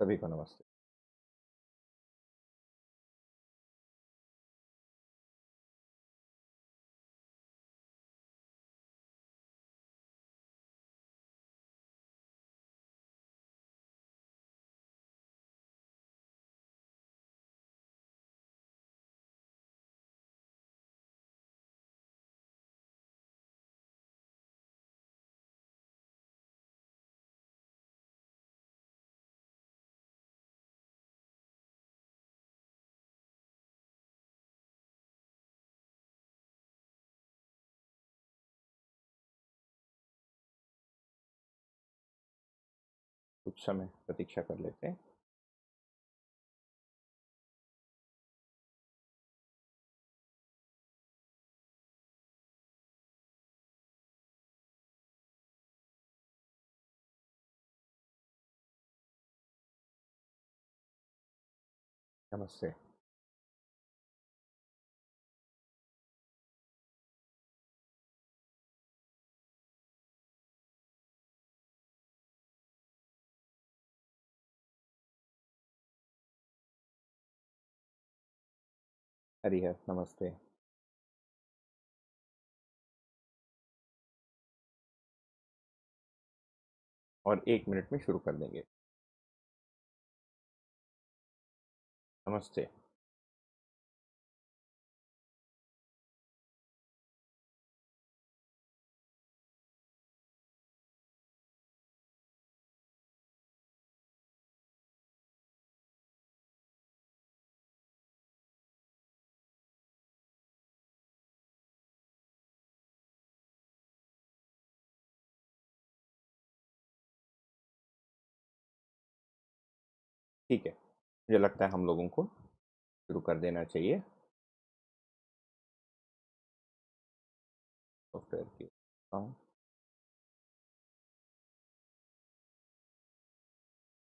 सभी को नमस्ते। कुछ समय प्रतीक्षा कर लेते हैं। नमस्ते। हरिहर नमस्ते। और 1 मिनट में शुरू कर देंगे। नमस्ते। ठीक है, मुझे लगता है हम लोगों को शुरू कर देना चाहिए। सॉफ्टवेयर की हाँ,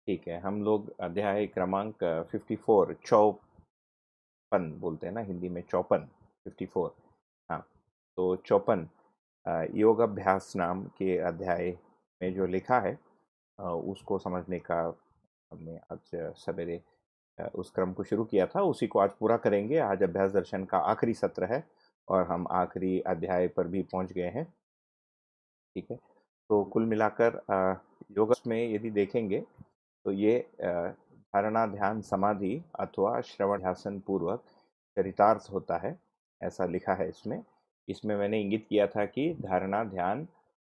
ठीक है। हम लोग अध्याय क्रमांक 54 चौपन बोलते हैं ना हिंदी में, 54 54। हाँ, तो 54 योग अभ्यास नाम के अध्याय में जो लिखा है उसको समझने का हमने आज सवेरे उस क्रम को शुरू किया था, उसी को आज पूरा करेंगे। आज अभ्यास दर्शन का आखिरी सत्र है और हम आखिरी अध्याय पर भी पहुंच गए हैं। ठीक है, तो कुल मिलाकर योग में यदि देखेंगे तो ये धारणा ध्यान समाधि अथवा श्रवण ध्यान पूर्वक चरितार्थ होता है, ऐसा लिखा है इसमें। इसमें मैंने इंगित किया था कि धारणा ध्यान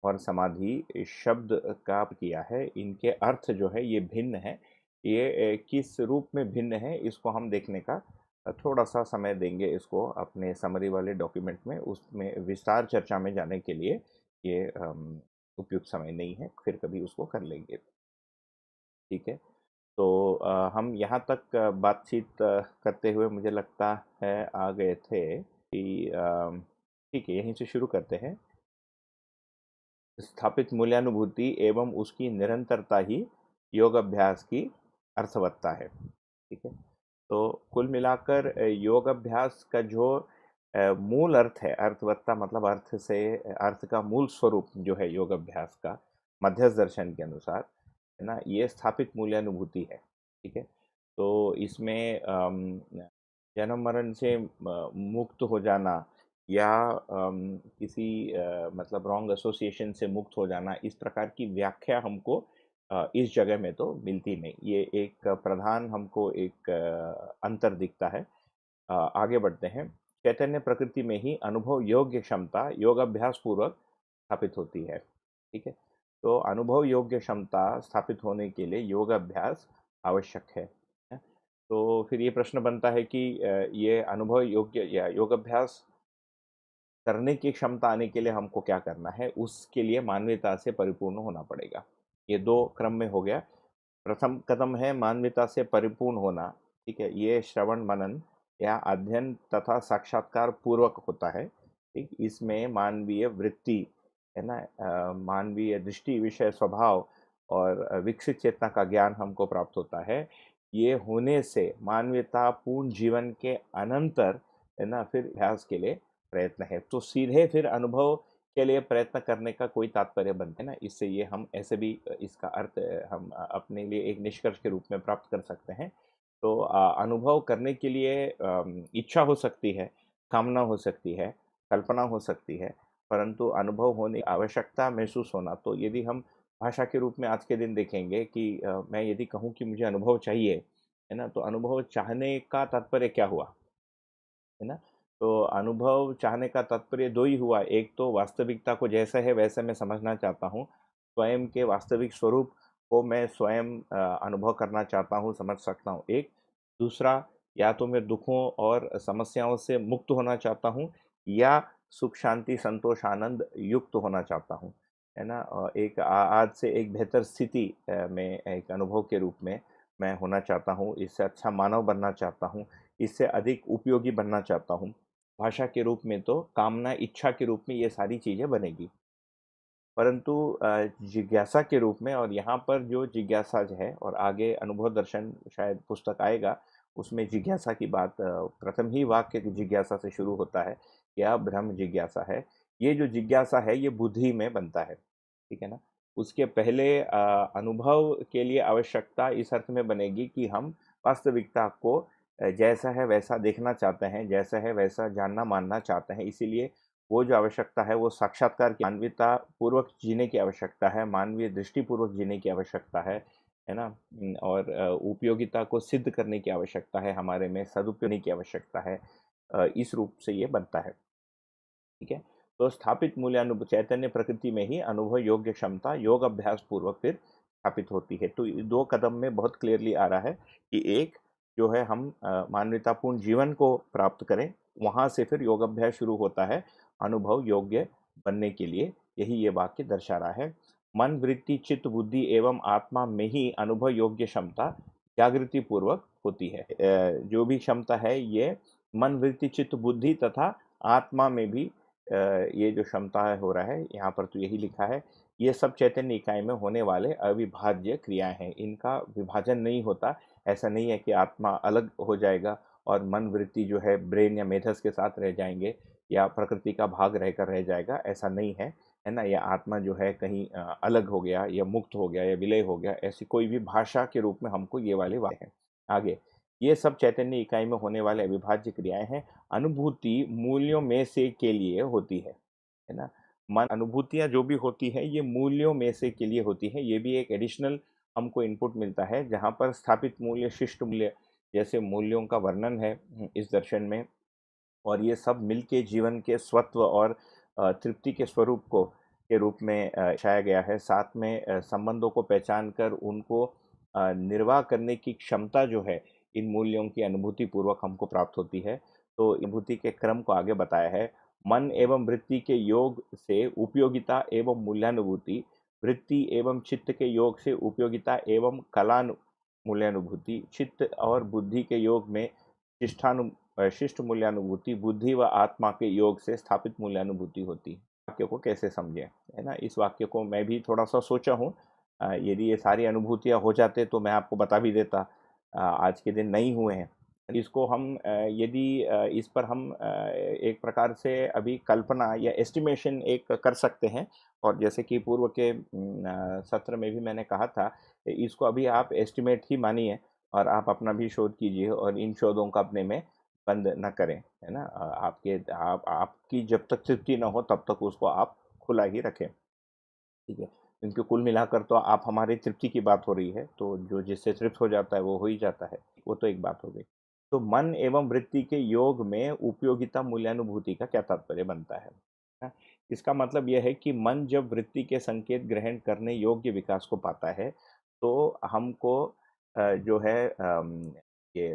और समाधि शब्द का किया है, इनके अर्थ जो है ये भिन्न है। ये किस रूप में भिन्न है इसको हम देखने का थोड़ा सा समय देंगे इसको अपने समरी वाले डॉक्यूमेंट में, उसमें विस्तार चर्चा में जाने के लिए ये उपयुक्त समय नहीं है, फिर कभी उसको कर लेंगे। ठीक है, तो हम यहाँ तक बातचीत करते हुए मुझे लगता है आ गए थे कि ठीक है, यहीं से शुरू करते हैं। स्थापित मूल्यानुभूति एवं उसकी निरंतरता ही योग अभ्यास की अर्थवत्ता है। ठीक है, तो कुल मिलाकर योग अभ्यास का जो मूल अर्थ है, अर्थवत्ता मतलब अर्थ से, अर्थ का मूल स्वरूप जो है योग अभ्यास का मध्यस्थ दर्शन के अनुसार, है ना, ये स्थापित मूल्यानुभूति है। ठीक है, तो इसमें जन्म मरण से मुक्त हो जाना या किसी मतलब रॉन्ग एसोसिएशन से मुक्त हो जाना, इस प्रकार की व्याख्या हमको इस जगह में तो मिलती नहीं। ये एक प्रधान हमको एक अंतर दिखता है। आगे बढ़ते हैं। चैतन्य प्रकृति में ही अनुभव योग्य क्षमता योगाभ्यास पूर्वक स्थापित होती है। ठीक है, तो अनुभव योग्य क्षमता स्थापित होने के लिए योग अभ्यास आवश्यक है। तो फिर ये प्रश्न बनता है कि ये अनुभव योग्य या योग अभ्यास करने की क्षमता आने के लिए हमको क्या करना है? उसके लिए मानवीयता से परिपूर्ण होना पड़ेगा। ये 2 क्रम में हो गया। प्रथम कदम है मानवीयता से परिपूर्ण होना। ठीक है, ये श्रवण मनन या अध्ययन तथा साक्षात्कार पूर्वक होता है। ठीक, इसमें मानवीय वृत्ति, है ना, मानवीय दृष्टि विषय स्वभाव और विकसित चेतना का ज्ञान हमको प्राप्त होता है। ये होने से मानवीयता पूर्ण जीवन के अनंतर, है ना, फिर अभ्यास के लिए प्रयत्न है। तो सीधे फिर अनुभव के लिए प्रयत्न करने का कोई तात्पर्य बनता है ना। इससे ये हम ऐसे भी इसका अर्थ हम अपने लिए एक निष्कर्ष के रूप में प्राप्त कर सकते हैं। तो अनुभव करने के लिए इच्छा हो सकती है, कामना हो सकती है, कल्पना हो सकती है, परंतु अनुभव होने की आवश्यकता महसूस होना, तो यदि हम भाषा के रूप में आज के दिन देखेंगे कि मैं यदि कहूँ कि मुझे अनुभव चाहिए, है ना? तो अनुभव चाहने का तात्पर्य क्या हुआ? है ना? तो अनुभव चाहने का तात्पर्य 2 ही हुआ, एक तो वास्तविकता को जैसा है वैसे मैं समझना चाहता हूँ, स्वयं के वास्तविक स्वरूप को मैं स्वयं अनुभव करना चाहता हूँ, समझ सकता हूँ एक। दूसरा, या तो मैं दुखों और समस्याओं से मुक्त होना चाहता हूँ या सुख, शांति, संतोष, आनंद युक्त होना चाहता हूँ, है ना? एक आज से एक बेहतर स्थिति में एक अनुभव के रूप में मैं होना चाहता हूँ, इससे अच्छा मानव बनना चाहता हूँ, इससे अधिक उपयोगी बनना चाहता हूँ। भाषा के रूप में तो कामना, इच्छा के रूप में ये सारी चीज़ें बनेगी। परंतु जिज्ञासा के रूप में, और यहाँ पर जो जिज्ञासा जो है, और आगे अनुभव दर्शन शायद पुस्तक आएगा, उसमें जिज्ञासा की बात प्रथम ही वाक्य की जिज्ञासा से शुरू होता है, यह ब्रह्म जिज्ञासा है। ये जो जिज्ञासा है ये बुद्धि में बनता है, ठीक है ना? उसके पहले अनुभव के लिए आवश्यकता इस अर्थ में बनेगी कि हम वास्तविकता को जैसा है वैसा देखना चाहते हैं, जैसा है वैसा जानना मानना चाहते हैं। इसीलिए वो जो आवश्यकता है वो साक्षात्कार की मानवीयता पूर्वक जीने की आवश्यकता है, मानवीय दृष्टिपूर्वक जीने की आवश्यकता है ना? और उपयोगिता को सिद्ध करने की आवश्यकता है, हमारे में सदुपयोग करने की आवश्यकता है। इस रूप से ये बनता है, ठीक है? तो स्थापित मूल्यानुभव चैतन्य प्रकृति में ही अनुभव योग्य क्षमता योग अभ्यास पूर्वक फिर स्थापित होती है। तो ये 2 कदम में बहुत क्लियरली आ रहा है कि एक जो है हम मानवतापूर्ण जीवन को प्राप्त करें, वहाँ से फिर योग अभ्यास शुरू होता है अनुभव योग्य बनने के लिए, यही ये वाक्य दर्शा रहा है। मन, वृत्ति, चित्त, बुद्धि एवं आत्मा में ही अनुभव योग्य क्षमता जागृति पूर्वक होती है। जो भी क्षमता है ये मन, वृत्ति, चित्त, बुद्धि तथा आत्मा में भी ये जो क्षमता है हो रहा है, यहाँ पर तो यही लिखा है, ये सब चैतन्य इकाई में होने वाले अविभाज्य क्रियाएँ हैं, इनका विभाजन नहीं होता। ऐसा नहीं है कि आत्मा अलग हो जाएगा और मन वृत्ति जो है ब्रेन या मेधस के साथ रह जाएँगे, या प्रकृति का भाग रहकर रह जाएगा, ऐसा नहीं है ना? या आत्मा जो है कहीं अलग हो गया या मुक्त हो गया या विलय हो गया, ऐसी कोई भी भाषा के रूप में हमको ये वाले वाक्य हैं। आगे, ये सब चैतन्य इकाई में होने वाले अविभाज्य क्रियाएँ हैं, अनुभूति मूल्यों में से के लिए होती है ना? मन अनुभूतियाँ जो भी होती हैं ये मूल्यों में से के लिए होती हैं, ये भी एक एडिशनल हमको इनपुट मिलता है, जहाँ पर स्थापित मूल्य, शिष्ट मूल्य जैसे मूल्यों का वर्णन है इस दर्शन में, और ये सब मिलके जीवन के स्वत्व और तृप्ति के स्वरूप को के रूप में दर्शाया गया है। साथ में संबंधों को पहचान कर उनको निर्वाह करने की क्षमता जो है, इन मूल्यों की अनुभूति पूर्वक हमको प्राप्त होती है। तो अनुभूति के क्रम को आगे बताया है। मन एवं वृत्ति के योग से उपयोगिता एवं मूल्यानुभूति, वृत्ति एवं चित्त के योग से उपयोगिता एवं मूल्यानुभूति, चित्त और बुद्धि के योग में शिष्ट मूल्यानुभूति, बुद्धि व आत्मा के योग से स्थापित मूल्यानुभूति होती है। वाक्य को कैसे समझें, है ना? इस वाक्य को मैं भी थोड़ा सा सोचा हूँ। यदि ये सारी अनुभूतियाँ हो जाते तो मैं आपको बता भी देता। आज के दिन नहीं हुए हैं। इसको हम यदि इस पर हम एक प्रकार से अभी कल्पना या एस्टिमेशन एक कर सकते हैं, और जैसे कि पूर्व के सत्र में भी मैंने कहा था, इसको अभी आप एस्टिमेट ही मानिए और आप अपना भी शोध कीजिए और इन शोधों को अपने में बंद न करें, है ना? आपकी जब तक तृप्ति न हो तब तक उसको आप खुला ही रखें, ठीक है? क्योंकि कुल मिलाकर तो आप हमारी तृप्ति की बात हो रही है, तो जो जिससे तृप्त हो जाता है वो हो ही जाता है, वो तो एक बात हो गई। तो मन एवं वृत्ति के योग में उपयोगिता मूल्यानुभूति का क्या तात्पर्य बनता है? हाँ, इसका मतलब यह है कि मन जब वृत्ति के संकेत ग्रहण करने योग्य विकास को पाता है, तो हमको जो है ये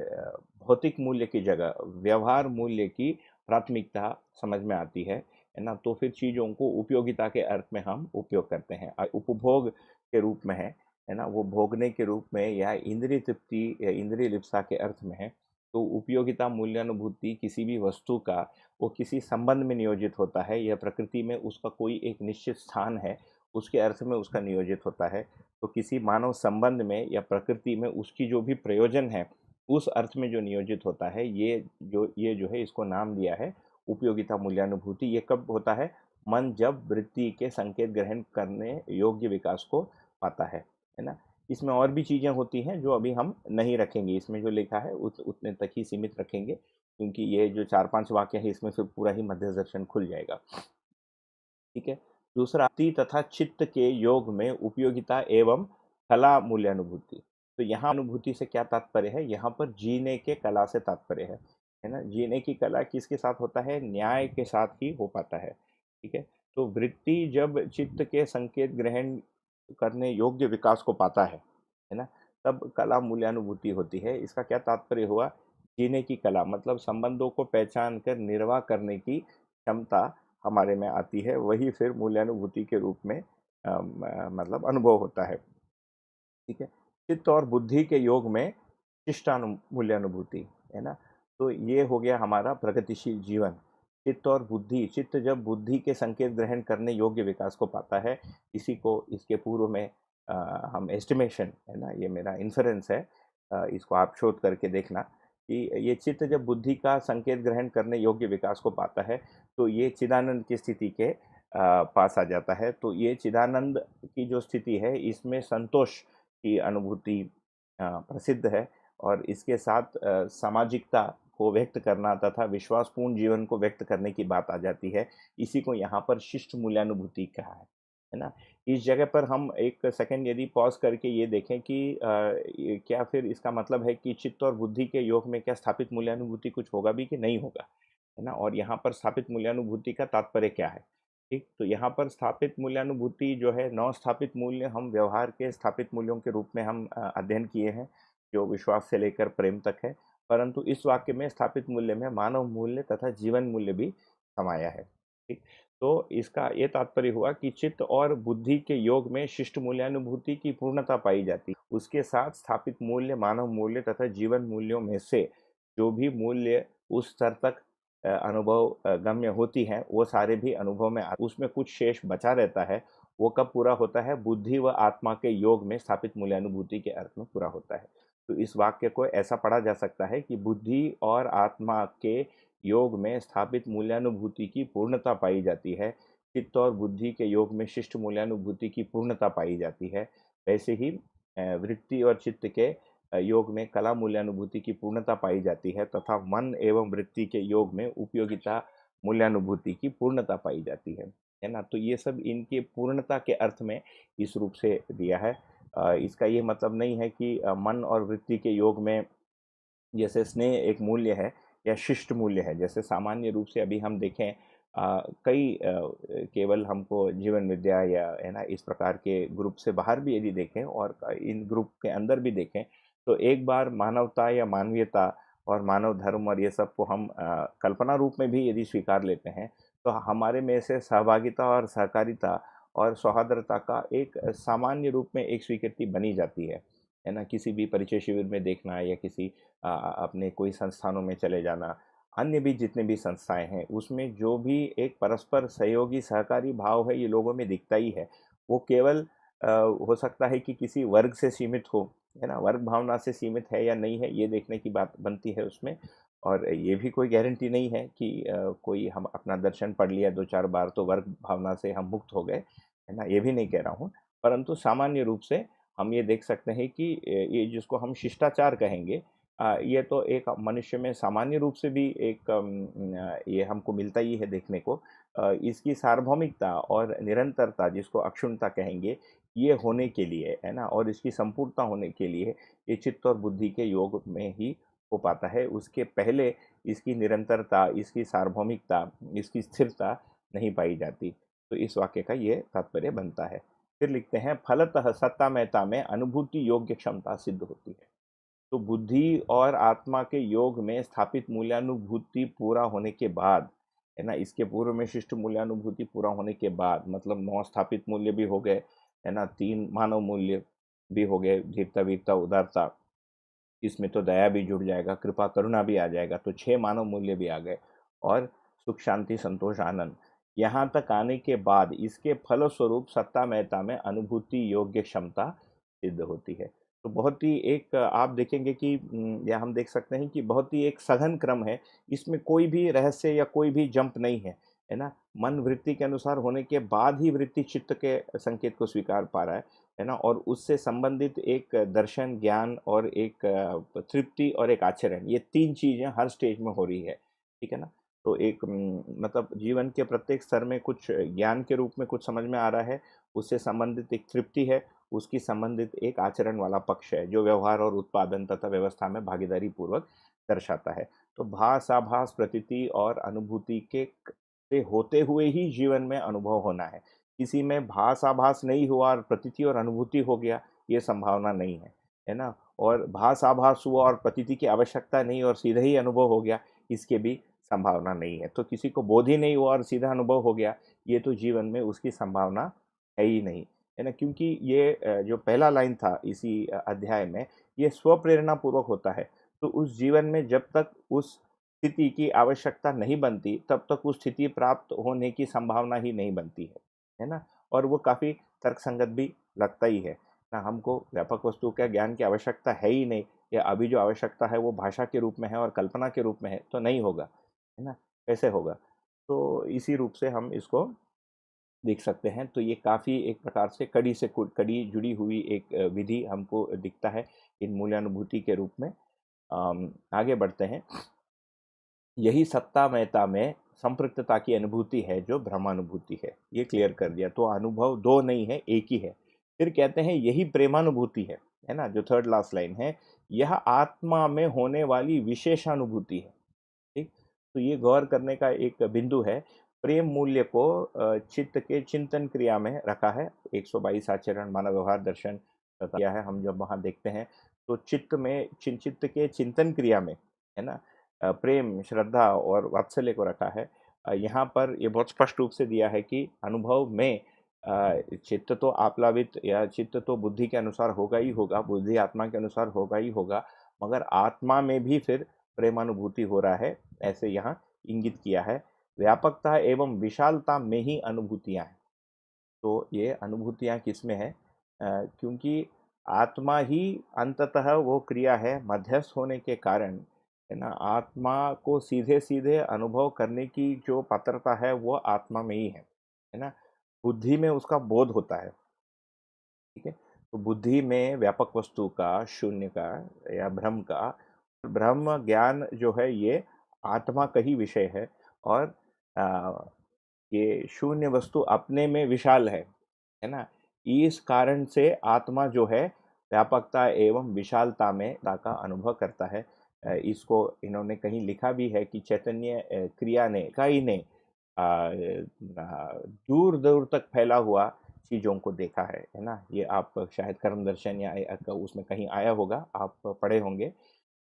भौतिक मूल्य की जगह व्यवहार मूल्य की प्राथमिकता समझ में आती है ना? तो फिर चीज़ों को उपयोगिता के अर्थ में हम उपयोग करते हैं। उपभोग के रूप में है ना? वो भोगने के रूप में या इंद्रिय तृप्ति या इंद्रिय लिप्सा के अर्थ में है। तो उपयोगिता मूल्यानुभूति किसी भी वस्तु का वो किसी संबंध में नियोजित होता है, या प्रकृति में उसका कोई एक निश्चित स्थान है, उसके अर्थ में उसका नियोजित होता है। तो किसी मानव संबंध में या प्रकृति में उसकी जो भी प्रयोजन है, उस अर्थ में जो नियोजित होता है, ये जो है इसको नाम दिया है उपयोगिता मूल्यानुभूति। ये कब होता है? मन जब वृत्ति के संकेत ग्रहण करने योग्य विकास को पाता है ना। इसमें और भी चीज़ें होती हैं जो अभी हम नहीं रखेंगे, इसमें जो लिखा है उतने तक ही सीमित रखेंगे, क्योंकि ये जो 4-5 वाक्य है इसमें फिर पूरा ही मध्य दर्शन खुल जाएगा। ठीक है। दूसरा, ति तथा चित्त के योग में उपयोगिता एवं कला मूल्यानुभूति। तो यहाँ अनुभूति से क्या तात्पर्य है, यहाँ पर जीने के कला से तात्पर्य है ना। जीने की कला किसके साथ होता है, न्याय के साथ ही हो पाता है। ठीक है। तो वृत्ति जब चित्त के संकेत ग्रहण करने योग्य विकास को पाता है ना, तब कला मूल्यानुभूति होती है। इसका क्या तात्पर्य हुआ, जीने की कला मतलब संबंधों को पहचान कर निर्वाह करने की क्षमता हमारे में आती है, वही फिर मूल्यानुभूति के रूप में मतलब अनुभव होता है। ठीक है। चित्त और बुद्धि के योग में शिष्टानु मूल्यानुभूति, है ना। तो ये हो गया हमारा प्रगतिशील जीवन। चित्त और बुद्धि, चित्त जब बुद्धि के संकेत ग्रहण करने योग्य विकास को पाता है, इसी को इसके पूर्व में हम एस्टिमेशन, है ना, ये मेरा इन्फरेंस है, इसको आप शोध करके देखना कि ये चित्त जब बुद्धि का संकेत ग्रहण करने योग्य विकास को पाता है, तो ये चिदानंद की स्थिति के पास आ जाता है। तो ये चिदानंद की जो स्थिति है, इसमें संतोष की अनुभूति प्रसिद्ध है, और इसके साथ सामाजिकता को व्यक्त करना तथा विश्वासपूर्ण जीवन को व्यक्त करने की बात आ जाती है। इसी को यहाँ पर शिष्ट मूल्यानुभूति कहा है ना। इस जगह पर हम एक सेकंड यदि पॉज करके ये देखें कि क्या फिर इसका मतलब है कि चित्त और बुद्धि के योग में क्या स्थापित मूल्यानुभूति कुछ होगा भी कि नहीं होगा, है ना। और यहाँ पर स्थापित मूल्यानुभूति का तात्पर्य क्या है। ठीक, तो यहाँ पर स्थापित मूल्यानुभूति जो है, नौ स्थापित मूल्य हम व्यवहार के स्थापित मूल्यों के रूप में हम अध्ययन किए हैं, जो विश्वास से लेकर प्रेम तक है। परंतु इस वाक्य में स्थापित मूल्य में मानव मूल्य तथा जीवन मूल्य भी समाया है। ठीक, तो इसका ये तात्पर्य हुआ कि चित्त और बुद्धि के योग में शिष्ट मूल्यानुभूति की पूर्णता पाई जाती है। उसके साथ स्थापित मूल्य, मानव मूल्य तथा जीवन मूल्यों में से जो भी मूल्य उस स्तर तक अनुभव गम्य होती हैं, वो सारे भी अनुभव में उसमें कुछ शेष बचा रहता है। वो कब पूरा होता है, बुद्धि व आत्मा के योग में स्थापित मूल्यानुभूति के अर्थ में पूरा होता है। तो इस वाक्य को ऐसा पढ़ा जा सकता है कि बुद्धि और आत्मा के योग में स्थापित मूल्यानुभूति की पूर्णता पाई जाती है, चित्त और बुद्धि के योग में शिष्ट मूल्यानुभूति की पूर्णता पाई जाती है। वैसे ही वृत्ति और चित्त के योग में कला मूल्यानुभूति की पूर्णता पाई जाती है, तथा मन एवं वृत्ति के योग में उपयोगिता मूल्यानुभूति की पूर्णता पाई जाती है ना। तो ये सब इनके पूर्णता के अर्थ में इस रूप से दिया है। इसका ये मतलब नहीं है कि मन और वृत्ति के योग में जैसे स्नेह एक मूल्य है या शिष्ट मूल्य है, जैसे सामान्य रूप से अभी हम देखें कई केवल हमको जीवन विद्या या, है ना, इस प्रकार के ग्रुप से बाहर भी यदि देखें और इन ग्रुप के अंदर भी देखें, तो एक बार मानवता या मानवीयता और मानव धर्म और ये सब को हम कल्पना रूप में भी यदि स्वीकार लेते हैं, तो हमारे में से सहभागिता और सहकारिता और सौहार्दता का एक सामान्य रूप में एक स्वीकृति बनी जाती है ना। किसी भी परिचय शिविर में देखना या किसी अपने कोई संस्थानों में चले जाना, अन्य भी जितने भी संस्थाएं हैं, उसमें जो भी एक परस्पर सहयोगी सहकारी भाव है, ये लोगों में दिखता ही है। वो केवल हो सकता है कि किसी वर्ग से सीमित हो, है ना, वर्ग भावना से सीमित है या नहीं है, ये देखने की बात बनती है उसमें। और ये भी कोई गारंटी नहीं है कि कोई हम अपना दर्शन पढ़ लिया 2-4 बार तो वर्ग भावना से हम मुक्त हो गए, है ना, ये भी नहीं कह रहा हूँ। परंतु सामान्य रूप से हम ये देख सकते हैं कि ये जिसको हम शिष्टाचार कहेंगे, ये तो एक मनुष्य में सामान्य रूप से भी एक ये हमको मिलता ही है देखने को। इसकी सार्वभौमिकता और निरंतरता, जिसको अक्षुण्णता कहेंगे, ये होने के लिए, है ना, और इसकी संपूर्णता होने के लिए ये चित्त और बुद्धि के योग में ही हो पाता है। उसके पहले इसकी निरंतरता, इसकी सार्वभौमिकता, इसकी स्थिरता नहीं पाई जाती। तो इस वाक्य का ये तात्पर्य बनता है। फिर लिखते हैं, फलतः सत्ता महता में अनुभूति योग्य क्षमता सिद्ध होती है। तो बुद्धि और आत्मा के योग में स्थापित मूल्यानुभूति पूरा होने के बाद, है ना, इसके पूर्व में शिष्ट मूल्यानुभूति पूरा होने के बाद, मतलब 9 स्थापित मूल्य भी हो गए, है ना, 3 मानव मूल्य भी हो गए, धीरता वीरता उदारता, इसमें तो दया भी जुड़ जाएगा, कृपा करुणा भी आ जाएगा, तो 6 मानव मूल्य भी आ गए, और सुख शांति संतोष आनंद, यहाँ तक आने के बाद इसके फलस्वरूप सत्ता महता में अनुभूति योग्य क्षमता सिद्ध होती है। तो बहुत ही एक आप देखेंगे कि या हम देख सकते हैं कि बहुत ही एक सघन क्रम है, इसमें कोई भी रहस्य या कोई भी जंप नहीं है। है ना। मन वृत्ति के अनुसार होने के बाद ही वृत्ति चित्त के संकेत को स्वीकार पा रहा है ना, और उससे संबंधित एक दर्शन, ज्ञान और एक तृप्ति और एक आचरण, ये 3 चीज़ें हर स्टेज में हो रही है, ठीक है ना। तो एक मतलब जीवन के प्रत्येक स्तर में कुछ ज्ञान के रूप में कुछ समझ में आ रहा है, उससे संबंधित एक तृप्ति है, उसकी संबंधित एक आचरण वाला पक्ष है जो व्यवहार और उत्पादन तथा व्यवस्था में भागीदारी पूर्वक दर्शाता है। तो भास, आभास, प्रतीति और अनुभूति के से होते हुए ही जीवन में अनुभव होना है। किसी में भास, आभास नहीं हुआ और प्रतीति और अनुभूति हो गया, ये संभावना नहीं है ना। और भास, आभास हुआ और प्रतीति की आवश्यकता नहीं और सीधे ही अनुभव हो गया, इसके भी संभावना नहीं है। तो किसी को बोध ही नहीं हुआ और सीधा अनुभव हो गया, ये तो जीवन में उसकी संभावना है ही नहीं, है ना। क्योंकि ये जो पहला लाइन था इसी अध्याय में, ये स्वप्रेरणा पूर्वक होता है। तो उस जीवन में जब तक उस स्थिति की आवश्यकता नहीं बनती, तब तक उस स्थिति प्राप्त होने की संभावना ही नहीं बनती है ना। और वो काफ़ी तर्कसंगत भी लगता ही है ना। हमको व्यापक वस्तु का ज्ञान की आवश्यकता है ही नहीं, या अभी जो आवश्यकता है वो भाषा के रूप में है और कल्पना के रूप में है, तो नहीं होगा, है ना। कैसे होगा? तो इसी रूप से हम इसको देख सकते हैं। तो ये काफ़ी एक प्रकार से कड़ी से कड़ी जुड़ी हुई एक विधि हमको दिखता है इन मूल्यानुभूति के रूप में। आगे बढ़ते हैं। यही सत्तामयता में संपृक्तता की अनुभूति है जो ब्रह्मानुभूति है, ये क्लियर कर दिया। तो अनुभव दो नहीं है, एक ही है। फिर कहते हैं यही प्रेमानुभूति है ना, जो थर्ड लास्ट लाइन है, यह आत्मा में होने वाली विशेषानुभूति है। ठीक, तो ये गौर करने का एक बिंदु है। प्रेम मूल्य को चित्त के चिंतन क्रिया में रखा है। 122 आचरण, मानव व्यवहार दर्शन किया है। हम जब वहाँ देखते हैं तो चित्त में चित्त के चिंतन क्रिया में, है ना, प्रेम, श्रद्धा और वात्सल्य को रखा है। यहाँ पर ये बहुत स्पष्ट रूप से दिया है कि अनुभव में चित्त तो आप्लावित या चित्त तो बुद्धि के अनुसार होगा ही होगा, बुद्धि आत्मा के अनुसार होगा ही होगा, मगर आत्मा में भी फिर प्रेमानुभूति हो रहा है, ऐसे यहाँ इंगित किया है। व्यापकता एवं विशालता में ही अनुभूतियाँ हैं। तो ये अनुभूतियाँ किसमें है? क्योंकि आत्मा ही अंततः वो क्रिया है, मध्यस्थ होने के कारण, है ना। आत्मा को सीधे सीधे अनुभव करने की जो पात्रता है वो आत्मा में ही है ना। बुद्धि में उसका बोध होता है, ठीक है। तो बुद्धि में व्यापक वस्तु का, शून्य का या ब्रह्म का, ब्रह्म ज्ञान जो है ये आत्मा का ही विषय है। और आ, ये शून्य वस्तु अपने में विशाल है ना। इस कारण से आत्मा जो है व्यापकता एवं विशालता में का अनुभव करता है। इसको इन्होंने कहीं लिखा भी है कि चैतन्य क्रिया ने, इकाई ने दूर दूर तक फैला हुआ चीज़ों को देखा है ना। ये आप शायद कर्म दर्शन या उसमें कहीं आया होगा, आप पढ़े होंगे।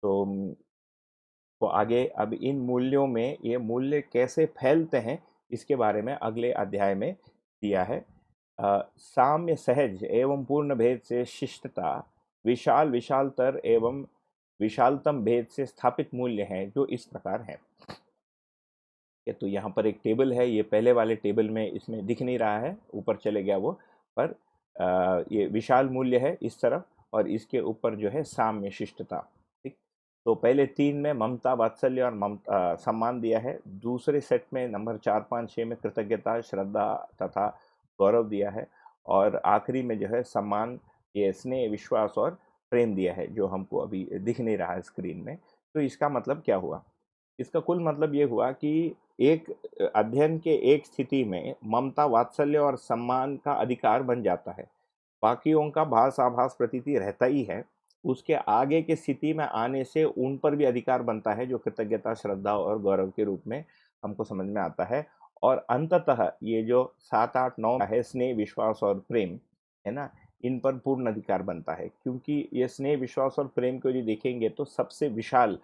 तो आगे अब इन मूल्यों में ये मूल्य कैसे फैलते हैं, इसके बारे में अगले अध्याय में दिया है। साम्य सहज एवं पूर्ण भेद से शिष्टता, विशाल विशालतर एवं विशालतम भेद से स्थापित मूल्य हैं जो इस प्रकार हैं। तो यहाँ पर एक टेबल है, ये पहले वाले टेबल में इसमें दिख नहीं रहा है, ऊपर चले गया वो, पर ये विशाल मूल्य है इस तरफ, और इसके ऊपर जो है साम्य शिष्टता। ठीक, तो पहले 3 में ममता, वात्सल्य और सम्मान दिया है। दूसरे सेट में नंबर 4, 5, 6 में कृतज्ञता, श्रद्धा तथा गौरव दिया है। और आखिरी में जो है सम्मान, ये स्नेह, विश्वास और प्रेम दिया है, जो हमको अभी दिख नहीं रहा है स्क्रीन में। तो इसका मतलब क्या हुआ? इसका कुल मतलब ये हुआ कि एक अध्ययन के एक स्थिति में ममता, वात्सल्य और सम्मान का अधिकार बन जाता है। बाकियों का भास, आभास, प्रतीति रहता ही है। उसके आगे की स्थिति में आने से उन पर भी अधिकार बनता है, जो कृतज्ञता, श्रद्धा और गौरव के रूप में हमको समझ में आता है। और अंततः ये जो 7, 8, 9 है, स्नेह, विश्वास और प्रेम, है ना, इन पर पूर्ण अधिकार बनता है। क्योंकि ये स्नेह, विश्वास और प्रेम को यदि देखेंगे तो सबसे विशाल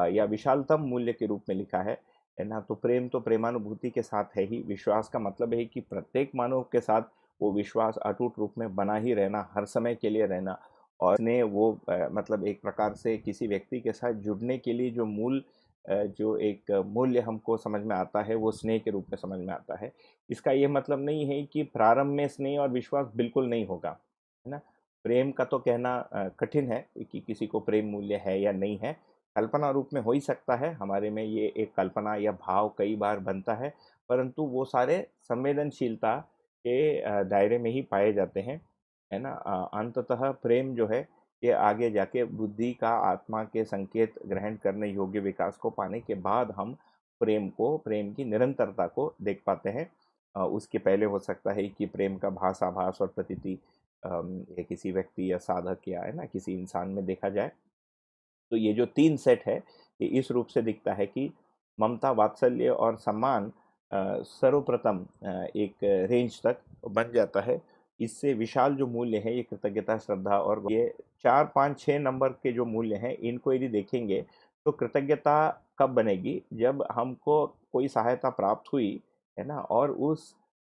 या विशालतम मूल्य के रूप में लिखा है ना। तो प्रेम तो प्रेमानुभूति के साथ है ही। विश्वास का मतलब है कि प्रत्येक मानव के साथ वो विश्वास अटूट रूप में बना ही रहना, हर समय के लिए रहना। और स्नेह वो मतलब एक प्रकार से किसी व्यक्ति के साथ जुड़ने के लिए जो मूल जो एक मूल्य हमको समझ में आता है, वो स्नेह के रूप में समझ में आता है। इसका ये मतलब नहीं है कि प्रारंभ में स्नेह और विश्वास बिल्कुल नहीं होगा, है ना। प्रेम का तो कहना कठिन है कि किसी को प्रेम मूल्य है या नहीं है। कल्पना रूप में हो ही सकता है, हमारे में ये एक कल्पना या भाव कई बार बनता है, परंतु वो सारे संवेदनशीलता के दायरे में ही पाए जाते हैं, है ना। अंततः प्रेम जो है ये आगे जाके बुद्धि का आत्मा के संकेत ग्रहण करने योग्य विकास को पाने के बाद हम प्रेम की निरंतरता को देख पाते हैं। उसके पहले हो सकता है कि प्रेम का भास आभास और प्रतीति ये किसी व्यक्ति या साधक या है ना किसी इंसान में देखा जाए। तो ये जो 3 सेट है, ये इस रूप से दिखता है कि ममता, वात्सल्य और सम्मान सर्वप्रथम एक रेंज तक बन जाता है। इससे विशाल जो मूल्य है, ये कृतज्ञता, श्रद्धा और ये 4, 5, 6 नंबर के जो मूल्य हैं, इनको यदि देखेंगे, तो कृतज्ञता कब बनेगी? जब हमको कोई सहायता प्राप्त हुई, है ना? और उस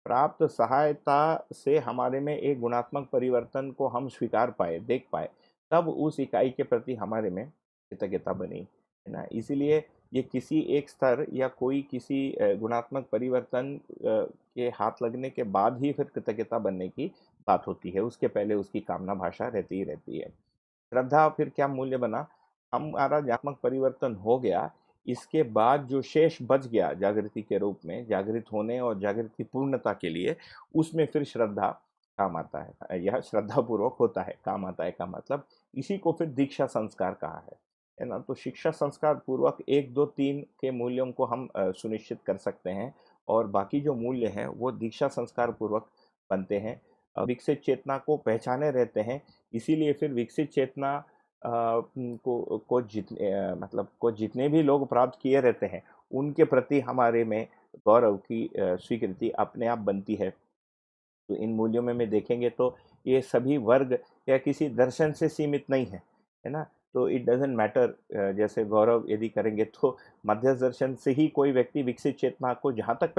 प्राप्त सहायता से हमारे में एक गुणात्मक परिवर्तन को हम स्वीकार पाए, देख पाए, तब उस इकाई के प्रति हमारे में कृतज्ञता बनी, है ना। इसीलिए ये किसी एक स्तर या कोई किसी गुणात्मक परिवर्तन के हाथ लगने के बाद ही फिर कृतज्ञता बनने की बात होती है, उसके पहले उसकी कामना भाषा रहती ही रहती है। श्रद्धा फिर क्या मूल्य बना? हमारा ज्ञानात्मक परिवर्तन हो गया, इसके बाद जो शेष बच गया जागृति के रूप में, जागृत होने और जागृति पूर्णता के लिए, उसमें फिर श्रद्धा काम आता है। यह श्रद्धापूर्वक होता है, काम आता है का मतलब इसी को फिर दीक्षा संस्कार कहा है ना? तो शिक्षा संस्कार पूर्वक 1, 2, 3 के मूल्यों को हम सुनिश्चित कर सकते हैं और बाकी जो मूल्य हैं, वो दीक्षा संस्कार पूर्वक बनते हैं। विकसित चेतना को पहचाने रहते हैं, इसीलिए फिर विकसित चेतना मतलब को जितने भी लोग प्राप्त किए रहते हैं, उनके प्रति हमारे में गौरव की स्वीकृति अपने आप बनती है। तो इन मूल्यों में देखेंगे तो ये सभी वर्ग या किसी दर्शन से सीमित नहीं है, है ना? तो इट डज़न्ट मैटर जैसे गौरव यदि करेंगे तो मध्यस्थ दर्शन से ही कोई व्यक्ति विकसित चेतना को जहाँ तक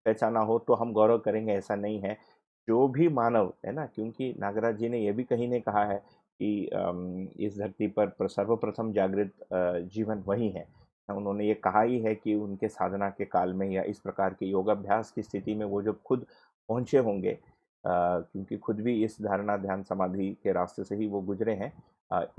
पहचाना हो तो हम गौरव करेंगे, ऐसा नहीं है। जो भी मानव, है ना? क्योंकि नागराज जी ने ये भी कहीं ने कहा है कि इस धरती पर सर्वप्रथम जागृत जीवन वही है। उन्होंने ये कहा ही है कि उनके साधना के काल में या इस प्रकार के योगाभ्यास की स्थिति में वो जब खुद पहुँचे होंगे, क्योंकि खुद भी इस धारणा ध्यान समाधि के रास्ते से ही वो गुजरे हैं,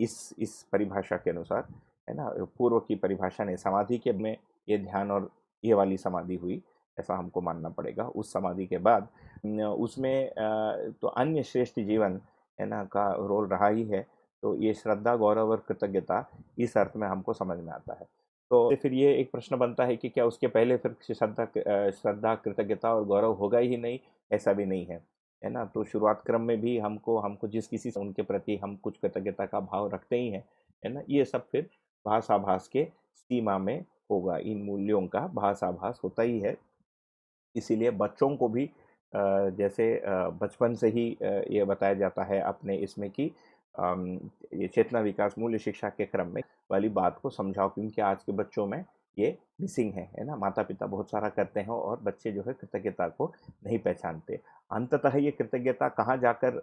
इस परिभाषा के अनुसार, है ना। पूर्व की परिभाषा ने समाधि के में ये ध्यान और ये वाली समाधि हुई, ऐसा हमको मानना पड़ेगा। उस समाधि के बाद उसमें तो अन्य श्रेष्ठ जीवन, है ना, का रोल रहा ही है। तो ये श्रद्धा, गौरव और कृतज्ञता इस अर्थ में हमको समझ में आता है। तो फिर ये एक प्रश्न बनता है कि क्या उसके पहले फिर श्रद्धा, कृतज्ञता और गौरव होगा ही नहीं? ऐसा भी नहीं है ना? तो शुरुआत क्रम में भी हमको जिस किसी से उनके प्रति हम कुछ कृतज्ञता का भाव रखते ही हैं, है ना? ये सब फिर भास-आभास के सीमा में होगा, इन मूल्यों का भास-आभास होता ही है। इसीलिए बच्चों को भी जैसे बचपन से ही ये बताया जाता है अपने इसमें कि ये चेतना विकास मूल्य शिक्षा के क्रम में वाली बात को समझाओ, क्योंकि आज के बच्चों में ये मिसिंग है ना? माता-पिता बहुत सारा करते हैं और बच्चे जो है कृतज्ञता को नहीं पहचानते। अंततः ये कृतज्ञता कहाँ जाकर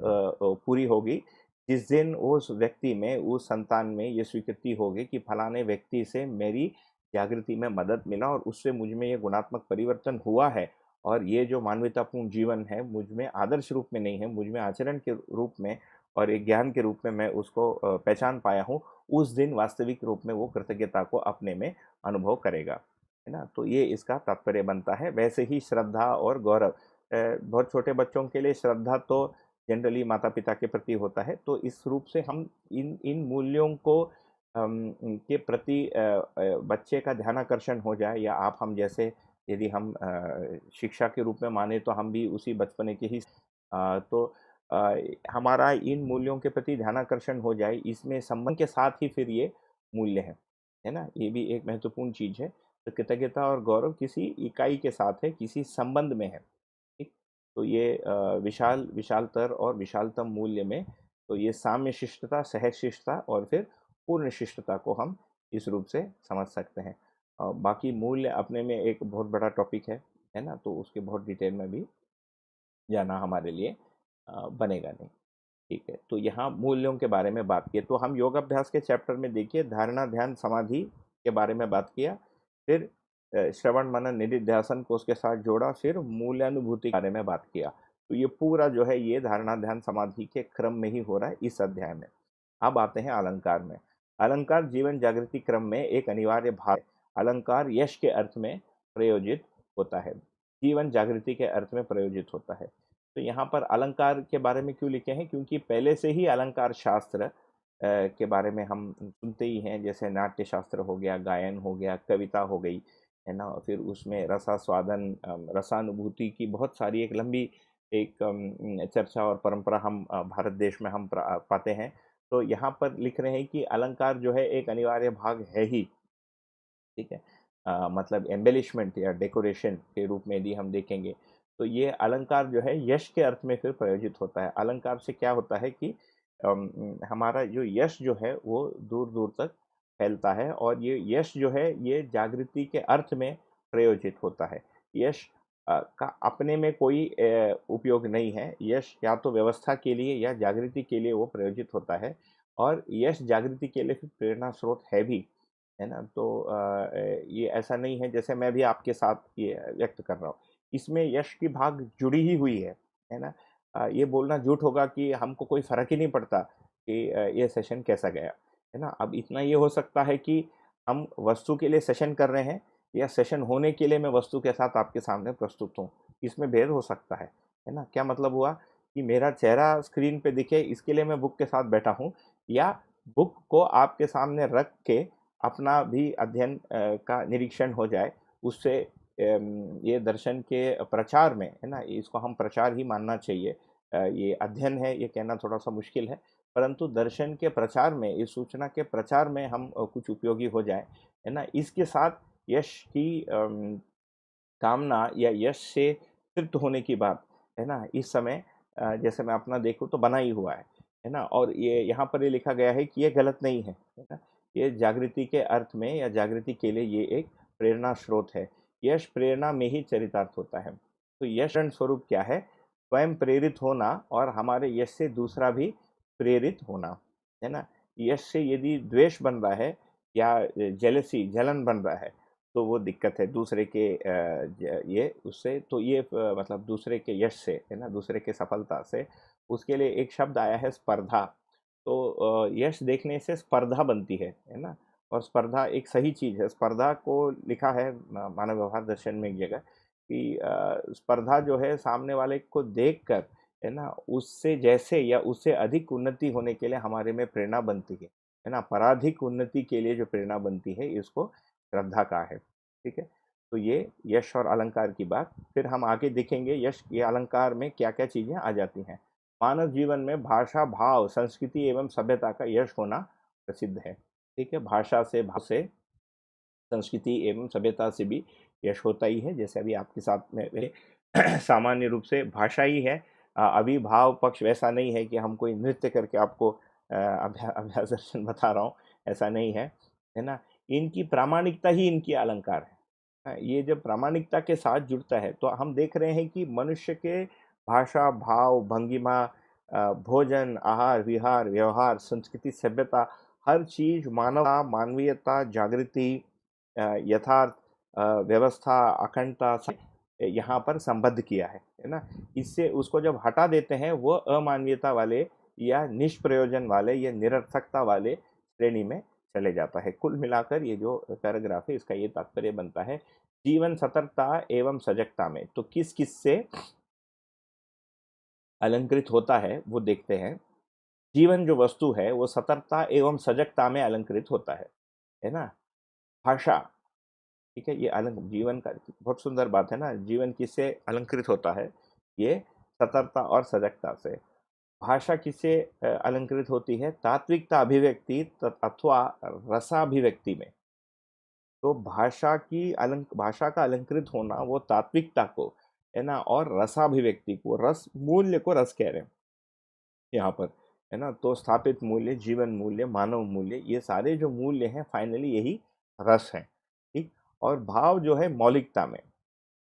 पूरी होगी? जिस दिन उस व्यक्ति में, उस संतान में ये स्वीकृति होगी कि फलाने व्यक्ति से मेरी जागृति में मदद मिला और उससे मुझ में ये गुणात्मक परिवर्तन हुआ है और ये जो मानवतापूर्ण जीवन है मुझ में आदर्श रूप में नहीं है, मुझ में आचरण के रूप में और एक ज्ञान के रूप में मैं उसको पहचान पाया हूँ, उस दिन वास्तविक रूप में वो कृतज्ञता को अपने में अनुभव करेगा, है ना? तो ये इसका तात्पर्य बनता है। वैसे ही श्रद्धा और गौरव, बहुत छोटे बच्चों के लिए श्रद्धा तो जनरली माता-पिता के प्रति होता है, तो इस रूप से हम इन इन मूल्यों को के प्रति बच्चे का ध्यानाकर्षण हो जाए या आप हम जैसे यदि हम शिक्षा के रूप में माने तो हम भी उसी बचपने के ही तो अ, हमारा इन मूल्यों के प्रति ध्यानाकर्षण हो जाए, इसमें संबंध के साथ ही फिर ये मूल्य है ना? ये भी एक महत्वपूर्ण चीज़ है। तो कृतज्ञता और गौरव किसी इकाई के साथ है, किसी संबंध में है, ठीक? तो ये विशालतर और विशालतम मूल्य में तो ये साम्य शिष्टता, सहज शिष्टता और फिर पूर्ण शिष्टता को हम इस रूप से समझ सकते हैं। बाकी मूल्य अपने में एक बहुत बड़ा टॉपिक है ना? तो उसके बहुत डिटेल में भी जाना हमारे लिए बनेगा नहीं। ठीक है, तो यहाँ मूल्यों के बारे में बात की। तो हम योगाभ्यास के चैप्टर में देखिए धारणा, ध्यान, समाधि के बारे में बात किया, फिर श्रवण, मनन, निधिध्यासन को उसके साथ जोड़ा, फिर मूल्यानुभूति के बारे में बात किया। तो ये पूरा जो है ये धारणा, ध्यान, समाधि के क्रम में ही हो रहा है इस अध्याय में। अब आते हैं अलंकार में। अलंकार जीवन जागृति क्रम में एक अनिवार्य भाग है। अलंकार यश के अर्थ में प्रयोजित होता है, जीवन जागृति के अर्थ में प्रयोजित होता है। तो यहाँ पर अलंकार के बारे में क्यों लिखे हैं? क्योंकि पहले से ही अलंकार शास्त्र के बारे में हम सुनते ही हैं, जैसे नाट्य शास्त्र हो गया, गायन हो गया, कविता हो गई, है ना। फिर उसमें रसास्वादन, रसानुभूति की बहुत सारी एक लंबी एक चर्चा और परंपरा हम भारत देश में हम पाते हैं। तो यहाँ पर लिख रहे हैं कि अलंकार जो है एक अनिवार्य भाग है ही, ठीक है। मतलब एम्बेलिशमेंट या डेकोरेशन के रूप में यदि हम देखेंगे तो ये अलंकार जो है यश के अर्थ में फिर प्रयोजित होता है। अलंकार से क्या होता है कि हमारा जो यश जो है वो दूर दूर तक फैलता है, और ये यश जो है ये जागृति के अर्थ में प्रयोजित होता है। यश का अपने में कोई उपयोग नहीं है। यश या तो व्यवस्था के लिए या जागृति के लिए वो प्रयोजित होता है, और यश जागृति के लिए फिर प्रेरणा स्रोत है भी, है ना। तो ये ऐसा नहीं है जैसे मैं भी आपके साथ ये व्यक्त कर रहा हूँ, इसमें यश की भाग जुड़ी ही हुई है ना। ये बोलना झूठ होगा कि हमको कोई फ़र्क ही नहीं पड़ता कि ये सेशन कैसा गया, है ना। अब इतना ये हो सकता है कि हम वस्तु के लिए सेशन कर रहे हैं, या सेशन होने के लिए मैं वस्तु के साथ आपके सामने प्रस्तुत हूँ, इसमें भेद हो सकता है ना। क्या मतलब हुआ कि मेरा चेहरा स्क्रीन पे दिखे इसके लिए मैं बुक के साथ बैठा हूँ, या बुक को आपके सामने रख के अपना भी अध्ययन का निरीक्षण हो जाए, उससे ये दर्शन के प्रचार में, है ना, इसको हम प्रचार ही मानना चाहिए। ये अध्ययन है ये कहना थोड़ा-सा मुश्किल है, परंतु दर्शन के प्रचार में, इस सूचना के प्रचार में हम कुछ उपयोगी हो जाएँ, है ना। इसके साथ यश की कामना या यश से तृप्त होने की बात, है ना, इस समय जैसे मैं अपना देखूँ तो बना ही हुआ है ना। और ये यहाँ पर ये लिखा गया है कि ये गलत नहीं है ना। ये जागृति के अर्थ में या जागृति के लिए ये एक प्रेरणा स्रोत है। यश प्रेरणा में ही चरितार्थ होता है। तो यश स्वरूप क्या है? स्वयं प्रेरित होना और हमारे यश से दूसरा भी प्रेरित होना, है ना। यश से यदि द्वेष बन रहा है या जेलसी जलन बन रहा है, तो वो दिक्कत है दूसरे के ये उससे, तो ये मतलब दूसरे के यश से, है ना, दूसरे के सफलता से, उसके लिए एक शब्द आया है स्पर्धा। तो यश देखने से स्पर्धा बनती है ना। और स्पर्धा एक सही चीज़ है। स्पर्धा को लिखा है मानव व्यवहार दर्शन में एक जगह कि स्पर्धा जो है सामने वाले को देखकर, है ना, उससे जैसे या उससे अधिक उन्नति होने के लिए हमारे में प्रेरणा बनती है ना। पराधिक उन्नति के लिए जो प्रेरणा बनती है इसको श्रद्धा का है, ठीक है। तो ये यश और अलंकार की बात। फिर हम आगे देखेंगे यश ये अलंकार में क्या-क्या चीज़ें आ जाती हैं। मानव जीवन में भाषा, भाव, संस्कृति एवं सभ्यता का यश होना प्रसिद्ध है, ठीक है। भाषा से, भाव से, संस्कृति एवं सभ्यता से भी यश होता ही है। जैसे अभी आपके साथ में सामान्य रूप से भाषा ही है। अभी भाव पक्ष वैसा नहीं है कि हम कोई नृत्य करके आपको अभ्यास दर्शन बता रहा हूँ, ऐसा नहीं है ना। इनकी प्रामाणिकता ही इनकी अलंकार है। ये जब प्रामाणिकता के साथ जुड़ता है तो हम देख रहे हैं कि मनुष्य के भाषा, भाव, भंगिमा, भोजन, आहार, विहार, व्यवहार, संस्कृति, सभ्यता, हर चीज़ मानवता, मानवीयता, जागृति, यथार्थ, व्यवस्था, अखंडता से यहाँ पर संबद्ध किया है ना। इससे उसको जब हटा देते हैं वो अमानवीयता वाले या निष्प्रयोजन वाले या निरर्थकता वाले श्रेणी में चले जाता है। कुल मिलाकर ये जो पैराग्राफ है इसका ये तात्पर्य बनता है, जीवन सतर्कता एवं सजगता में। तो किस किस से अलंकृत होता है वो देखते हैं। जीवन जो वस्तु है वो सतर्कता एवं सजगता में अलंकृत होता है ना। भाषा, ठीक है, ये जीवन का बहुत सुंदर बात है ना। जीवन किससे अलंकृत होता है? ये सतर्कता और सजगता से। भाषा किससे अलंकृत होती है? तात्विकता अभिव्यक्ति अथवा रसाभिव्यक्ति में। तो भाषा का अलंकृत होना वो तात्विकता को, है ना, और रसाभिव्यक्ति को, रस मूल्य को रस कह रहे हैं यहाँ पर, है ना। तो स्थापित मूल्य, जीवन मूल्य, मानव मूल्य, ये सारे जो मूल्य हैं फाइनली यही रस हैं, ठीक। और भाव जो है मौलिकता में।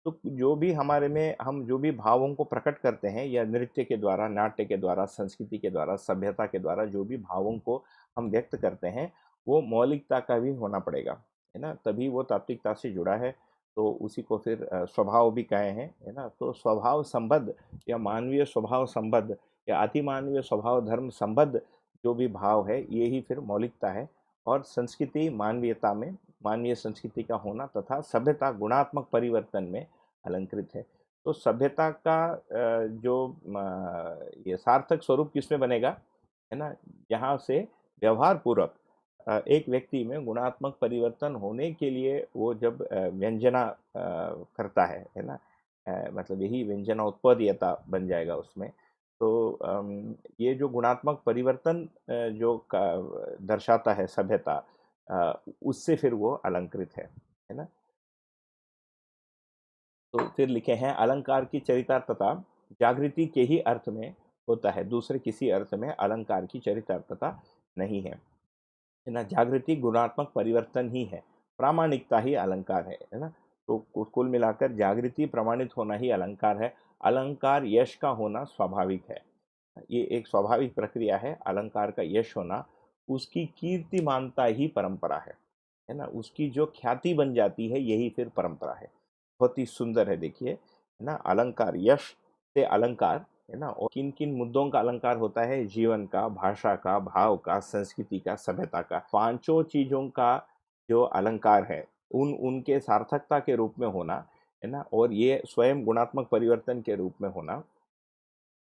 तो जो भी हमारे में हम जो भी भावों को प्रकट करते हैं या नृत्य के द्वारा, नाट्य के द्वारा, संस्कृति के द्वारा, सभ्यता के द्वारा जो भी भावों को हम व्यक्त करते हैं वो मौलिकता का भी होना पड़ेगा, है ना, तभी वो तात्विकता से जुड़ा है। तो उसी को फिर स्वभाव भी कहे हैं, है ना। तो स्वभाव संबद्ध या मानवीय स्वभाव संबद्ध या अतिमानवीय स्वभाव धर्म संबद्ध जो भी भाव है ये ही फिर मौलिकता है। और संस्कृति मानवीयता में, मानवीय संस्कृति का होना तथा सभ्यता गुणात्मक परिवर्तन में अलंकृत है। तो सभ्यता का ये सार्थक स्वरूप किसमें बनेगा, है ना, यहाँ से व्यवहार पूर्वक एक व्यक्ति में गुणात्मक परिवर्तन होने के लिए वो जब व्यंजना करता है ना, मतलब यही व्यंजना उत्पादीयता बन जाएगा उसमें। तो ये जो गुणात्मक परिवर्तन दर्शाता है सभ्यता, उससे फिर वो अलंकृत है ना। तो फिर लिखे हैं अलंकार की चरितार्थता जागृति के ही अर्थ में होता है, दूसरे किसी अर्थ में अलंकार की चरितार्थता नहीं है ना। जागृति गुणात्मक परिवर्तन ही है, प्रामाणिकता ही अलंकार है ना। तो कुल मिलाकर जागृति प्रमाणित होना ही अलंकार है। अलंकार यश का होना स्वाभाविक है, ये एक स्वाभाविक प्रक्रिया है। अलंकार का यश होना, उसकी कीर्तिमानता ही परंपरा है ना। उसकी जो ख्याति बन जाती है यही फिर परंपरा है। बहुत ही सुंदर है, देखिए, है ना। अलंकार, यश से अलंकार, है ना। और किन किन मुद्दों का अलंकार होता है, जीवन का, भाषा का, भाव का, संस्कृति का, सभ्यता का, पांचों चीजों का जो अलंकार है उन उनके सार्थकता के रूप में होना, है ना। और ये स्वयं गुणात्मक परिवर्तन के रूप में होना,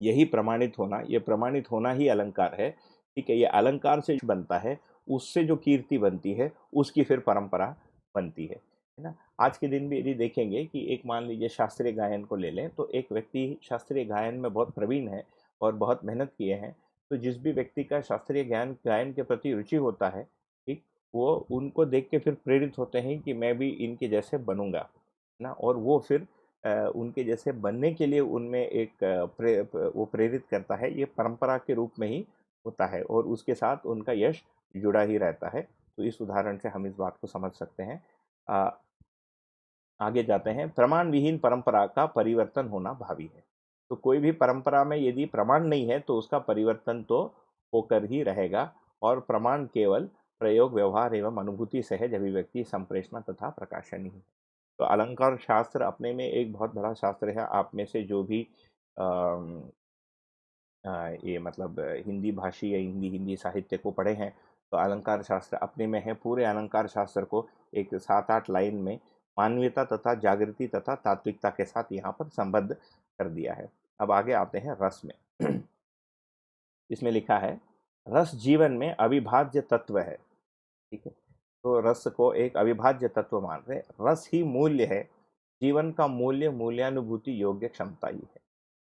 यही प्रमाणित होना, ये प्रमाणित होना ही अलंकार है। ठीक है, ये अलंकार से बनता है, उससे जो कीर्ति बनती है उसकी फिर परंपरा बनती है ना। आज के दिन भी यदि देखेंगे कि एक मान लीजिए शास्त्रीय गायन को ले लें, तो एक व्यक्ति शास्त्रीय गायन में बहुत प्रवीण है और बहुत मेहनत किए हैं, तो जिस भी व्यक्ति का शास्त्रीय गायन गायन के प्रति रुचि होता है, ठीक, वो उनको देख के फिर प्रेरित होते हैं कि मैं भी इनके जैसे बनूंगा ना। और वो फिर उनके जैसे बनने के लिए उनमें एक वो प्रेरित करता है। ये परंपरा के रूप में ही होता है और उसके साथ उनका यश जुड़ा ही रहता है। तो इस उदाहरण से हम इस बात को समझ सकते हैं। अ, आगे जाते हैं। प्रमाण विहीन परंपरा का परिवर्तन होना भावी है। तो कोई भी परंपरा में यदि प्रमाण नहीं है तो उसका परिवर्तन तो होकर ही रहेगा। और प्रमाण केवल प्रयोग, व्यवहार एवं अनुभूति से है, अभिव्यक्ति, संप्रेषणा तथा प्रकाशन ही है। तो अलंकार शास्त्र अपने में एक बहुत बड़ा शास्त्र है। आप में से जो भी अम, ये मतलब हिंदी भाषी या हिंदी हिंदी साहित्य को पढ़े हैं, तो अलंकार शास्त्र अपने में है। पूरे अलंकार शास्त्र को एक 7-8 लाइन में मानवीयता तथा जागृति तथा तात्विकता के साथ यहाँ पर संबद्ध कर दिया है। अब आगे आते हैं रस में। इसमें लिखा है, रस जीवन में अविभाज्य तत्व है। ठीक है, तो रस को एक अविभाज्य तत्व मान रहे। रस ही मूल्य है, जीवन का मूल्य मूल्यानुभूति योग्य क्षमता ही है।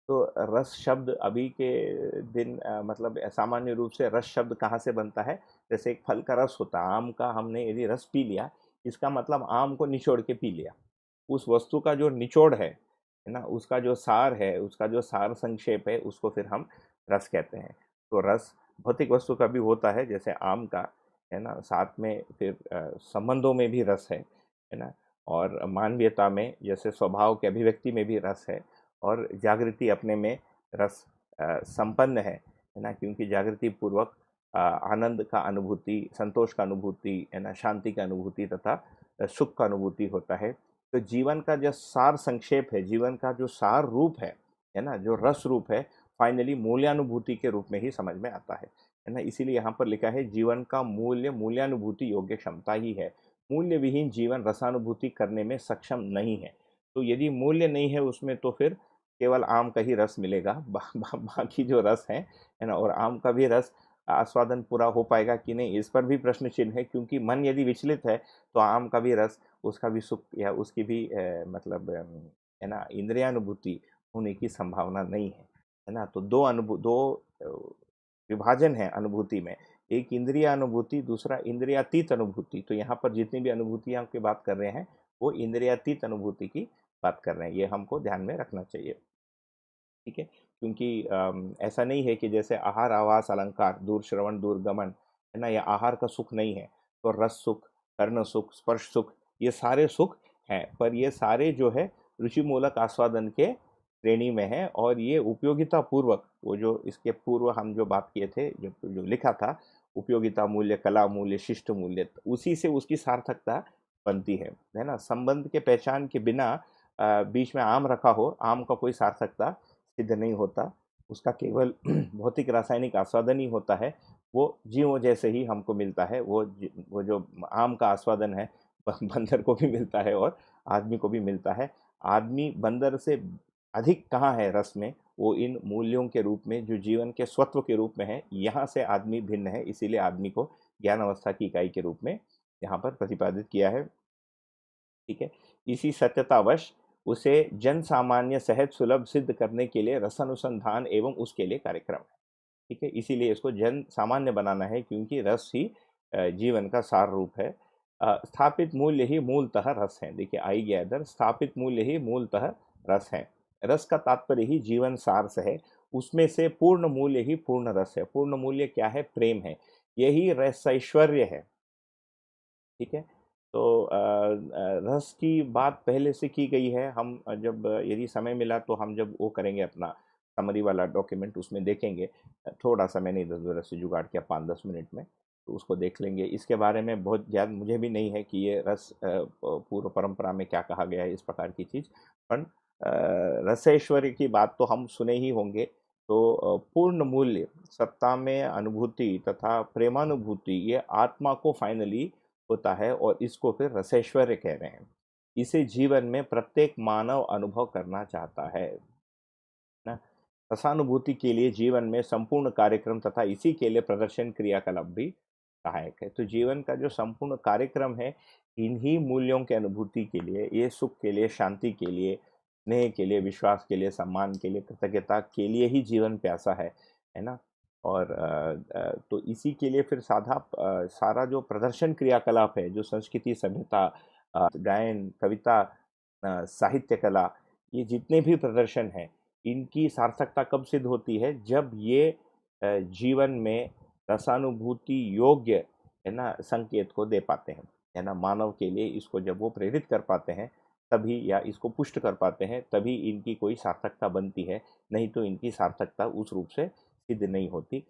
तो रस शब्द अभी के दिन मतलब सामान्य रूप से रस शब्द कहाँ से बनता है, जैसे एक फल का रस होता है, आम का हमने यदि रस पी लिया, इसका मतलब आम को निचोड़ के पी लिया। उस वस्तु का जो निचोड़ है ना, उसका जो सार है, उसका जो सार संक्षेप है, उसको फिर हम रस कहते हैं। तो रस भौतिक वस्तु का भी होता है, जैसे आम का, है ना। साथ में फिर संबंधों में भी रस है ना। और मानवीयता में, जैसे स्वभाव के अभिव्यक्ति में भी रस है। और जागृति अपने में रस संपन्न है ना, क्योंकि जागृति पूर्वक आनंद का अनुभूति, संतोष का अनुभूति, है ना, शांति का अनुभूति तथा सुख का अनुभूति होता है। तो जीवन का जो सार संक्षेप है, जीवन का जो सार रूप है ना, जो रस रूप है, फाइनली मूल्यानुभूति के रूप में ही समझ में आता है ना। इसीलिए यहाँ पर लिखा है, जीवन का मूल्य मूल्यानुभूति योग्य क्षमता ही है। मूल्य विहीन जीवन रसानुभूति करने में सक्षम नहीं है। तो यदि मूल्य नहीं है उसमें, तो फिर केवल आम का ही रस मिलेगा। बाकी जो रस है ना, और आम का भी रस आस्वादन पूरा हो पाएगा कि नहीं, इस पर भी प्रश्न चिन्ह है। क्योंकि मन यदि विचलित है तो आम का भी रस, उसका भी सुख या उसकी भी मतलब है ना, इंद्रियानुभूति होने की संभावना नहीं है ना। तो दो अ, विभाजन है अनुभूति में, एक इंद्रिय अनुभूति, दूसरा इंद्रियातीत अनुभूति। तो यहाँ पर जितनी भी अनुभूतियाँ की बात कर रहे हैं, वो इंद्रियातीत अनुभूति की बात कर रहे हैं। ये हमको ध्यान में रखना चाहिए। ठीक है, क्योंकि ऐसा नहीं है कि जैसे आहार, आवास, अलंकार, दूर श्रवण, दूर गमन, है ना, ये आहार का सुख नहीं है। तो रस सुख, कर्ण सुख, स्पर्श सुख, ये सारे सुख हैं, पर ये सारे जो है रुचि मूलक आस्वादन के श्रेणी में है। और ये उपयोगिता पूर्वक, वो जो इसके पूर्व हम जो बात किए थे, जो जो लिखा था, उपयोगिता मूल्य, कला मूल्य, शिष्ट मूल्य, उसी से उसकी सार्थकता बनती है ना। संबंध के पहचान के बिना बीच में आम रखा हो, आम का कोई सार्थकता सिद्ध नहीं होता। उसका केवल भौतिक रासायनिक आस्वादन ही होता है। वो जीवों जैसे ही हमको मिलता है। वो जो आम का आस्वादन है बंदर को भी मिलता है और आदमी को भी मिलता है। आदमी बंदर से अधिक कहाँ है रस में, वो इन मूल्यों के रूप में जो जीवन के स्वत्व के रूप में है, यहाँ से आदमी भिन्न है। इसीलिए आदमी को ज्ञान अवस्था की इकाई के रूप में यहाँ पर प्रतिपादित किया है। ठीक है। इसी सत्यतावश उसे जन सामान्य सहज सुलभ सिद्ध करने के लिए रसानुसंधान एवं उसके लिए कार्यक्रम है। ठीक है, इसीलिए इसको जन सामान्य बनाना है, क्योंकि रस ही जीवन का सार रूप है। स्थापित मूल्य ही मूलतः रस है। देखिए आई गया इधर, स्थापित मूल्य ही मूलतः रस है। रस का तात्पर्य ही जीवन सार से है। उसमें से पूर्ण मूल्य ही पूर्ण रस है। पूर्ण मूल्य क्या है? प्रेम है। यही रसैश्वर्य है। ठीक है। तो रस की बात पहले से की गई है। हम जब यदि समय मिला तो हम जब वो करेंगे अपना समरी वाला डॉक्यूमेंट, उसमें देखेंगे। थोड़ा सा मैंने इधर उधर से जुगाड़ किया 5-10 मिनट में, तो उसको देख लेंगे। इसके बारे में बहुत ज्ञान मुझे भी नहीं है कि ये रस पूर्व परंपरा में क्या कहा गया है इस प्रकार की चीज़। पर रसैश्वर्य की बात तो हम सुने ही होंगे। तो पूर्ण मूल्य, सत्ता में अनुभूति तथा प्रेमानुभूति, ये आत्मा को फाइनली होता है, और इसको फिर रसैश्वर्य कह रहे हैं। इसे जीवन में प्रत्येक मानव अनुभव करना चाहता है ना। रसानुभूति के लिए जीवन में संपूर्ण कार्यक्रम तथा इसी के लिए प्रदर्शन क्रियाकलाप भी सहायक है। तो जीवन का जो संपूर्ण कार्यक्रम है, इन्हीं मूल्यों के अनुभूति के लिए, ये सुख के लिए, शांति के लिए, स्नेह के लिए, विश्वास के लिए, सम्मान के लिए, कृतज्ञता के लिए ही जीवन प्यासा है ना। और तो इसी के लिए फिर सारा जो प्रदर्शन क्रियाकलाप है, जो संस्कृति, सभ्यता, गायन, कविता, साहित्य कला, ये जितने भी प्रदर्शन हैं, इनकी सार्थकता कब सिद्ध होती है? जब ये जीवन में रसानुभूति योग्य, है ना, संकेत को दे पाते हैं, है ना। मानव के लिए इसको जब वो प्रेरित कर पाते हैं तभी, या इसको पुष्ट कर पाते हैं तभी इनकी कोई सार्थकता बनती है। नहीं तो इनकी सार्थकता उस रूप से सिद्ध नहीं होती।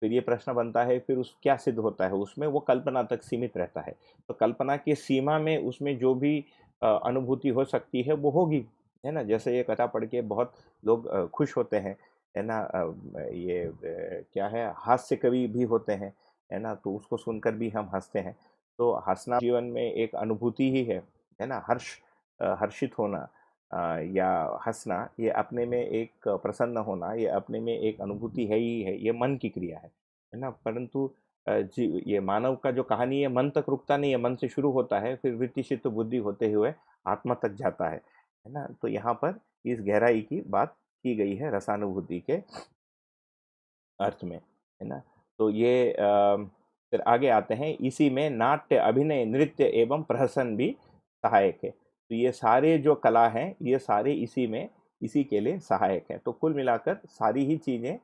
फिर ये प्रश्न बनता है, फिर उस क्या सिद्ध होता है उसमें? वो कल्पना तक सीमित रहता है। तो कल्पना की सीमा में उसमें जो भी अनुभूति हो सकती है वो होगी, है ना। जैसे ये कथा पढ़ के बहुत लोग खुश होते हैं, है ना। ये क्या है, हास्य कवि भी होते हैं, है ना। तो उसको सुनकर भी हम हंसते हैं। तो हंसना जीवन में एक अनुभूति ही है ना। हर्षित होना, या हंसना, ये अपने में एक प्रसन्न होना, ये अपने में एक अनुभूति है ही है। ये मन की क्रिया है ना। परंतु जी, ये मानव का जो कहानी है मन तक रुकता नहीं है। मन से शुरू होता है, फिर वृत्ति चित्त बुद्धि होते हुए आत्मा तक जाता है ना। तो यहाँ पर इस गहराई की बात की गई है रसानुभूति के अर्थ में, है ना। तो ये फिर आगे आते हैं, इसी में नाट्य, अभिनय, नृत्य एवं प्रहसन भी सहायक है। तो ये सारे जो कला हैं, ये सारे इसी में, इसी के लिए सहायक है। तो कुल मिलाकर सारी ही चीज़ें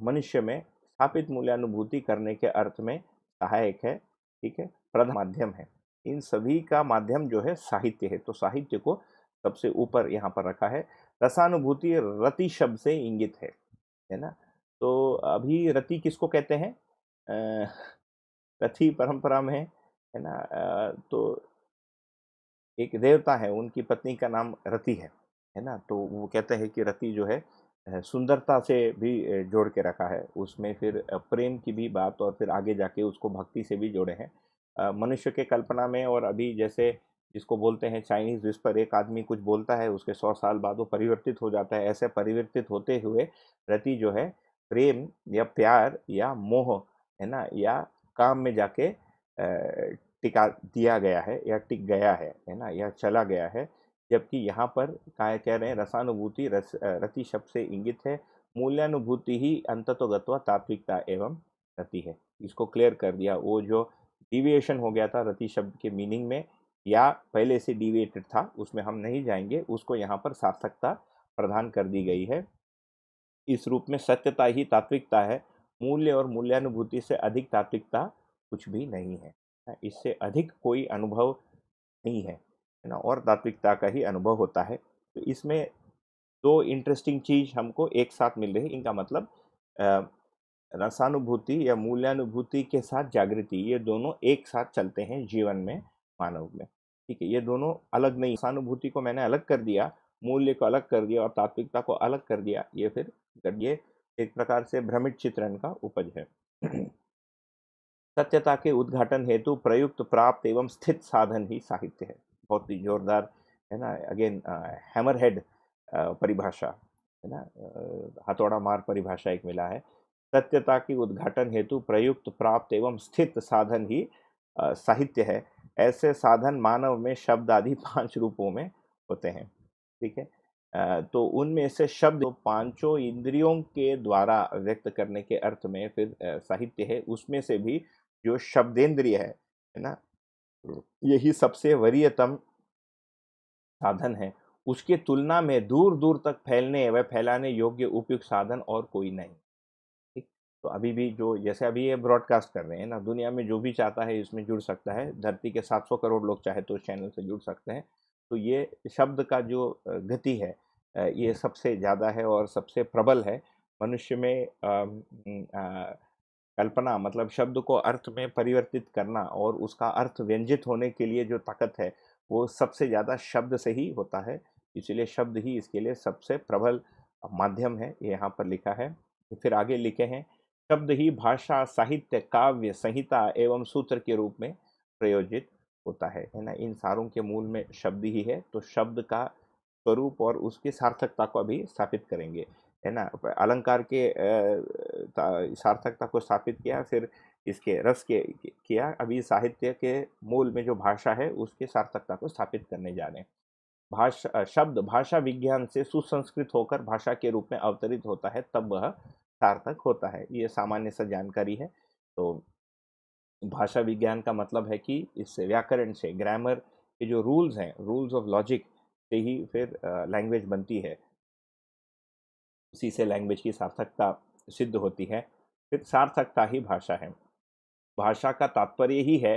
मनुष्य में स्थापित मूल्यानुभूति करने के अर्थ में सहायक है। ठीक है, प्रधान माध्यम है। इन सभी का माध्यम जो है साहित्य है। तो साहित्य को सबसे ऊपर यहाँ पर रखा है। रसानुभूति रति शब्द से इंगित है ना। तो अभी रति किसको कहते हैं? अ, रथी परंपरा में है ना। तो एक देवता है, उनकी पत्नी का नाम रति है ना। तो वो कहते हैं कि रति जो है सुंदरता से भी जोड़ के रखा है उसमें। फिर प्रेम की भी बात, और फिर आगे जाके उसको भक्ति से भी जोड़े हैं। मनुष्य के कल्पना में, और अभी जैसे जिसको बोलते हैं चाइनीज विस्पर, एक आदमी कुछ बोलता है, उसके 100 साल बाद वो परिवर्तित हो जाता है। ऐसे परिवर्तित होते हुए रति जो है प्रेम या प्यार या मोह, है ना, या काम में जाके टिका दिया गया है, या टिक गया है ना, या चला गया है। जबकि यहाँ पर क्या कह रहे हैं? रसानुभूति रति शब्द से इंगित है। मूल्यानुभूति ही अंततो गत्वा तात्विकता एवं रति है। इसको क्लियर कर दिया। वो जो डिविएशन हो गया था रति शब्द के मीनिंग में, या पहले से डिविएटेड था, उसमें हम नहीं जाएंगे। उसको यहाँ पर सार्थकता प्रदान कर दी गई है। इस रूप में सत्यता ही तात्विकता है। मूल्य और मूल्यानुभूति से अधिक तात्विकता कुछ भी नहीं है। इससे अधिक कोई अनुभव नहीं है ना। और तात्विकता का ही अनुभव होता है। तो इसमें दो इंटरेस्टिंग चीज हमको एक साथ मिल रही है। इनका मतलब अ, रसानुभूति या मूल्यानुभूति के साथ जागृति, ये दोनों एक साथ चलते हैं जीवन में, मानव में। ठीक है, ये दोनों अलग नहीं। रसानुभूति को मैंने अलग कर दिया, मूल्य को अलग कर दिया, और तात्विकता को अलग कर दिया, ये फिर ये एक प्रकार से भ्रमित चित्रण का उपज है। सत्यता के उद्घाटन हेतु प्रयुक्त प्राप्त एवं स्थित साधन ही साहित्य है। बहुत ही जोरदार है ना, अगेन हैमर हेड परिभाषा है ना, हथौड़ा मार परिभाषा एक मिला है। सत्यता की उद्घाटन हेतु प्रयुक्त प्राप्त एवं स्थित साधन ही साहित्य है। ऐसे साधन मानव में शब्द आदि 5 रूपों में होते हैं। ठीक है। तो उनमें से शब्द पांचों इंद्रियों के द्वारा व्यक्त करने के अर्थ में फिर साहित्य है। उसमें से भी जो शब्देंद्रिय है ना, यही सबसे वरीयतम साधन है। उसके तुलना में दूर दूर तक फैलने व फैलाने योग्य उपयुक्त साधन और कोई नहीं। ठीक। तो अभी भी जो जैसे अभी ये ब्रॉडकास्ट कर रहे हैं ना, दुनिया में जो भी चाहता है इसमें जुड़ सकता है। धरती के 700 करोड़ लोग चाहे तो इस चैनल से जुड़ सकते हैं। तो ये शब्द का जो गति है ये सबसे ज़्यादा है और सबसे प्रबल है। मनुष्य में कल्पना मतलब शब्द को अर्थ में परिवर्तित करना और उसका अर्थ व्यंजित होने के लिए जो ताकत है वो सबसे ज़्यादा शब्द से ही होता है। इसलिए शब्द ही इसके लिए सबसे प्रबल माध्यम है, ये यहाँ पर लिखा है। फिर आगे लिखे हैं, शब्द ही भाषा, साहित्य, काव्य, संहिता एवं सूत्र के रूप में प्रयोजित होता है ना। इन सारों के मूल में शब्द ही है। तो शब्द का स्वरूप और उसकी सार्थकता को अभी स्थापित करेंगे, है ना। अलंकार के सार्थकता को स्थापित किया, फिर इसके रस के किया, अभी साहित्य के मूल में जो भाषा है उसके सार्थकता को स्थापित करने जा रहे हैं। भाषा शब्द भाषा विज्ञान से सुसंस्कृत होकर भाषा के रूप में अवतरित होता है, तब वह सार्थक होता है। ये सामान्य सा जानकारी है। तो भाषा विज्ञान का मतलब है कि इस व्याकरण से, ग्रामर के जो रूल्स हैं, रूल्स ऑफ लॉजिक से ही फिर लैंग्वेज बनती है। उसी से लैंग्वेज की सार्थकता सिद्ध होती है। फिर सार्थकता ही भाषा है। भाषा का तात्पर्य ही है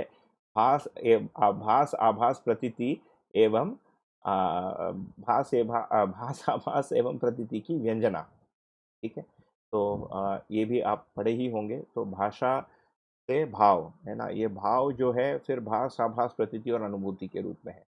भास आभास, आभास प्रतीति एवं भास आभास एवं प्रतीति की व्यंजना। ठीक है। तो ये भी आप पढ़े ही होंगे। तो भाषा से भाव है ना, ये भाव जो है फिर भास आभास प्रतीति और अनुभूति के रूप में है।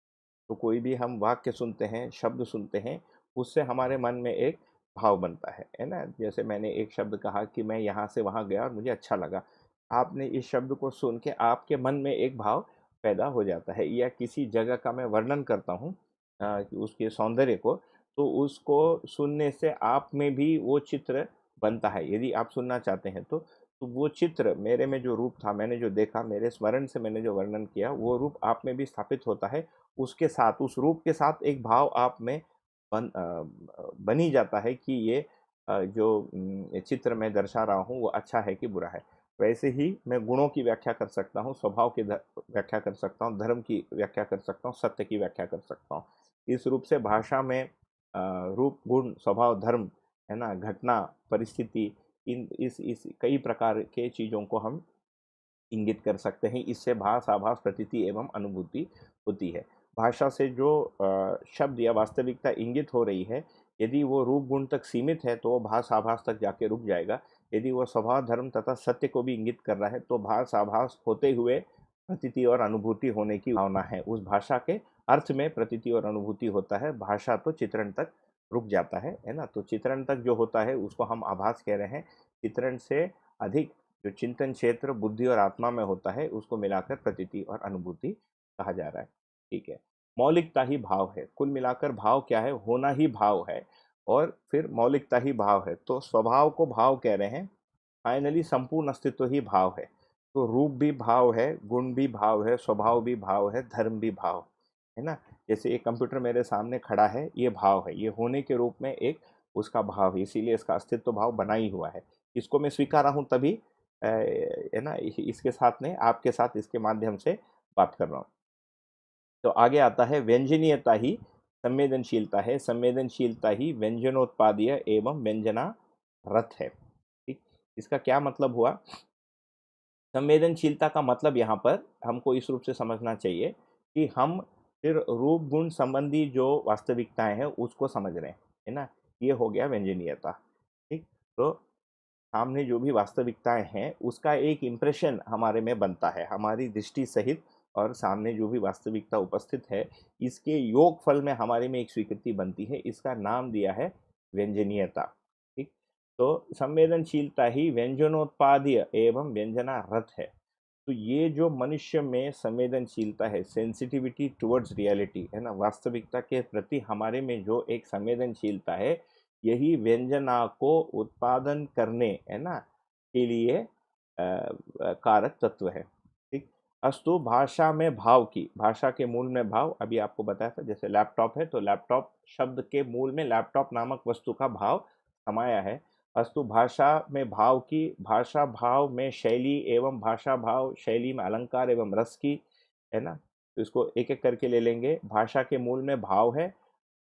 तो कोई भी हम वाक्य सुनते हैं, शब्द सुनते हैं, उससे हमारे मन में एक भाव बनता है ना। जैसे मैंने एक शब्द कहा कि मैं यहाँ से वहाँ गया और मुझे अच्छा लगा। आपने इस शब्द को सुन के आपके मन में एक भाव पैदा हो जाता है। या किसी जगह का मैं वर्णन करता हूँ कि उसके सौंदर्य को, तो उसको सुनने से आप में भी वो चित्र बनता है। यदि आप सुनना चाहते हैं तो वो चित्र मेरे में जो रूप था, मैंने जो देखा, मेरे स्मरण से मैंने जो वर्णन किया, वो रूप आप में भी स्थापित होता है। उसके साथ, उस रूप के साथ एक भाव आप में बन ही जाता है कि ये जो चित्र मैं दर्शा रहा हूँ वो अच्छा है कि बुरा है। वैसे ही मैं गुणों की व्याख्या कर सकता हूँ, स्वभाव की व्याख्या कर सकता हूँ, धर्म की व्याख्या कर सकता हूँ, सत्य की व्याख्या कर सकता हूँ। इस रूप से भाषा में रूप, गुण, स्वभाव, धर्म है ना, घटना, परिस्थिति, इन इस कई प्रकार के चीज़ों को हम इंगित कर सकते हैं। इससे भास, आभास, प्रतीति एवं अनुभूति होती है। भाषा से जो शब्द या वास्तविकता इंगित हो रही है, यदि वो रूप गुण तक सीमित है तो वो भास आभास तक जाके रुक जाएगा। यदि वो स्वभाव, धर्म तथा सत्य को भी इंगित कर रहा है तो भास आभास होते हुए प्रतीति और अनुभूति होने की भावना है। उस भाषा के अर्थ में प्रतीति और अनुभूति होता है। भाषा तो चित्रण तक रुक जाता है ना। तो चित्रण तक जो होता है उसको हम आभास कह रहे हैं। चित्रण से अधिक जो चिंतन क्षेत्र बुद्धि और आत्मा में होता है उसको मिलाकर प्रतीति और अनुभूति कहा जा रहा है। ठीक है। मौलिकता ही भाव है। कुल मिलाकर भाव क्या है? होना ही भाव है और फिर मौलिकता ही भाव है। तो स्वभाव को भाव कह रहे हैं। फाइनली संपूर्ण अस्तित्व ही भाव है। तो रूप भी भाव है, गुण भी भाव है, स्वभाव भी भाव है, धर्म भी भाव है ना। जैसे एक कंप्यूटर मेरे सामने खड़ा है, ये भाव है, ये होने के रूप में एक उसका भाव है, इसीलिए इसका अस्तित्व भाव बना ही हुआ है। इसको मैं स्वीकार रहा हूँ तभी है ना, इसके साथ में, आपके साथ इसके माध्यम से बात कर रहा हूँ। तो आगे आता है व्यंजनीयता ही संवेदनशीलता है। संवेदनशीलता ही व्यंजनोत्पादीय एवं व्यंजना रथ है। ठीक। इसका क्या मतलब हुआ? संवेदनशीलता का मतलब यहाँ पर हमको इस रूप से समझना चाहिए कि हम फिर रूप गुण संबंधी जो वास्तविकताएं हैं उसको समझ रहे हैं, है ना। ये हो गया व्यंजनीयता। ठीक। तो सामने जो भी वास्तविकताएं हैं उसका एक इम्प्रेशन हमारे में बनता है, हमारी दृष्टि सहित। और सामने जो भी वास्तविकता उपस्थित है इसके योग फल में हमारे में एक स्वीकृति बनती है। इसका नाम दिया है व्यंजनीयता। ठीक। तो संवेदनशीलता ही व्यंजनोत्पाद्य एवं व्यंजना रथ है। तो ये जो मनुष्य में संवेदनशीलता है, सेंसिटिविटी टुवर्ड्स रियलिटी, है ना, वास्तविकता के प्रति हमारे में जो एक संवेदनशीलता है, यही व्यंजना को उत्पादन करने, है ना, के लिए कारक तत्व है। ठीक। अस्तु भाषा में भाव की, भाषा के मूल में भाव, अभी आपको बताया था, जैसे लैपटॉप है तो लैपटॉप शब्द के मूल में लैपटॉप नामक वस्तु का भाव समाया है। अस्तु भाषा में भाव की, भाषा भाव में शैली एवं भाषा भाव शैली में अलंकार एवं रस की, है ना। तो इसको एक एक करके ले लेंगे। भाषा के मूल में भाव है,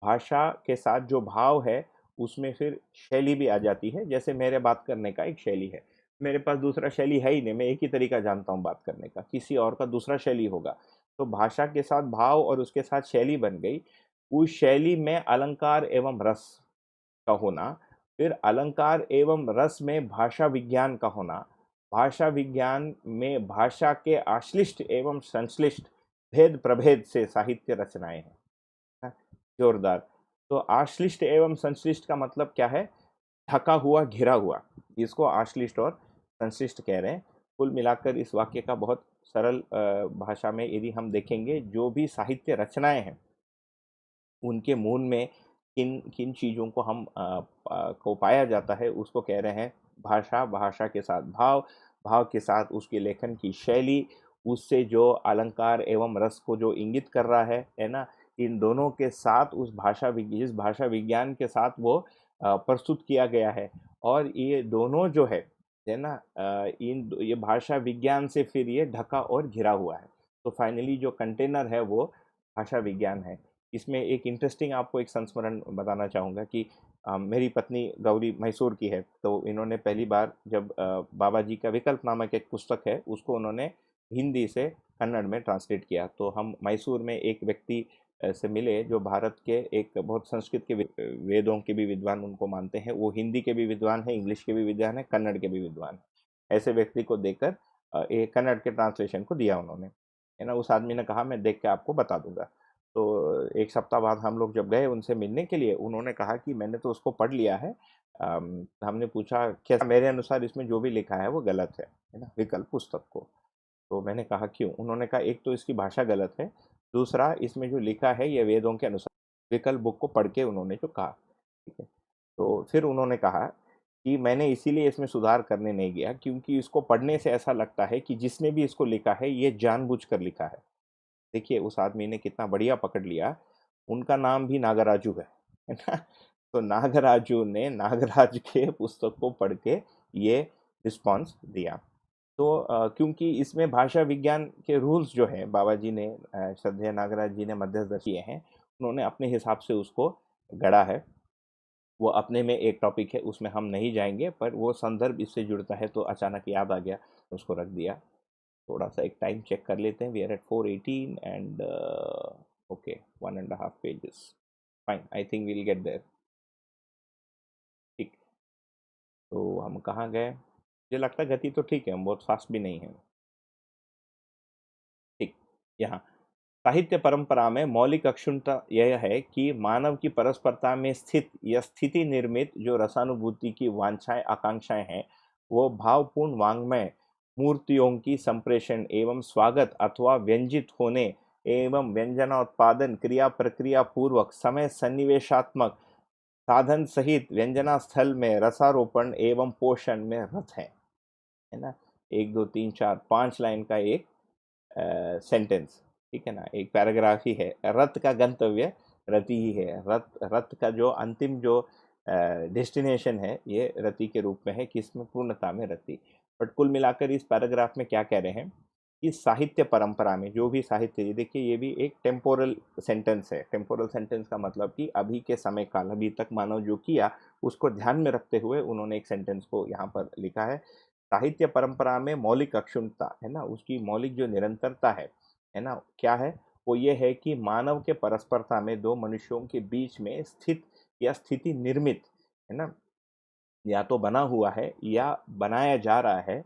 भाषा के साथ जो भाव है उसमें फिर शैली भी आ जाती है। जैसे मेरे बात करने का एक शैली है, मेरे पास दूसरा शैली है ही नहीं, मैं एक ही तरीका जानता हूँ बात करने का, किसी और का दूसरा शैली होगा। तो भाषा के साथ भाव और उसके साथ शैली बन गई। उस शैली में अलंकार एवं रस का होना, फिर अलंकार एवं रस में भाषा विज्ञान का होना, भाषा विज्ञान में भाषा के आश्लिष्ट एवं संश्लिष्ट भेद प्रभेद से साहित्य रचनाएं हैं। हाँ, जोरदार। तो आश्लिष्ट एवं संश्लिष्ट का मतलब क्या है? ढका हुआ, घिरा हुआ, इसको आश्लिष्ट और संश्लिष्ट कह रहे हैं। कुल मिलाकर इस वाक्य का बहुत सरल भाषा में यदि हम देखेंगे, जो भी साहित्य रचनाएं हैं उनके मूल में किन किन चीज़ों को को पाया जाता है, उसको कह रहे हैं भाषा, भाषा के साथ भाव, भाव के साथ उसके लेखन की शैली, उससे जो अलंकार एवं रस को जो इंगित कर रहा है ना, इन दोनों के साथ उस जिस भाषा विज्ञान के साथ वो प्रस्तुत किया गया है। और ये दोनों जो है ना, ये भाषा विज्ञान से फिर ये ढका और घिरा हुआ है। तो फाइनली जो कंटेनर है वो भाषा विज्ञान है। इसमें एक इंटरेस्टिंग आपको एक संस्मरण बताना चाहूँगा कि मेरी पत्नी गौरी मैसूर की है, तो इन्होंने पहली बार जब बाबा जी का विकल्प नामक एक पुस्तक है उसको उन्होंने हिंदी से कन्नड़ में ट्रांसलेट किया। तो हम मैसूर में एक व्यक्ति से मिले जो भारत के एक बहुत संस्कृत के वेदों के भी विद्वान उनको मानते हैं। वो हिंदी के भी विद्वान हैं, इंग्लिश के भी विद्वान हैं, कन्नड़ के भी विद्वान हैं। ऐसे व्यक्ति को देखकर एक कन्नड़ के ट्रांसलेशन को दिया उन्होंने, है ना। उस आदमी ने कहा मैं देख के आपको बता दूंगा। तो एक सप्ताह बाद हम लोग जब गए उनसे मिलने के लिए, उन्होंने कहा कि मैंने तो उसको पढ़ लिया है। हमने पूछा क्या? मेरे अनुसार इसमें जो भी लिखा है वो गलत है ना, विकल्प पुस्तक को। तो मैंने कहा क्यों? उन्होंने कहा एक तो इसकी भाषा गलत है, दूसरा इसमें जो लिखा है ये वेदों के अनुसार, विकल्प बुक को पढ़ के उन्होंने जो कहा। ठीक है। तो फिर उन्होंने कहा कि मैंने इसीलिए इसमें सुधार करने नहीं गया क्योंकि इसको पढ़ने से ऐसा लगता है कि जिसने भी इसको लिखा है ये जानबूझकर लिखा है। देखिए उस आदमी ने कितना बढ़िया पकड़ लिया, उनका नाम भी नागराजू है ना। तो नागराजू ने नागराज के पुस्तक को पढ़ के ये रिस्पॉन्स दिया। तो क्योंकि इसमें भाषा विज्ञान के रूल्स जो है बाबा जी ने, श्रद्धेय नागराज जी ने मध्यस्थ किए हैं, उन्होंने अपने हिसाब से उसको गढ़ा है। वो अपने में एक टॉपिक है, उसमें हम नहीं जाएंगे, पर वो संदर्भ इससे जुड़ता है तो अचानक याद आ गया, उसको रख दिया। थोड़ा सा एक टाइम चेक कर लेते हैं। We are at 4:18 and okay 1.5 pages. Fine, I think we'll get there. ठीक। तो हम कहाँ गए? मुझे लगता है गति तो ठीक है, हम बहुत फास्ट भी नहीं है। ठीक। यहाँ साहित्य परंपरा में मौलिक अक्षुण्णता यह है कि मानव की परस्परता में स्थित या स्थिति निर्मित जो रसानुभूति की वांछाएं आकांक्षाएं हैं, वो भावपूर्ण वाङ्मय मूर्तियों की संप्रेषण एवं स्वागत अथवा व्यंजित होने एवं व्यंजनोत्पादन क्रिया प्रक्रिया पूर्वक समय सन्निवेशात्मक साधन सहित व्यंजना स्थल में रसारोपण एवं पोषण में रत है ना। 1 2 3 4 5 लाइन का एक सेंटेंस, ठीक है ना, एक पैराग्राफ ही है। रथ का गंतव्य रति ही है। रथ रथ का जो अंतिम जो डेस्टिनेशन है ये रति के रूप में है, किसमें? पूर्णता में रति। बट कुल मिलाकर इस पैराग्राफ में क्या कह रहे हैं कि साहित्य परंपरा में जो भी साहित्य, ये देखिए ये भी एक टेम्पोरल सेंटेंस है। टेम्पोरल सेंटेंस का मतलब कि अभी के समय काल, अभी तक मानव जो किया उसको ध्यान में रखते हुए उन्होंने एक सेंटेंस को यहाँ पर लिखा है। साहित्य परंपरा में मौलिक अक्षुण्णता है ना, उसकी मौलिक जो निरंतरता है ना, क्या है? वो ये है कि मानव के परस्परता में दो मनुष्यों के बीच में स्थित या स्थिति निर्मित, है ना, या तो बना हुआ है या बनाया जा रहा है,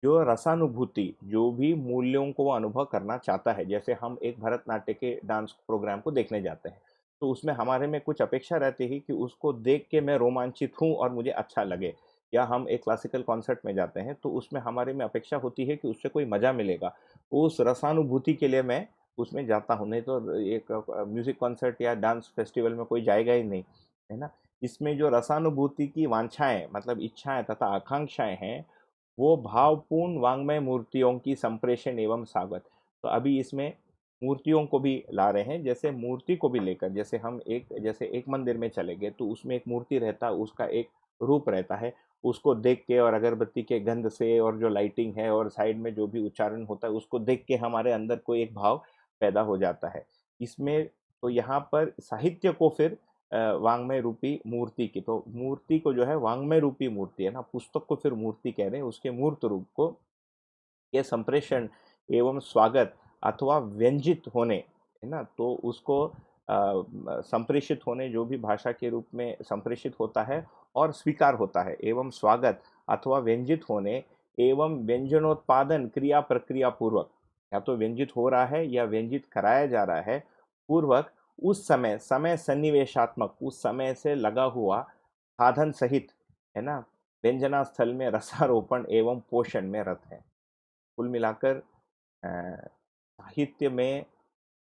जो रसानुभूति, जो भी मूल्यों को वो अनुभव करना चाहता है। जैसे हम एक भरतनाट्य के डांस प्रोग्राम को देखने जाते हैं, तो उसमें हमारे में कुछ अपेक्षा रहती है कि उसको देख के मैं रोमांचित हूँ और मुझे अच्छा लगे। या हम एक क्लासिकल कॉन्सर्ट में जाते हैं तो उसमें हमारे में अपेक्षा होती है कि उससे कोई मज़ा मिलेगा, उस रसानुभूति के लिए मैं उसमें जाता हूँ, नहीं तो एक म्यूज़िक कॉन्सर्ट या डांस फेस्टिवल में कोई जाएगा ही नहीं, है ना? इसमें जो रसानुभूति की वांछाएँ मतलब इच्छाएँ तथा आकांक्षाएँ हैं, वो भावपूर्ण वाङ्मय मूर्तियों की संप्रेषण एवं स्वागत। तो अभी इसमें मूर्तियों को भी ला रहे हैं, जैसे मूर्ति को भी लेकर जैसे हम जैसे एक मंदिर में चले गए तो उसमें एक मूर्ति रहता है, उसका एक रूप रहता है, उसको देख के और अगरबत्ती के गंध से और जो लाइटिंग है और साइड में जो भी उच्चारण होता है उसको देख के हमारे अंदर कोई एक भाव पैदा हो जाता है। इसमें तो यहाँ पर साहित्य को फिर वाङ्मय रूपी मूर्ति की, तो मूर्ति को जो है वाङ्मय रूपी मूर्ति है ना, पुस्तक को फिर मूर्ति कह रहे हैं, उसके मूर्त रूप को ये संप्रेषण एवं स्वागत अथवा व्यंजित होने, है ना, तो उसको संप्रेषित होने जो भी भाषा के रूप में संप्रेषित होता है और स्वीकार होता है, एवं स्वागत अथवा व्यंजित होने एवं व्यंजनोत्पादन क्रिया प्रक्रिया पूर्वक, या तो व्यंजित हो रहा है या व्यंजित कराया जा रहा है पूर्वक, उस समय समय सन्निवेशात्मक उस समय से लगा हुआ साधन सहित, है ना, व्यंजना स्थल में रसारोपण एवं पोषण में रत है। कुल मिलाकर साहित्य में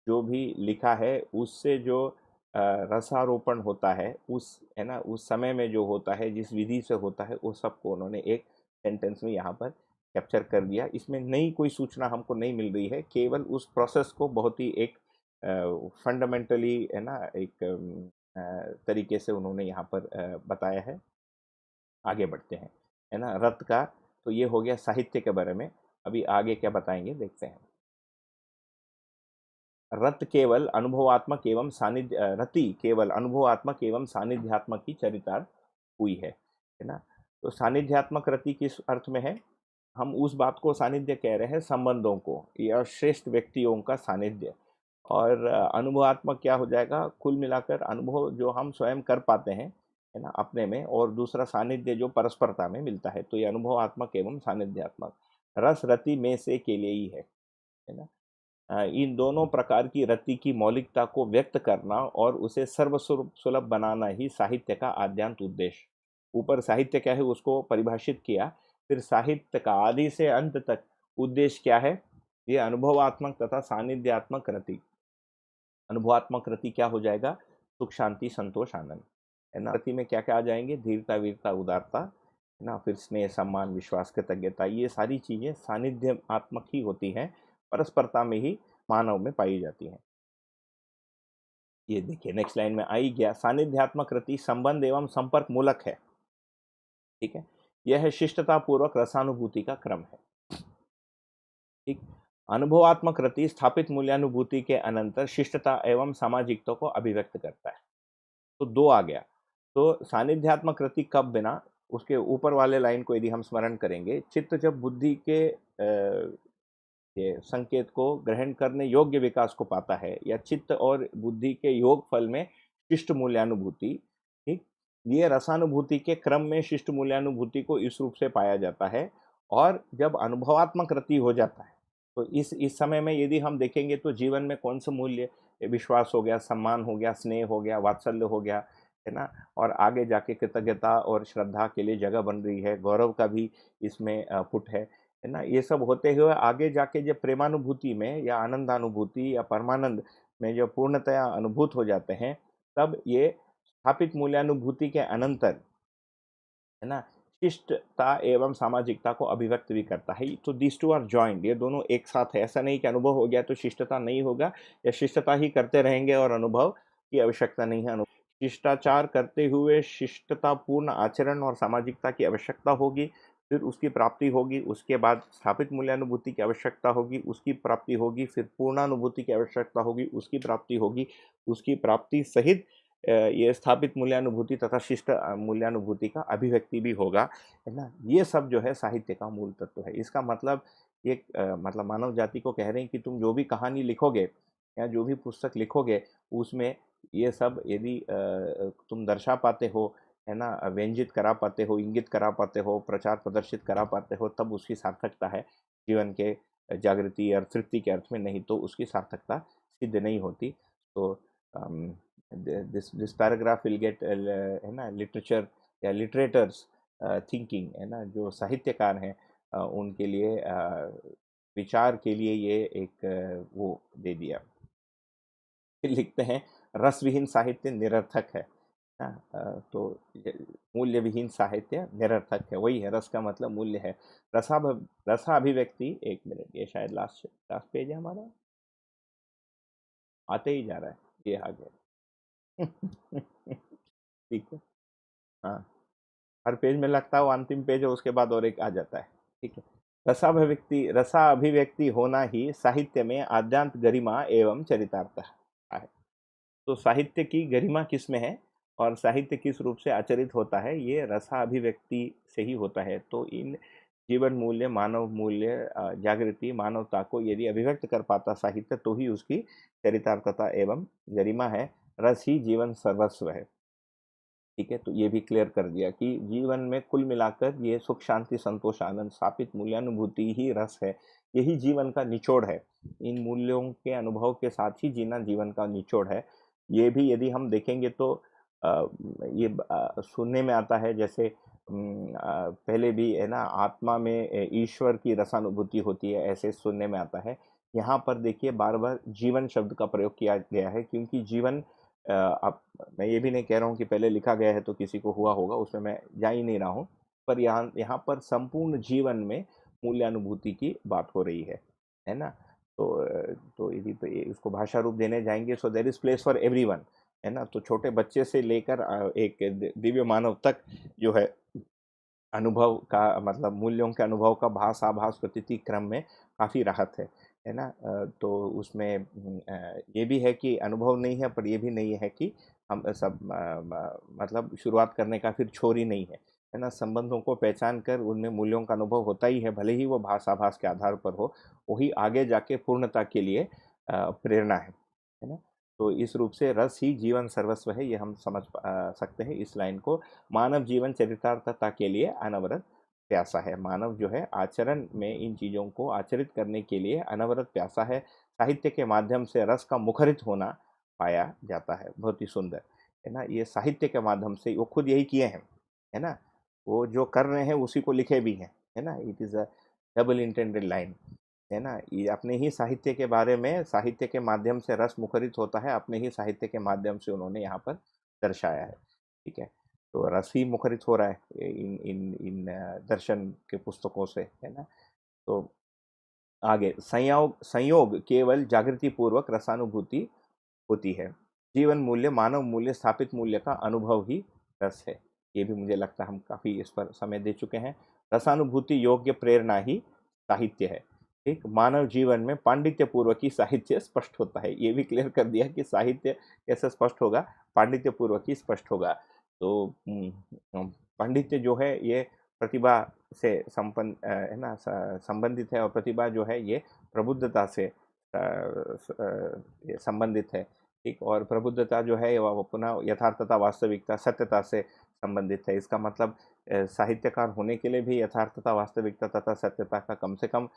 जो भी लिखा है उससे जो रसारोपण होता है उस, है ना, उस समय में जो होता है जिस विधि से होता है वो सबको उन्होंने एक सेंटेंस में यहाँ पर कैप्चर कर दिया। इसमें नई कोई सूचना हमको नहीं मिल रही है, केवल उस प्रोसेस को बहुत ही एक फंडामेंटली, है ना, एक तरीके से उन्होंने यहाँ पर बताया है। आगे बढ़ते हैं, है ना, रत का तो ये हो गया साहित्य के बारे में। अभी आगे क्या बताएंगे देखते हैं। रति केवल अनुभवात्मक एवं सानिध्यात्मक की चरितार्थ हुई है ना। तो सानिध्यात्मक रति किस अर्थ में है? हम उस बात को सानिध्य कह रहे हैं, संबंधों को या श्रेष्ठ व्यक्तियों का सानिध्य। और अनुभवात्मक क्या हो जाएगा? कुल मिलाकर अनुभव जो हम स्वयं कर पाते हैं, है ना, अपने में, और दूसरा सानिध्य जो परस्परता में मिलता है, तो ये अनुभवात्मक एवं सानिध्यात्मक रस रति में से के लिए ही है ना। इन दोनों प्रकार की रति की मौलिकता को व्यक्त करना और उसे सर्वसुलभ बनाना ही साहित्य का आद्यांत उद्देश्य। ऊपर साहित्य क्या है उसको परिभाषित किया, फिर साहित्य का आदि से अंत तक उद्देश्य क्या है? ये अनुभवात्मक तथा सानिध्यात्मक रति। अनुभवात्मक रति क्या हो जाएगा? सुख शांति संतोष आनंद, है ना। रति में क्या क्या आ जाएंगे? धीरता वीरता उदारता, है ना, फिर स्नेह सम्मान विश्वास कृतज्ञता, ये सारी चीजें सानिध्यात्मक ही होती हैं, परस्परता में ही मानव में पाई जाती हैं। ये देखिए नेक्स्ट लाइन में आई गया, सानिध्यात्मक रति संबंध एवं संपर्क मूलक है। ठीक है, यह शिष्टता पूर्वक रसानुभूति का क्रम है। ठीक, अनुभवात्मक रति स्थापित मूल्यानुभूति के अनंतर शिष्टता एवं सामाजिकता को अभिव्यक्त करता है। तो दो आ गया। तो सानिध्यात्मक रति कब बिना, उसके ऊपर वाले लाइन को यदि हम स्मरण करेंगे, चित्त जब बुद्धि के ये संकेत को ग्रहण करने योग्य विकास को पाता है, या चित्त और बुद्धि के योग फल में शिष्ट मूल्यानुभूति, ठीक, ये रसानुभूति के क्रम में शिष्ट मूल्यानुभूति को इस रूप से पाया जाता है। और जब अनुभवात्मक रति हो जाता है तो इस समय में यदि हम देखेंगे तो जीवन में कौन से मूल्य, विश्वास हो गया, सम्मान हो गया, स्नेह हो गया, वात्सल्य हो गया, है ना, और आगे जाके कृतज्ञता और श्रद्धा के लिए जगह बन रही है, गौरव का भी इसमें पुट है ना, ये सब होते हुए आगे जाके जब प्रेमानुभूति में या आनंदानुभूति या परमानंद में जब पूर्णतया अनुभूत हो जाते हैं, तब ये स्थापित मूल्यानुभूति के अनंतर, है ना, शिष्टता एवं सामाजिकता को अभिव्यक्त भी करता है। तो दिस टू आर जॉइंट, ये दोनों एक साथ है। ऐसा नहीं कि अनुभव हो गया तो शिष्टता नहीं होगा, या शिष्टता ही करते रहेंगे और अनुभव की आवश्यकता नहीं है। शिष्टाचार करते हुए शिष्टतापूर्ण आचरण और सामाजिकता की आवश्यकता होगी, फिर उसकी प्राप्ति होगी, उसके बाद स्थापित मूल्यानुभूति की आवश्यकता होगी, उसकी प्राप्ति होगी, फिर पूर्णानुभूति की आवश्यकता होगी, उसकी प्राप्ति होगी, उसकी प्राप्ति सहित ये स्थापित मूल्यानुभूति तथा शिष्ट मूल्यानुभूति का अभिव्यक्ति भी होगा, है ना। ये सब जो है साहित्य का मूल तत्व है। इसका मतलब एक मतलब मानव जाति को कह रहे हैं कि तुम जो भी कहानी लिखोगे या जो भी पुस्तक लिखोगे उसमें ये सब यदि तुम दर्शा पाते हो, है ना, व्यंजित करा पाते हो, इंगित करा पाते हो, प्रचार प्रदर्शित करा पाते हो, तब उसकी सार्थकता है जीवन के जागृति और तृप्ति के अर्थ में, नहीं तो उसकी सार्थकता सिद्ध नहीं होती। तो दिस पैराग्राफ विल गेट, है ना, लिटरेचर या लिटरेटर्स थिंकिंग है ना, जो साहित्यकार हैं उनके लिए विचार के लिए ये एक वो दे दिया। फिर लिखते हैं रस विहीन साहित्य निरर्थक है ना। तो मूल्य विहीन साहित्य निरर्थक है, वही है, रस का मतलब मूल्य है। रसाभिव्यक्ति, एक मिनट, ये शायद लास्ट लास्ट पेज है हमारा, आते ही जा रहा है, ये आ गया। ठीक है, हाँ, हर पेज में लगता है वो अंतिम पेज है, उसके बाद और एक आ जाता है। ठीक है, रसाभिव्यक्ति होना ही साहित्य में आद्यांत गरिमा एवं चरितार्थ है। तो साहित्य की गरिमा किस में है और साहित्य किस रूप से आचरित होता है, ये रसाभिव्यक्ति से ही होता है। तो इन जीवन मूल्य, मानव मूल्य, जागृति, मानवता को यदि अभिव्यक्त कर पाता साहित्य, तो ही उसकी चरितार्थता एवं गरिमा है। रस ही जीवन सर्वस्व है। ठीक है, तो ये भी क्लियर कर दिया कि जीवन में कुल मिलाकर ये सुख, शांति, संतोष, आनंद, स्थापित मूल्यानुभूति ही रस है, यही जीवन का निचोड़ है। इन मूल्यों के अनुभव के साथ ही जीना जीवन का निचोड़ है। ये भी यदि हम देखेंगे तो ये सुनने में आता है, जैसे पहले भी है ना, आत्मा में ईश्वर की रसानुभूति होती है, ऐसे सुनने में आता है। यहाँ पर देखिए बार बार जीवन शब्द का प्रयोग किया गया है, क्योंकि जीवन आप, मैं ये भी नहीं कह रहा हूँ कि पहले लिखा गया है तो किसी को हुआ होगा, उसमें मैं जा ही नहीं रहा हूँ, पर यहाँ पर संपूर्ण जीवन में मूल्यानुभूति की बात हो रही है ना। तो तो यदि तो ये उसको भाषा रूप देने जाएंगे, so there is place for everyone, है ना। तो छोटे बच्चे से लेकर एक दिव्य मानव तक जो है, अनुभव का मतलब मूल्यों के अनुभव का भास आभास प्रतीति क्रम में काफ़ी राहत है ना। तो उसमें ये भी है कि अनुभव नहीं है, पर ये भी नहीं है कि हम सब मतलब शुरुआत करने का फिर छोर ही नहीं है ना। संबंधों को पहचान कर उनमें मूल्यों का अनुभव होता ही है, भले ही वो भास आभास के आधार पर हो, वही आगे जाके पूर्णता के लिए प्रेरणा है ना। तो इस रूप से रस ही जीवन सर्वस्व है, ये हम समझ सकते हैं इस लाइन को। मानव जीवन चरितार्थता के लिए अनवरत प्यासा है। मानव जो है आचरण में इन चीज़ों को आचरित करने के लिए अनवरत प्यासा है। साहित्य के माध्यम से रस का मुखरित होना पाया जाता है। बहुत ही सुंदर, है ना। ये साहित्य के माध्यम से, वो खुद यही किए हैं, है ना। वो जो कर रहे हैं उसी को लिखे भी हैं, है ना। It is a double intended line, है ना। ये अपने ही साहित्य के बारे में, साहित्य के माध्यम से रस मुखरित होता है, अपने ही साहित्य के माध्यम से उन्होंने यहाँ पर दर्शाया है। ठीक है, तो रस ही मुखरित हो रहा है इन इन इन दर्शन के पुस्तकों से, है ना। तो आगे, संयोग संयोग केवल जागृति पूर्वक रसानुभूति होती है। जीवन मूल्य, मानव मूल्य, स्थापित मूल्य का अनुभव ही रस है। ये भी मुझे लगता है हम काफ़ी इस पर समय दे चुके हैं। रसानुभूति योग्य प्रेरणा ही साहित्य है। ठीक, मानव जीवन में पांडित्य पूर्वक ही साहित्य स्पष्ट होता है। ये भी क्लियर कर दिया कि साहित्य कैसे स्पष्ट होगा, पांडित्य पूर्वक ही स्पष्ट होगा। तो पांडित्य जो है ये प्रतिभा से संपन्न है ना, संबंधित है, और प्रतिभा जो है ये प्रबुद्धता से ये संबंधित है। ठीक, और प्रबुद्धता जो है वो पुनः यथार्थता, वास्तविकता, सत्यता से संबंधित है। इसका मतलब साहित्यकार होने के लिए भी यथार्थता, वास्तविकता तथा सत्यता का कम से कम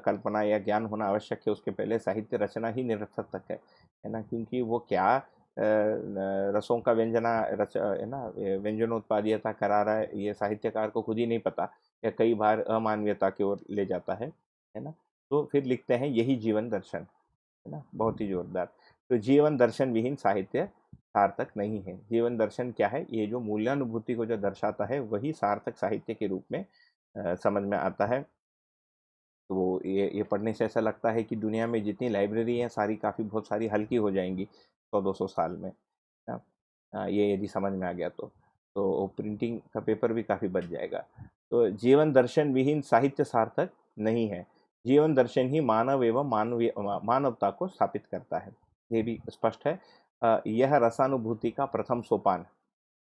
कल्पना या ज्ञान होना आवश्यक है। उसके पहले साहित्य रचना ही निरर्थक है ना, क्योंकि वो क्या रसों का व्यंजना रच है ना, व्यंजनोत्पादीयता करा रहा है, ये साहित्यकार को खुद ही नहीं पता, या कई बार अमानवीयता की ओर ले जाता है ना। तो फिर लिखते हैं यही जीवन दर्शन, है ना। बहुत ही जोरदार। तो जीवन दर्शन विहीन साहित्य सार्थक नहीं है। जीवन दर्शन क्या है, ये जो मूल्यानुभूति को जो दर्शाता है, वही सार्थक साहित्य के रूप में समझ में आता है। तो ये पढ़ने से ऐसा लगता है कि दुनिया में जितनी लाइब्रेरी हैं सारी काफ़ी बहुत सारी हल्की हो जाएंगी 100-200 साल में, ना। ये यदि समझ में आ गया तो प्रिंटिंग का पेपर भी काफ़ी बच जाएगा। तो जीवन दर्शन विहीन साहित्य सार्थक नहीं है। जीवन दर्शन ही मानव एवं मानवीय मानवता को स्थापित करता है, ये भी स्पष्ट है। यह रसानुभूति का प्रथम सोपान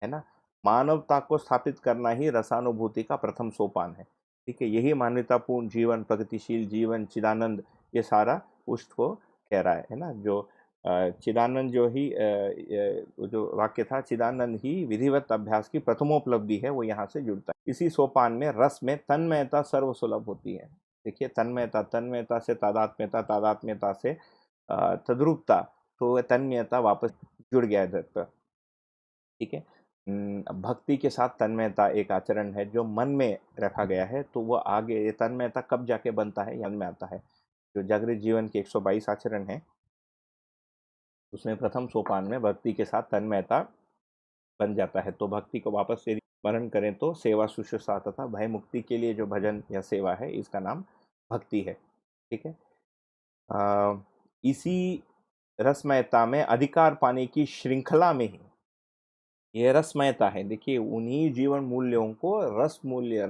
है ना। मानवता को स्थापित करना ही रसानुभूति का प्रथम सोपान है। ठीक है, यही मान्यतापूर्ण जीवन, प्रगतिशील जीवन, चिदानंद, ये सारा उसको कह रहा है ना। जो चिदानंद जो ही वो जो वाक्य था, चिदानंद ही विधिवत अभ्यास की प्रथमोपलब्धि है, वो यहाँ से जुड़ता है। इसी सोपान में रस में तन्मयता सर्वसुलभ होती है। देखिए, तन्मयता, तन्मयता से तादात्म्यता, तादात्म्यता से तद्रूपता, तो तन्मयता वापस जुड़ गया इधर पर। ठीक है, भक्ति के साथ तन्मयता एक आचरण है जो मन में रखा गया है, तो वो आगे ये तन्मयता कब जाके बनता है, मन में आता है। जो जागृत जीवन के 122 आचरण है, उसमें प्रथम सोपान में भक्ति के साथ तन्मयता बन जाता है। तो भक्ति को वापस से स्मरण करें तो सेवा, शुश्रूषा तथा भय मुक्ति के लिए जो भजन या सेवा है, इसका नाम भक्ति है। ठीक है। इसी रसमयता में अधिकार पाने की श्रृंखला में ही ये रसमयता है। देखिए, उन्हीं जीवन मूल्यों को रस मूल्य,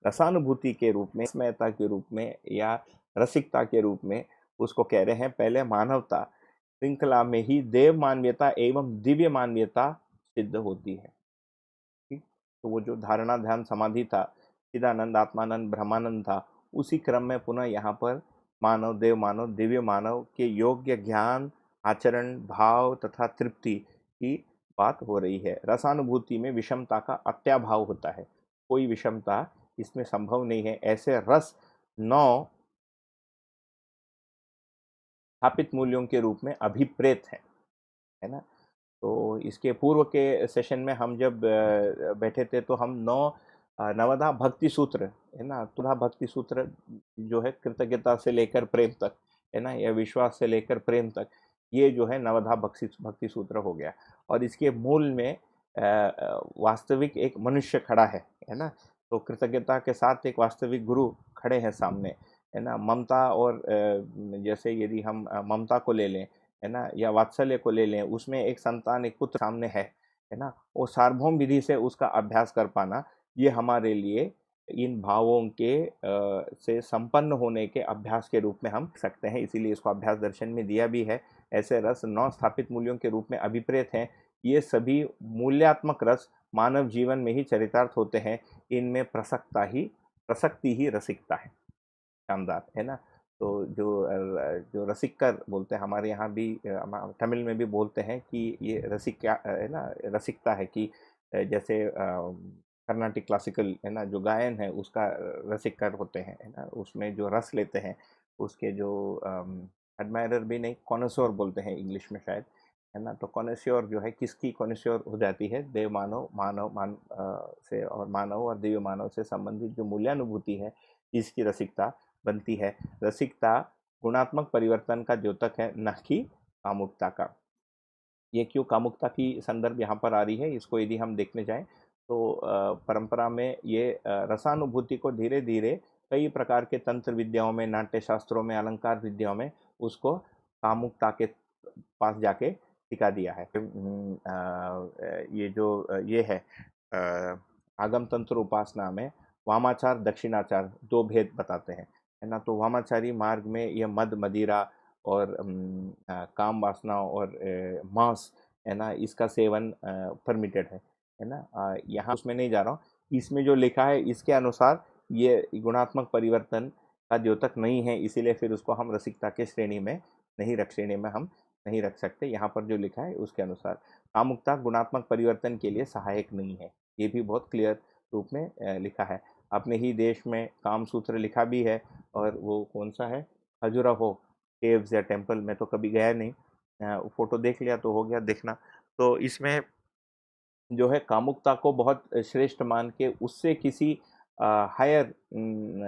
रसानुभूति के रूप में, रसमयता के रूप में या रसिकता के रूप में उसको कह रहे हैं। पहले मानवता, श्रृंखला में ही देव मानवीयता एवं दिव्य मानवीयता सिद्ध होती है। ठीक। तो वो जो धारणा, ध्यान, समाधि था, चिदानंद, आत्मानंद, ब्रह्मानंद था, उसी क्रम में पुनः यहाँ पर मानव, देव मानव, दिव्य मानव के योग्य ज्ञान, आचरण, भाव तथा तृप्ति की बात हो रही है। रसानुभूति में विषमता का अत्याभाव होता है, कोई विषमता इसमें संभव नहीं है। ऐसे रस 9 स्थापित मूल्यों के रूप में अभिप्रेत है ना। तो इसके पूर्व के सेशन में हम जब बैठे थे तो हम 9 नवधा भक्ति सूत्र है ना, तुधा भक्ति सूत्र जो है कृतज्ञता से लेकर प्रेम तक है ना, या विश्वास से लेकर प्रेम तक, ये जो है नवधा भक्ति सूत्र हो गया। और इसके मूल में वास्तविक एक मनुष्य खड़ा है ना। तो कृतज्ञता के साथ एक वास्तविक गुरु खड़े हैं सामने, है ना। ममता और जैसे यदि हम ममता को ले लें, है ना, या वात्सल्य को ले लें, उसमें एक संतान, एक पुत्र सामने है ना। वो सार्वभौम विधि से उसका अभ्यास कर पाना, ये हमारे लिए इन भावों के से संपन्न होने के अभ्यास के रूप में हम सकते हैं। इसीलिए इसको अभ्यास दर्शन में दिया भी है। ऐसे रस 9 स्थापित मूल्यों के रूप में अभिप्रेत हैं। ये सभी मूल्यात्मक रस मानव जीवन में ही चरितार्थ होते हैं। इनमें प्रसक्ति ही रसिकता है। शानदार, है ना। तो जो रसिककर बोलते हैं, हमारे यहाँ भी तमिल में भी बोलते हैं कि ये रसिक क्या है ना, रसिकता है कि जैसे कर्नाटिक क्लासिकल है ना, जो गायन है उसका रसिककर होते हैं, है ना। उसमें जो रस लेते हैं, उसके जो एडमायरर भी नहीं, कॉनसोर बोलते हैं इंग्लिश में शायद, है ना। तो कॉनस्योर जो है, किसकी कॉनस्योर हो जाती है, देव मानव, से और मानव और दिव्य मानव से संबंधित जो मूल्यानुभूति है, इसकी रसिकता बनती है। रसिकता गुणात्मक परिवर्तन का द्योतक है, न कि कामुकता का। ये क्यों कामुकता की संदर्भ यहाँ पर आ रही है, इसको यदि हम देखने जाएं तो परंपरा में ये रसानुभूति को धीरे धीरे कई प्रकार के तंत्र विद्याओं में, नाट्य शास्त्रों में, अलंकार विद्याओं में उसको कामुकता के पास जाके टिका दिया है। ये जो ये है आगम तंत्र उपासना में वामाचार, दक्षिणाचार 2 भेद बताते हैं, है ना। तो वामाचारी मार्ग में यह मद, मदिरा और काम वासना और मांस, है ना, इसका सेवन परमिटेड है ना। यहाँ उसमें नहीं जा रहा हूँ। इसमें जो लिखा है इसके अनुसार ये गुणात्मक परिवर्तन का द्योतक नहीं है, इसीलिए फिर उसको हम रसिकता के श्रेणी में हम नहीं रख सकते। यहाँ पर जो लिखा है उसके अनुसार कामुकता गुणात्मक परिवर्तन के लिए सहायक नहीं है। ये भी बहुत क्लियर रूप में लिखा है। अपने ही देश में काम सूत्र लिखा भी है, और वो कौन सा है, खजुराहो केव्स या टेम्पल में तो कभी गया नहीं, फोटो देख लिया तो हो गया देखना। तो इसमें जो है कामुकता को बहुत श्रेष्ठ मान के उससे किसी हायर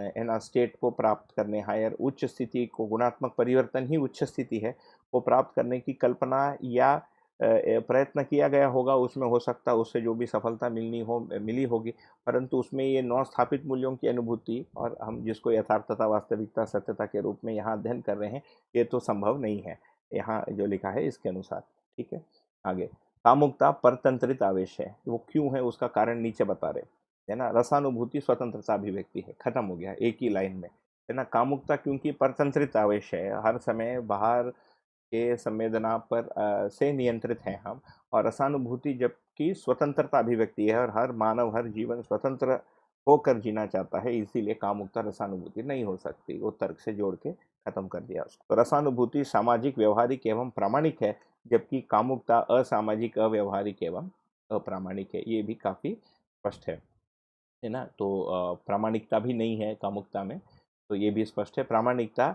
है ना स्टेट को प्राप्त करने, हायर उच्च स्थिति को, गुणात्मक परिवर्तन ही उच्च स्थिति है, को प्राप्त करने की कल्पना या प्रयत्न किया गया होगा। उसमें हो सकता है उससे जो भी सफलता मिली होगी, परंतु उसमें ये 9 स्थापित मूल्यों की अनुभूति और हम जिसको यथार्थता, वास्तविकता, सत्यता के रूप में यहाँ अध्ययन कर रहे हैं, ये तो संभव नहीं है यहाँ जो लिखा है इसके अनुसार। ठीक है। आगे, कामुकता परतंत्रित आवेश है। वो क्यों है उसका कारण नीचे बता रहे, है ना। रसानुभूति स्वतंत्रता अभिव्यक्ति है, खत्म हो गया एक ही लाइन में, है ना। कामुकता क्योंकि परतंत्रित आवेश है, हर समय बाहर के संवेदना पर से नियंत्रित हैं हम, और रसानुभूति जबकि स्वतंत्रता अभिव्यक्ति है, और हर मानव, हर जीवन स्वतंत्र होकर जीना चाहता है, इसीलिए कामुकता रसानुभूति नहीं हो सकती। वो तर्क से जोड़ के खत्म कर दिया उसको। तो रसानुभूति सामाजिक, व्यवहारिक एवं प्रामाणिक है, जबकि कामुकता असामाजिक, अव्यवहारिक एवं अप्रामाणिक है। ये भी काफ़ी स्पष्ट है ना। तो प्रामाणिकता भी नहीं है कामुकता में, तो ये भी स्पष्ट है। प्रामाणिकता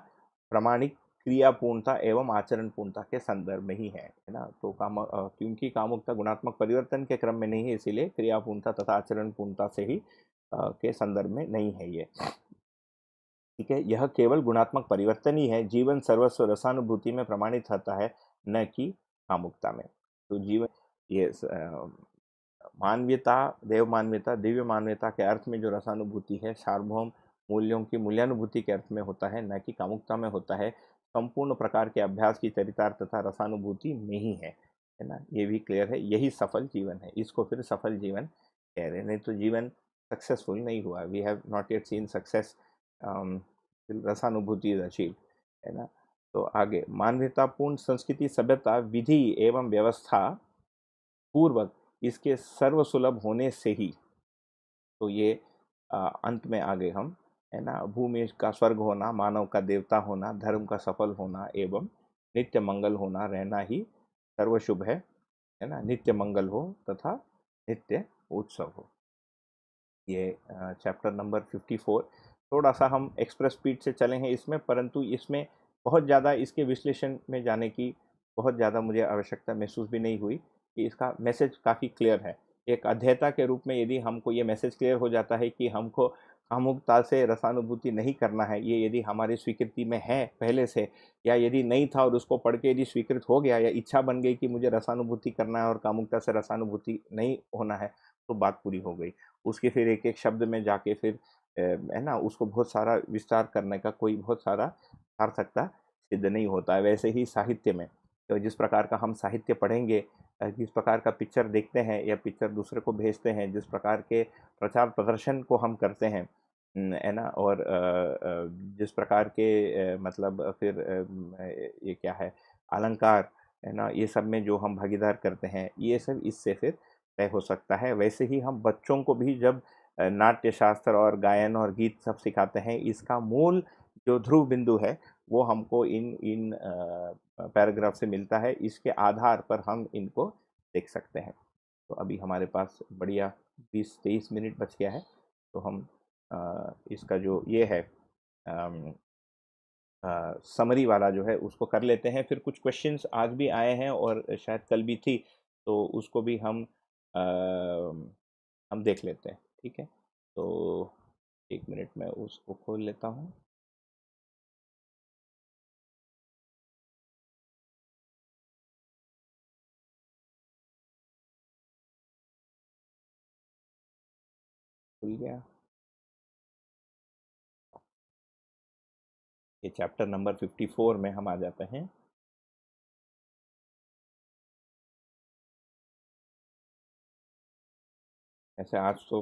प्रामाणिक क्रियापूर्णता एवं आचरण पूर्णता के संदर्भ में ही है ना। तो क्योंकि कामुकता गुणात्मक परिवर्तन के क्रम में नहीं है, इसीलिए क्रियापूर्णता तथा आचरण पूर्णता से ही के संदर्भ में नहीं है ये। ठीक है, यह केवल गुणात्मक परिवर्तन ही है। जीवन सर्वस्व रसानुभूति में प्रमाणित होता है, न कि कामुकता में। तो जीवन ये मानवीयता, देव मानवीयता, दिव्य मानवीयता के अर्थ में जो रसानुभूति है, सार्वभौम मूल्यों की मूल्यानुभूति के अर्थ में होता है, न कि कामुकता में होता है। संपूर्ण प्रकार के अभ्यास की चरितार्थ तथा रसानुभूति में ही है ना। ये भी क्लियर है, यही सफल जीवन है। इसको फिर सफल जीवन कह रहे हैं, नहीं तो जीवन सक्सेसफुल नहीं हुआ। We have not yet seen success, रसानुभूति इज अचीव, है ना। तो आगे, मानवीयतापूर्ण संस्कृति सभ्यता विधि एवं व्यवस्था पूर्वक इसके सर्वसुलभ होने से ही, तो ये अंत में आगे हम, है ना, भूमि का स्वर्ग होना, मानव का देवता होना, धर्म का सफल होना एवं नित्य मंगल होना रहना ही सर्वशुभ है ना। नित्य मंगल हो तथा नित्य उत्सव हो। ये चैप्टर नंबर 54। थोड़ा सा हम एक्सप्रेस स्पीड से चले हैं इसमें, परंतु इसमें बहुत ज़्यादा इसके विश्लेषण में जाने की बहुत ज़्यादा मुझे आवश्यकता महसूस भी नहीं हुई, कि इसका मैसेज काफ़ी क्लियर है। एक अध्येता के रूप में यदि हमको ये मैसेज क्लियर हो जाता है कि हमको कामुकता से रसानुभूति नहीं करना है, ये यदि हमारी स्वीकृति में है पहले से, या यदि नहीं था और उसको पढ़ के यदि स्वीकृत हो गया, या इच्छा बन गई कि मुझे रसानुभूति करना है और कामुकता से रसानुभूति नहीं होना है, तो बात पूरी हो गई। उसके फिर एक एक शब्द में जाके फिर है ना, उसको बहुत सारा विस्तार करने का कोई बहुत सारा सार्थकता सिद्ध नहीं होता है। वैसे ही साहित्य में, तो जिस प्रकार का हम साहित्य पढ़ेंगे, जिस प्रकार का पिक्चर देखते हैं या पिक्चर दूसरे को भेजते हैं, जिस प्रकार के प्रचार प्रदर्शन को हम करते हैं, है ना, और जिस प्रकार के मतलब फिर ये क्या है, अलंकार, है ना, ये सब में जो हम भागीदार करते हैं, ये सब इससे फिर तय हो सकता है। वैसे ही हम बच्चों को भी जब नाट्य शास्त्र और गायन और गीत सब सिखाते हैं, इसका मूल जो ध्रुव बिंदु है वो हमको इन इन पैराग्राफ से मिलता है। इसके आधार पर हम इनको देख सकते हैं। तो अभी हमारे पास बढ़िया 20-23 मिनट बच गया है, तो हम इसका जो ये है समरी वाला जो है उसको कर लेते हैं। फिर कुछ क्वेश्चंस आज भी आए हैं और शायद कल भी थी, तो उसको भी हम देख लेते हैं। ठीक है, तो 1 मिनट में उसको खोल लेता हूँ। खुल गया। ये चैप्टर नंबर 54 में हम आ जाते हैं। ऐसे आज तो,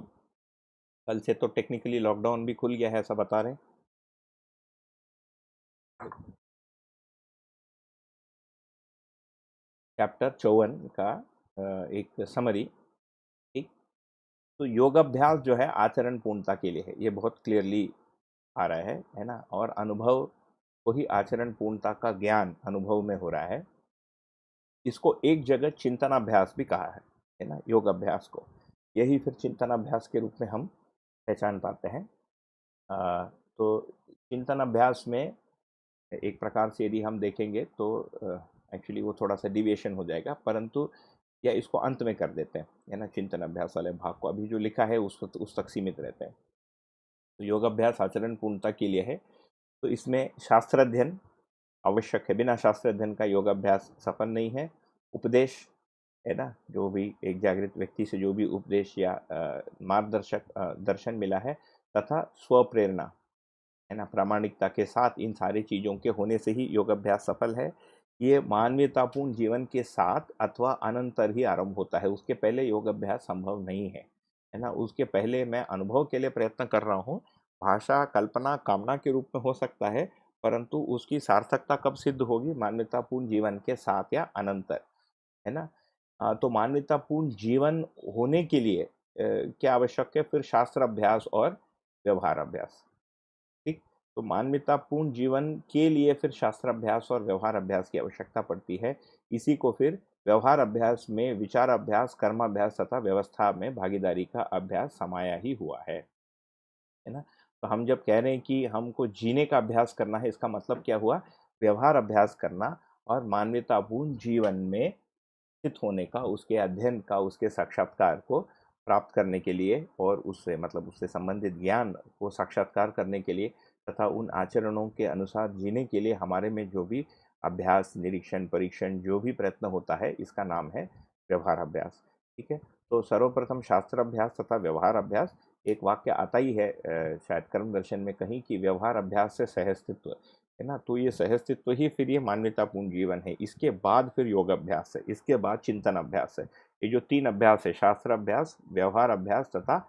कल से तो टेक्निकली लॉकडाउन भी खुल गया है ऐसा बता रहे हैं। चैप्टर 54 का एक समरी। ठीक, तो योगाभ्यास जो है आचरण पूर्णता के लिए है, ये बहुत क्लियरली आ रहा है ना। और अनुभव को ही आचरण पूर्णता का ज्ञान अनुभव में हो रहा है। इसको एक जगह चिंतनाभ्यास भी कहा है ना, योग अभ्यास को। यही फिर चिंतनाभ्यास के रूप में हम पहचान पाते हैं। तो चिंतन अभ्यास में एक प्रकार से यदि हम देखेंगे तो एक्चुअली वो थोड़ा सा डिविएशन हो जाएगा, परंतु या इसको अंत में कर देते हैं, है ना। चिंतन अभ्यास वाले भाग को अभी जो लिखा है उस तक सीमित रहते हैं। तो योगाभ्यास आचरण पूर्णता के लिए है, तो इसमें शास्त्र अध्ययन आवश्यक है। बिना शास्त्र अध्ययन का योगाभ्यास सफल नहीं है। उपदेश, है ना, जो भी एक जागृत व्यक्ति से जो भी उपदेश या मार्गदर्शक दर्शन मिला है, तथा स्वप्रेरणा, है ना, प्रामाणिकता के साथ इन सारी चीज़ों के होने से ही योगाभ्यास सफल है। ये मानवीयतापूर्ण जीवन के साथ अथवा अनंतर ही आरंभ होता है, उसके पहले योगाभ्यास संभव नहीं है ना। उसके पहले मैं अनुभव के लिए प्रयत्न कर रहा हूँ, भाषा कल्पना कामना के रूप में हो सकता है, परंतु उसकी सार्थकता कब सिद्ध होगी, मानवीयतापूर्ण जीवन के साथ या अनंतर, है ना। तो मानवीयतापूर्ण जीवन होने के लिए क्या आवश्यक है, फिर शास्त्र अभ्यास और व्यवहार अभ्यास। ठीक, तो मानवीयतापूर्ण जीवन के लिए फिर शास्त्र अभ्यास और व्यवहार अभ्यास की आवश्यकता पड़ती है। इसी को फिर व्यवहार अभ्यास में विचार अभ्यास, कर्माभ्यास तथा व्यवस्था में भागीदारी का अभ्यास समाया ही हुआ है ना। तो हम जब कह रहे हैं कि हमको जीने का अभ्यास करना है, इसका मतलब क्या हुआ, व्यवहार अभ्यास करना और मानवतापूर्ण जीवन में स्थित होने का, उसके अध्ययन का, उसके साक्षात्कार को प्राप्त करने के लिए और उससे मतलब उससे संबंधित ज्ञान को साक्षात्कार करने के लिए तथा उन आचरणों के अनुसार जीने के लिए हमारे में जो भी अभ्यास, निरीक्षण, परीक्षण जो भी प्रयत्न होता है, इसका नाम है व्यवहार अभ्यास। ठीक है। तो सर्वप्रथम शास्त्र अभ्यास तथा व्यवहार अभ्यास, एक वाक्य आता ही है शायद कर्म दर्शन में कहीं कि व्यवहार अभ्यास से सहस्तित्व, है ना। तो ये सहस्तित्व ही फिर ये मानवतापूर्ण जीवन है। इसके बाद फिर योग अभ्यास है, इसके बाद चिंतन अभ्यास है। ये जो तीन अभ्यास है, शास्त्र अभ्यास, व्यवहार अभ्यास तथा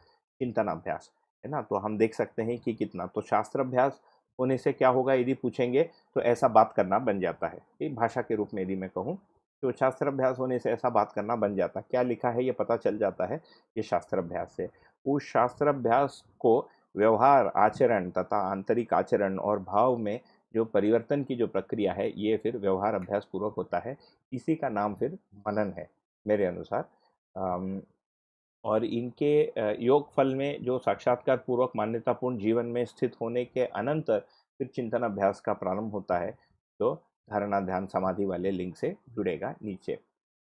चिंतन अभ्यास, है ना। तो हम देख सकते हैं कि कितना, तो शास्त्र अभ्यास होने से क्या होगा यदि पूछेंगे तो ऐसा बात करना बन जाता है। ये भाषा के रूप में यदि मैं कहूँ तो शास्त्र अभ्यास होने से ऐसा बात करना बन जाता है, क्या लिखा है ये पता चल जाता है, ये शास्त्र अभ्यास है। उस शास्त्र अभ्यास को व्यवहार, आचरण तथा आंतरिक आचरण और भाव में जो परिवर्तन की जो प्रक्रिया है, ये फिर व्यवहार अभ्यास पूर्वक होता है। इसी का नाम फिर मनन है मेरे अनुसार। और इनके योग फल में जो साक्षात्कार पूर्वक मान्यतापूर्ण जीवन में स्थित होने के अनंतर फिर चिंतन अभ्यास का प्रारंभ होता है, जो धारणा, ध्यान, समाधि वाले लिंक से जुड़ेगा नीचे।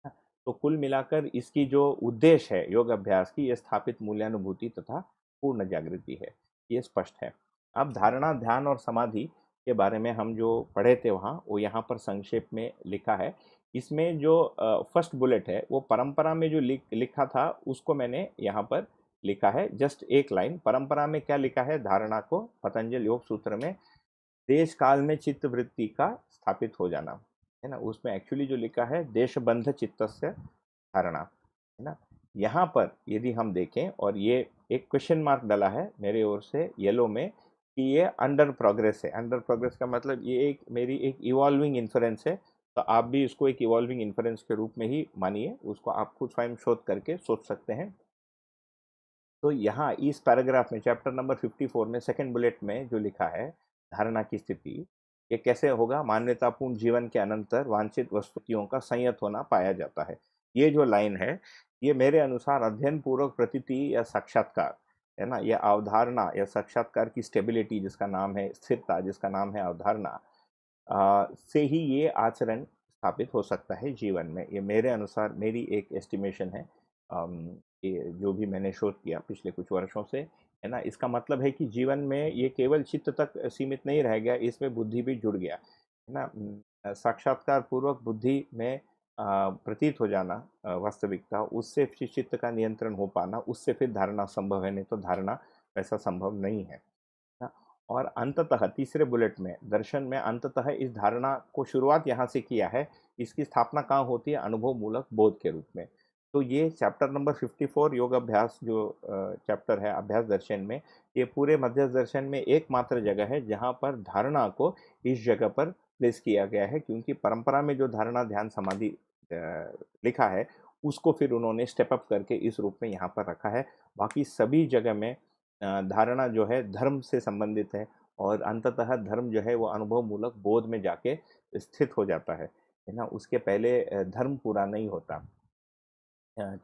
तो कुल मिलाकर इसकी जो उद्देश्य है योग अभ्यास की, ये स्थापित मूल्यानुभूति तथा पूर्ण जागृति है, ये स्पष्ट है। अब धारणा, ध्यान और समाधि के बारे में हम जो पढ़े थे वहाँ, वो यहाँ पर संक्षेप में लिखा है। इसमें जो फर्स्ट बुलेट है वो परंपरा में जो लिखा था उसको मैंने यहाँ पर लिखा है, जस्ट एक लाइन। परंपरा में क्या लिखा है, धारणा को पतंजल योग सूत्र में देश काल में चित्त वृत्ति का स्थापित हो जाना, है ना। उसमें एक्चुअली जो लिखा है देशबंध चित्तस्य धारणा, है ना। यहाँ पर यदि हम देखें और ये एक क्वेश्चन मार्क डला है मेरे ओर से येलो में कि ये अंडर प्रोग्रेस है। अंडर प्रोग्रेस का मतलब ये एक मेरी एक इवॉल्विंग इन्फ्रेंस है, तो आप भी इसको एक इवॉल्विंग इन्फ्रेंस के रूप में ही मानिए, उसको आप खुद स्वयं शोध करके सोच सकते हैं। तो यहाँ इस पैराग्राफ में चैप्टर नंबर 54 में सेकंड बुलेट में जो लिखा है धारणा की स्थिति, ये कैसे होगा, मान्यतापूर्ण जीवन के अनंतर वांछित वस्तुओं का संयत होना पाया जाता है। ये जो लाइन है ये मेरे अनुसार अध्ययन पूर्वक प्रतीति या साक्षात्कार, है ना, या अवधारणा या साक्षात्कार की स्टेबिलिटी जिसका नाम है स्थिरता, जिसका नाम है अवधारणा, से ही ये आचरण स्थापित हो सकता है जीवन में। ये मेरे अनुसार मेरी एक एस्टिमेशन है। ये जो भी मैंने शोध किया पिछले कुछ वर्षों से, है ना, इसका मतलब है कि जीवन में ये केवल चित्त तक सीमित नहीं रह गया, इसमें बुद्धि भी जुड़ गया, है ना। साक्षात्कार पूर्वक बुद्धि में प्रतीत हो जाना वास्तविकता, उससे फिर चित्त का नियंत्रण हो पाना, उससे फिर धारणा संभव है, नहीं तो धारणा वैसा संभव नहीं है ना। और अंततः तीसरे बुलेट में दर्शन में अंततः इस धारणा को शुरुआत यहाँ से किया है, इसकी स्थापना कहाँ होती है, अनुभव मूलक बोध के रूप में। तो ये चैप्टर नंबर 54 योग अभ्यास जो चैप्टर है अभ्यास दर्शन में, ये पूरे मध्य दर्शन में एकमात्र जगह है जहाँ पर धारणा को इस जगह पर प्लेस किया गया है, क्योंकि परंपरा में जो धारणा, ध्यान, समाधि लिखा है उसको फिर उन्होंने स्टेप अप करके इस रूप में यहाँ पर रखा है। बाकी सभी जगह में धारणा जो है धर्म से संबंधित है, और अंततः धर्म जो है वो अनुभव मूलक बोध में जाके स्थित हो जाता है ना। उसके पहले धर्म पूरा नहीं होता।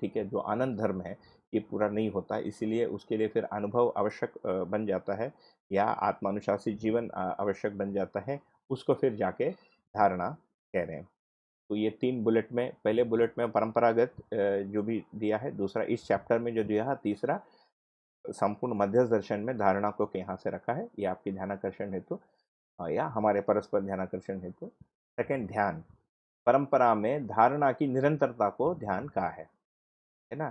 ठीक है, जो आनंद धर्म है ये पूरा नहीं होता, इसीलिए उसके लिए फिर अनुभव आवश्यक बन जाता है, या आत्मानुशासित जीवन आवश्यक बन जाता है, उसको फिर जाके धारणा कह रहे हैं। तो ये तीन बुलेट में, पहले बुलेट में परंपरागत जो भी दिया है, दूसरा इस चैप्टर में जो दिया है, तीसरा संपूर्ण मध्यस्थ दर्शन में धारणा को यहाँ से रखा है, ये आपके ध्यानाकर्षण हेतु या हमारे परस्पर ध्यानाकर्षण हेतु। सेकंड, ध्यान। परंपरा में धारणा की निरंतरता को ध्यान कहा है ना।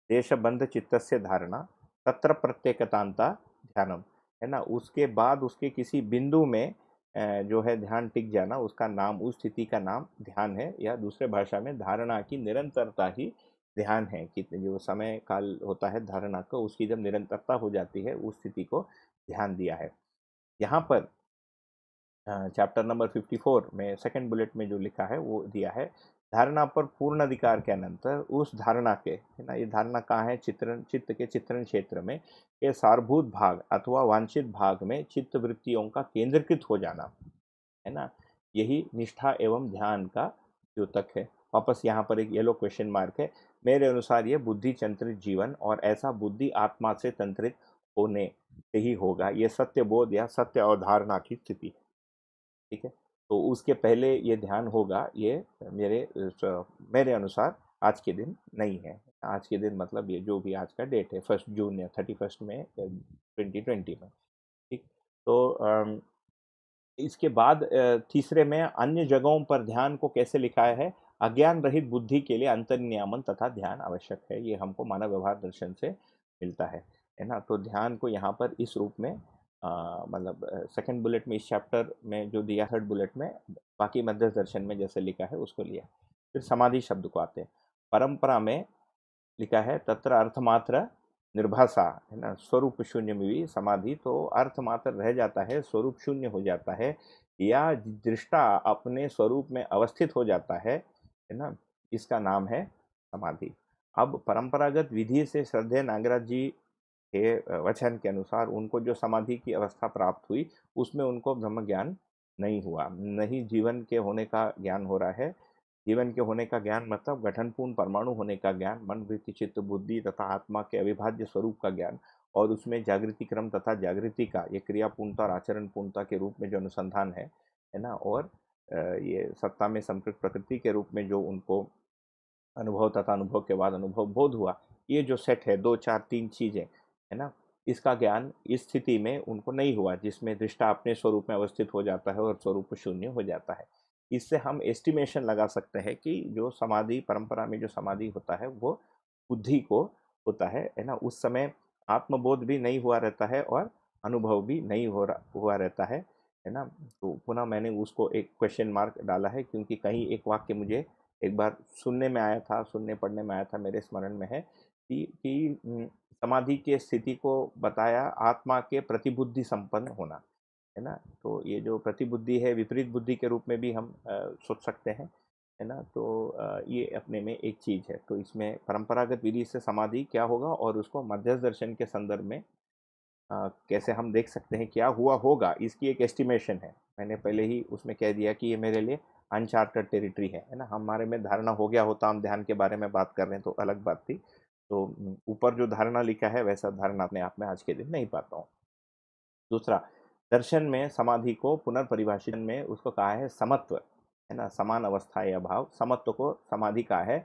देशबंध चित्तस्य धारणा, तत्र प्रत्येकतांता ध्यानम, है ना। उसके बाद उसके किसी बिंदु में जो है ध्यान टिक जाना, उसका नाम, उस स्थिति का नाम ध्यान है, या दूसरे भाषा में धारणा की निरंतरता ही ध्यान है। कि जो समय काल होता है धारणा का, उसकी जब निरंतरता हो जाती है उस स्थिति को ध्यान दिया है। यहाँ पर चैप्टर नंबर 54 में सेकंड बुलेट में जो लिखा है वो दिया है, धारणा पर पूर्ण अधिकार के अनंतर उस धारणा के, है ना, ये धारणा कहाँ है, चित्रण, चित्त के चित्रण क्षेत्र में, ये सारभूत भाग अथवा वांछित भाग में चित्त वृत्तियों का केंद्रीकृत हो जाना, है ना। यही निष्ठा एवं ध्यान का द्योतक है। वापस यहाँ पर एक येलो क्वेश्चन मार्क है। मेरे अनुसार ये बुद्धि चंत्रित जीवन, और ऐसा बुद्धि आत्मा से तंत्रित होने से ही होगा, ये सत्य बोध या सत्य अवधारणा की स्थिति। ठीक है। तो उसके पहले ये ध्यान होगा, ये मेरे अनुसार आज के दिन नहीं है। आज के दिन मतलब ये जो भी आज का डेट है 1 जून या 31 मई 2020 में, ठीक। तो इसके बाद तीसरे में अन्य जगहों पर ध्यान को कैसे लिखा है, अज्ञान रहित बुद्धि के लिए अंतर्नियामन तथा ध्यान आवश्यक है। ये हमको मानव व्यवहार दर्शन से मिलता है ना। तो ध्यान को यहाँ पर इस रूप में मतलब सेकंड बुलेट में इस चैप्टर में जो दिया, थर्ड बुलेट में बाकी मध्य दर्शन में जैसे लिखा है उसको लिया। फिर समाधि शब्द को आते हैं। परंपरा में लिखा है तत्र अर्थमात्र निर्भाषा, है ना, स्वरूप शून्य में भी समाधि, तो अर्थमात्र रह जाता है, स्वरूप शून्य हो जाता है, या दृष्टा अपने स्वरूप में अवस्थित हो जाता है ना, इसका नाम है समाधि। अब परंपरागत विधि से श्रद्धेय नागराज जी के वचन के अनुसार उनको जो समाधि की अवस्था प्राप्त हुई उसमें उनको ब्रह्म ज्ञान नहीं हुआ, नहीं जीवन के होने का ज्ञान हो रहा है। जीवन के होने का ज्ञान मतलब गठनपूर्ण परमाणु होने का ज्ञान, मन वृत्ति चित्त बुद्धि तथा आत्मा के अविभाज्य स्वरूप का ज्ञान, और उसमें जागृति क्रम तथा जागृति का ये क्रियापूर्णता और आचरण पूर्णता के रूप में जो अनुसंधान है ना, और ये सत्ता में संपृक्त प्रकृति के रूप में जो उनको अनुभव तथा अनुभव के बाद अनुभव बोध हुआ, ये जो सेट है 2 4 3 चीज़ें, है ना, इसका ज्ञान इस स्थिति में उनको नहीं हुआ जिसमें दृष्टा अपने स्वरूप में अवस्थित हो जाता है और स्वरूप शून्य हो जाता है। इससे हम एस्टिमेशन लगा सकते हैं कि जो समाधि परंपरा में जो समाधि होता है वो बुद्धि को होता है ना। उस समय आत्मबोध भी नहीं हुआ रहता है और अनुभव भी नहीं हुआ रहता है ना। तो पुनः मैंने उसको एक क्वेश्चन मार्क डाला है क्योंकि कहीं एक वाक्य मुझे एक बार सुनने में आया था, सुनने पढ़ने में आया था, मेरे स्मरण में है कि समाधि के स्थिति को बताया आत्मा के प्रतिबुद्धि संपन्न होना, है ना। तो ये जो प्रतिबुद्धि है विपरीत बुद्धि के रूप में भी हम सोच सकते हैं, है ना। तो ये अपने में एक चीज़ है। तो इसमें परंपरागत विधि से समाधि क्या होगा और उसको मध्यस्थ दर्शन के संदर्भ में कैसे हम देख सकते हैं क्या हुआ होगा, इसकी एक एस्टिमेशन है। मैंने पहले ही उसमें कह दिया कि ये मेरे लिए अनचार्टेड टेरिटरी है ना। हमारे में धारणा हो गया होता, हम ध्यान के बारे में बात कर रहे हैं तो अलग बात थी। तो ऊपर जो धारणा लिखा है वैसा धारणा अपने आप में आज के दिन नहीं पाता हूँ। दूसरा, दर्शन में समाधि को पुनर्परिभाषित में उसको कहा है समत्व, है ना, समान अवस्था या भाव। समत्व को समाधि का है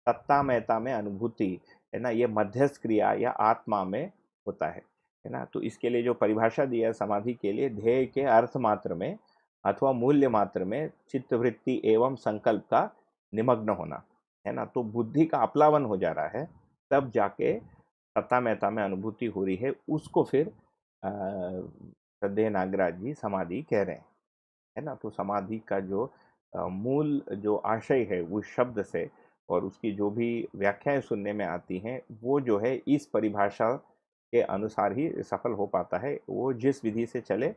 सत्ता महता में अनुभूति, है ना, ये मध्यस्थ क्रिया या आत्मा में होता है ना। तो इसके लिए जो परिभाषा दिया है समाधि के लिए, ध्येय के अर्थ मात्र में अथवा मूल्य मात्र में चित्तवृत्ति एवं संकल्प का निमग्न होना, है ना। तो बुद्धि का अपलावन हो जा रहा है तब जाके सत्ता महता में अनुभूति हो रही है, उसको फिर श्रद्धेय नागराज जी समाधि कह रहे हैं, है ना। तो समाधि का जो मूल जो आशय है उस शब्द से और उसकी जो भी व्याख्याएं सुनने में आती हैं वो जो है इस परिभाषा के अनुसार ही सफल हो पाता है। वो जिस विधि से चले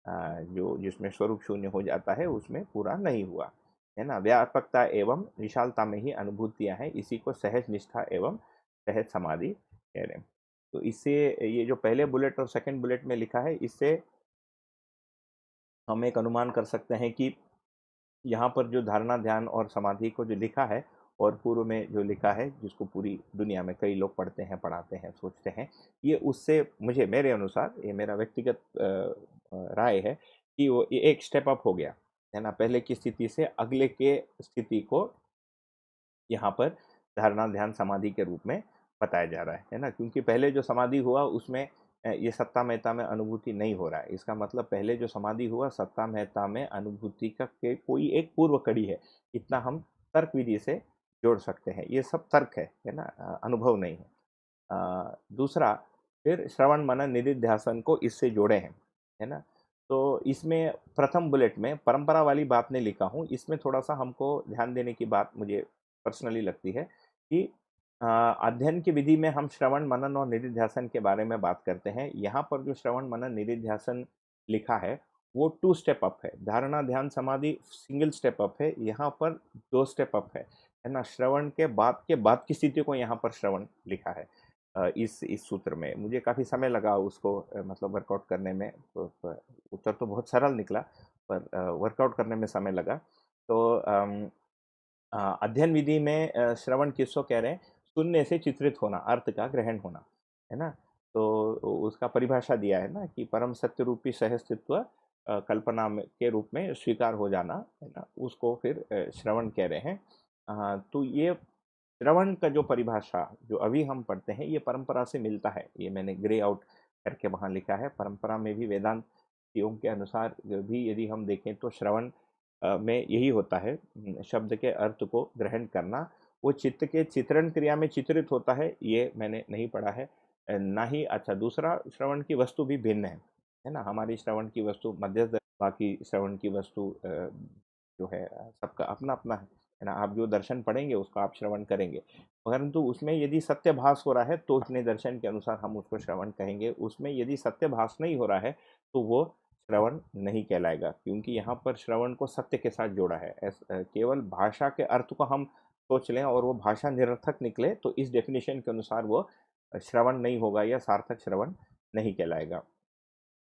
जो जिसमें स्वरूप शून्य हो जाता है उसमें पूरा नहीं हुआ, है ना। व्यापकता एवं विशालता में ही अनुभूतियां हैं, इसी को सहज निष्ठा एवं सहज समाधि कह रहे हैं। तो इससे ये जो पहले बुलेट और सेकंड बुलेट में लिखा है इससे हम एक अनुमान कर सकते हैं कि यहाँ पर जो धारणा ध्यान और समाधि को जो लिखा है और पूर्व में जो लिखा है जिसको पूरी दुनिया में कई लोग पढ़ते हैं पढ़ाते हैं सोचते हैं, ये उससे मुझे मेरे अनुसार ये मेरा व्यक्तिगत राय है कि वो ये एक स्टेप अप हो गया, है ना। पहले की स्थिति से अगले के स्थिति को यहाँ पर धारणा ध्यान समाधि के रूप में बताया जा रहा है ना। क्योंकि पहले जो समाधि हुआ उसमें ये सत्ता महता में अनुभूति नहीं हो रहा है। इसका मतलब पहले जो समाधि हुआ सत्ता महता में अनुभूति का के कोई एक पूर्व कड़ी है, इतना हम तर्क विधि से जोड़ सकते हैं। ये सब तर्क है ना, अनुभव नहीं है। दूसरा, फिर श्रवण मनन निधिध्यासन को इससे जोड़े हैं, है ना। तो इसमें प्रथम बुलेट में परंपरा वाली बात नहीं लिखा हूँ, इसमें थोड़ा सा हमको ध्यान देने की बात मुझे पर्सनली लगती है कि अध्ययन की विधि में हम श्रवण मनन और निधिध्यासन के बारे में बात करते हैं। यहाँ पर जो श्रवण मनन निधिध्यासन लिखा है वो 2 स्टेप अप है। धारणा ध्यान समाधि सिंगल स्टेप अप है, यहाँ पर 2 स्टेप अप है ना। श्रवण के बाद की स्थिति को यहाँ पर श्रवण लिखा है। इस सूत्र में मुझे काफ़ी समय लगा उसको मतलब वर्कआउट करने में। तो उत्तर तो बहुत सरल निकला पर वर्कआउट करने में समय लगा। तो अध्ययन विधि में श्रवण किसको कह रहे हैं, सुनने से चित्रित होना, अर्थ का ग्रहण होना, है ना। तो उसका परिभाषा दिया है ना कि परम सत्य रूपी सहस्तित्व कल्पना में के रूप में स्वीकार हो जाना, है ना, उसको फिर श्रवण कह रहे हैं। तो ये श्रवण का जो परिभाषा जो अभी हम पढ़ते हैं ये परंपरा से मिलता है। ये मैंने ग्रे आउट करके वहाँ लिखा है। परंपरा में भी वेदांतियों के अनुसार भी यदि हम देखें तो श्रवण में यही होता है, शब्द के अर्थ को ग्रहण करना। वो चित्त के चित्रण क्रिया में चित्रित होता है, ये मैंने नहीं पढ़ा है। ना ही अच्छा दूसरा, श्रवण की वस्तु भी भिन्न है ना। हमारी श्रवण की वस्तु मध्यस्थ, बाकी श्रवण की वस्तु जो है सबका अपना अपना है ना। आप जो दर्शन पढ़ेंगे उसका आप श्रवण करेंगे, परंतु उसमें यदि सत्यभास हो रहा है तो अपने दर्शन के अनुसार हम उसको श्रवण कहेंगे। उसमें यदि सत्यभास नहीं हो रहा है तो वो श्रवण नहीं कहलाएगा, क्योंकि यहाँ पर श्रवण को सत्य के साथ जोड़ा है। केवल भाषा के अर्थ को हम सोच लें और वो भाषा निरर्थक निकले तो इस डेफिनेशन के अनुसार वो श्रवण नहीं होगा या सार्थक श्रवण नहीं कहलाएगा।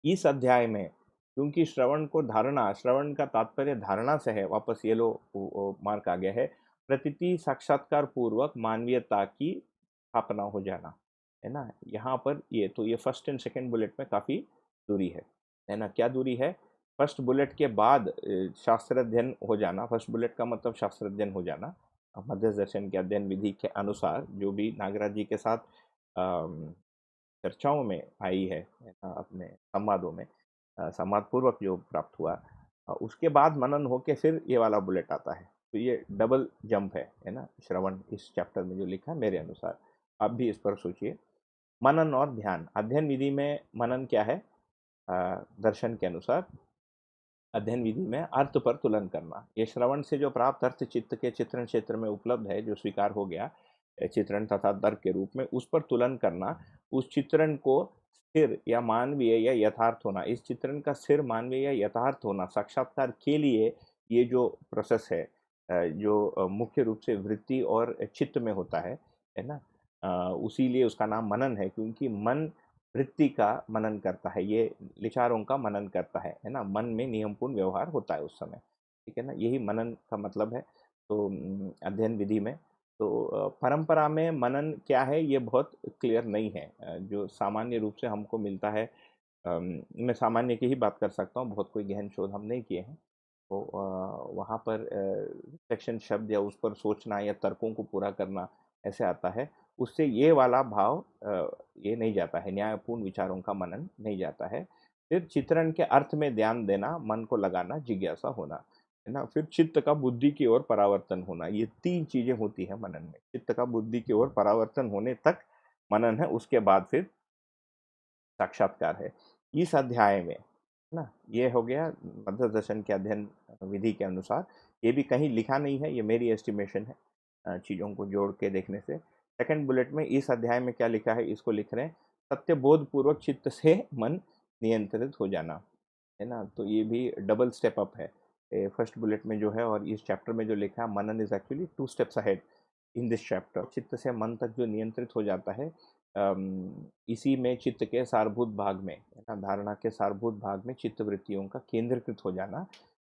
इस अध्याय में क्योंकि श्रवण को धारणा, श्रवण का तात्पर्य धारणा से है, वापस ये लो मार्क आ गया है, प्रतीति साक्षात्कार पूर्वक मानवीयता की स्थापना हो जाना, है ना। यहाँ पर ये तो ये फर्स्ट एंड सेकंड बुलेट में काफ़ी दूरी है ना। क्या दूरी है? फर्स्ट बुलेट के बाद शास्त्र अध्ययन हो जाना। फर्स्ट बुलेट का मतलब शास्त्र अध्ययन हो जाना। मध्य दर्शन के अध्ययन विधि के अनुसार जो भी नागराज जी के साथ चर्चाओं में आई है ना, अपने संवादों में संवाद पूर्वक जो प्राप्त हुआ, उसके बाद मनन होके फिर ये वाला बुलेट आता है। तो ये डबल जंप है ना, श्रवण इस चैप्टर में जो लिखा है मेरे अनुसार। आप भी इस पर सोचिए। मनन और ध्यान, अध्ययन विधि में मनन क्या है? दर्शन के अनुसार अध्ययन विधि में अर्थ पर तुलन करना। ये श्रवण से जो प्राप्त अर्थ चित्त के चित्रण क्षेत्र में उपलब्ध है, जो स्वीकार हो गया चित्रण तथा तर्क के रूप में, उस पर तुलन करना। उस चित्रण को स्थिर या मानवीय या यथार्थ होना, इस चित्रण का स्थिर मानवीय या यथार्थ होना साक्षात्कार के लिए ये जो प्रोसेस है, जो मुख्य रूप से वृत्ति और चित्त में होता है ना। उसीलिए उसका नाम मनन है, क्योंकि मन वृत्ति का मनन करता है, ये विचारों का मनन करता है ना। मन में नियमपूर्ण व्यवहार होता है उस समय, ठीक है ना। यही मनन का मतलब है। तो अध्ययन विधि में तो परंपरा में मनन क्या है ये बहुत क्लियर नहीं है। जो सामान्य रूप से हमको मिलता है, मैं सामान्य की ही बात कर सकता हूँ, बहुत कोई गहन शोध हम नहीं किए हैं। तो वहाँ पर सेक्शन शब्द या उस पर सोचना या तर्कों को पूरा करना ऐसे आता है। उससे ये वाला भाव ये नहीं जाता है, न्यायपूर्ण विचारों का मनन नहीं जाता है। फिर चित्रण के अर्थ में ध्यान देना, मन को लगाना, जिज्ञासा होना, है ना। फिर चित्त का बुद्धि की ओर परावर्तन होना। ये 3 चीज़ें होती हैं मनन में। चित्त का बुद्धि की ओर परावर्तन होने तक मनन है, उसके बाद फिर साक्षात्कार है। इस अध्याय में ना, ये हो गया मध्य दर्शन के अध्ययन विधि के अनुसार। ये भी कहीं लिखा नहीं है, ये मेरी एस्टिमेशन है चीज़ों को जोड़ के देखने से। सेकंड बुलेट में इस अध्याय में क्या लिखा है इसको लिख रहे हैं, सत्य बोध पूर्वक चित्त से मन नियंत्रित हो जाना, है ना। तो ये भी डबल स्टेप अप है फर्स्ट बुलेट में जो है, और इस चैप्टर में जो लिखा है मनन is actually 2 steps ahead in this chapter. चित्त से मन तक जो नियंत्रित हो जाता है, इसी में चित्त के सारभूत भाग में, है ना, धारणा के सारभूत भाग में चित्त वृत्तियों का केंद्रीकृत हो जाना,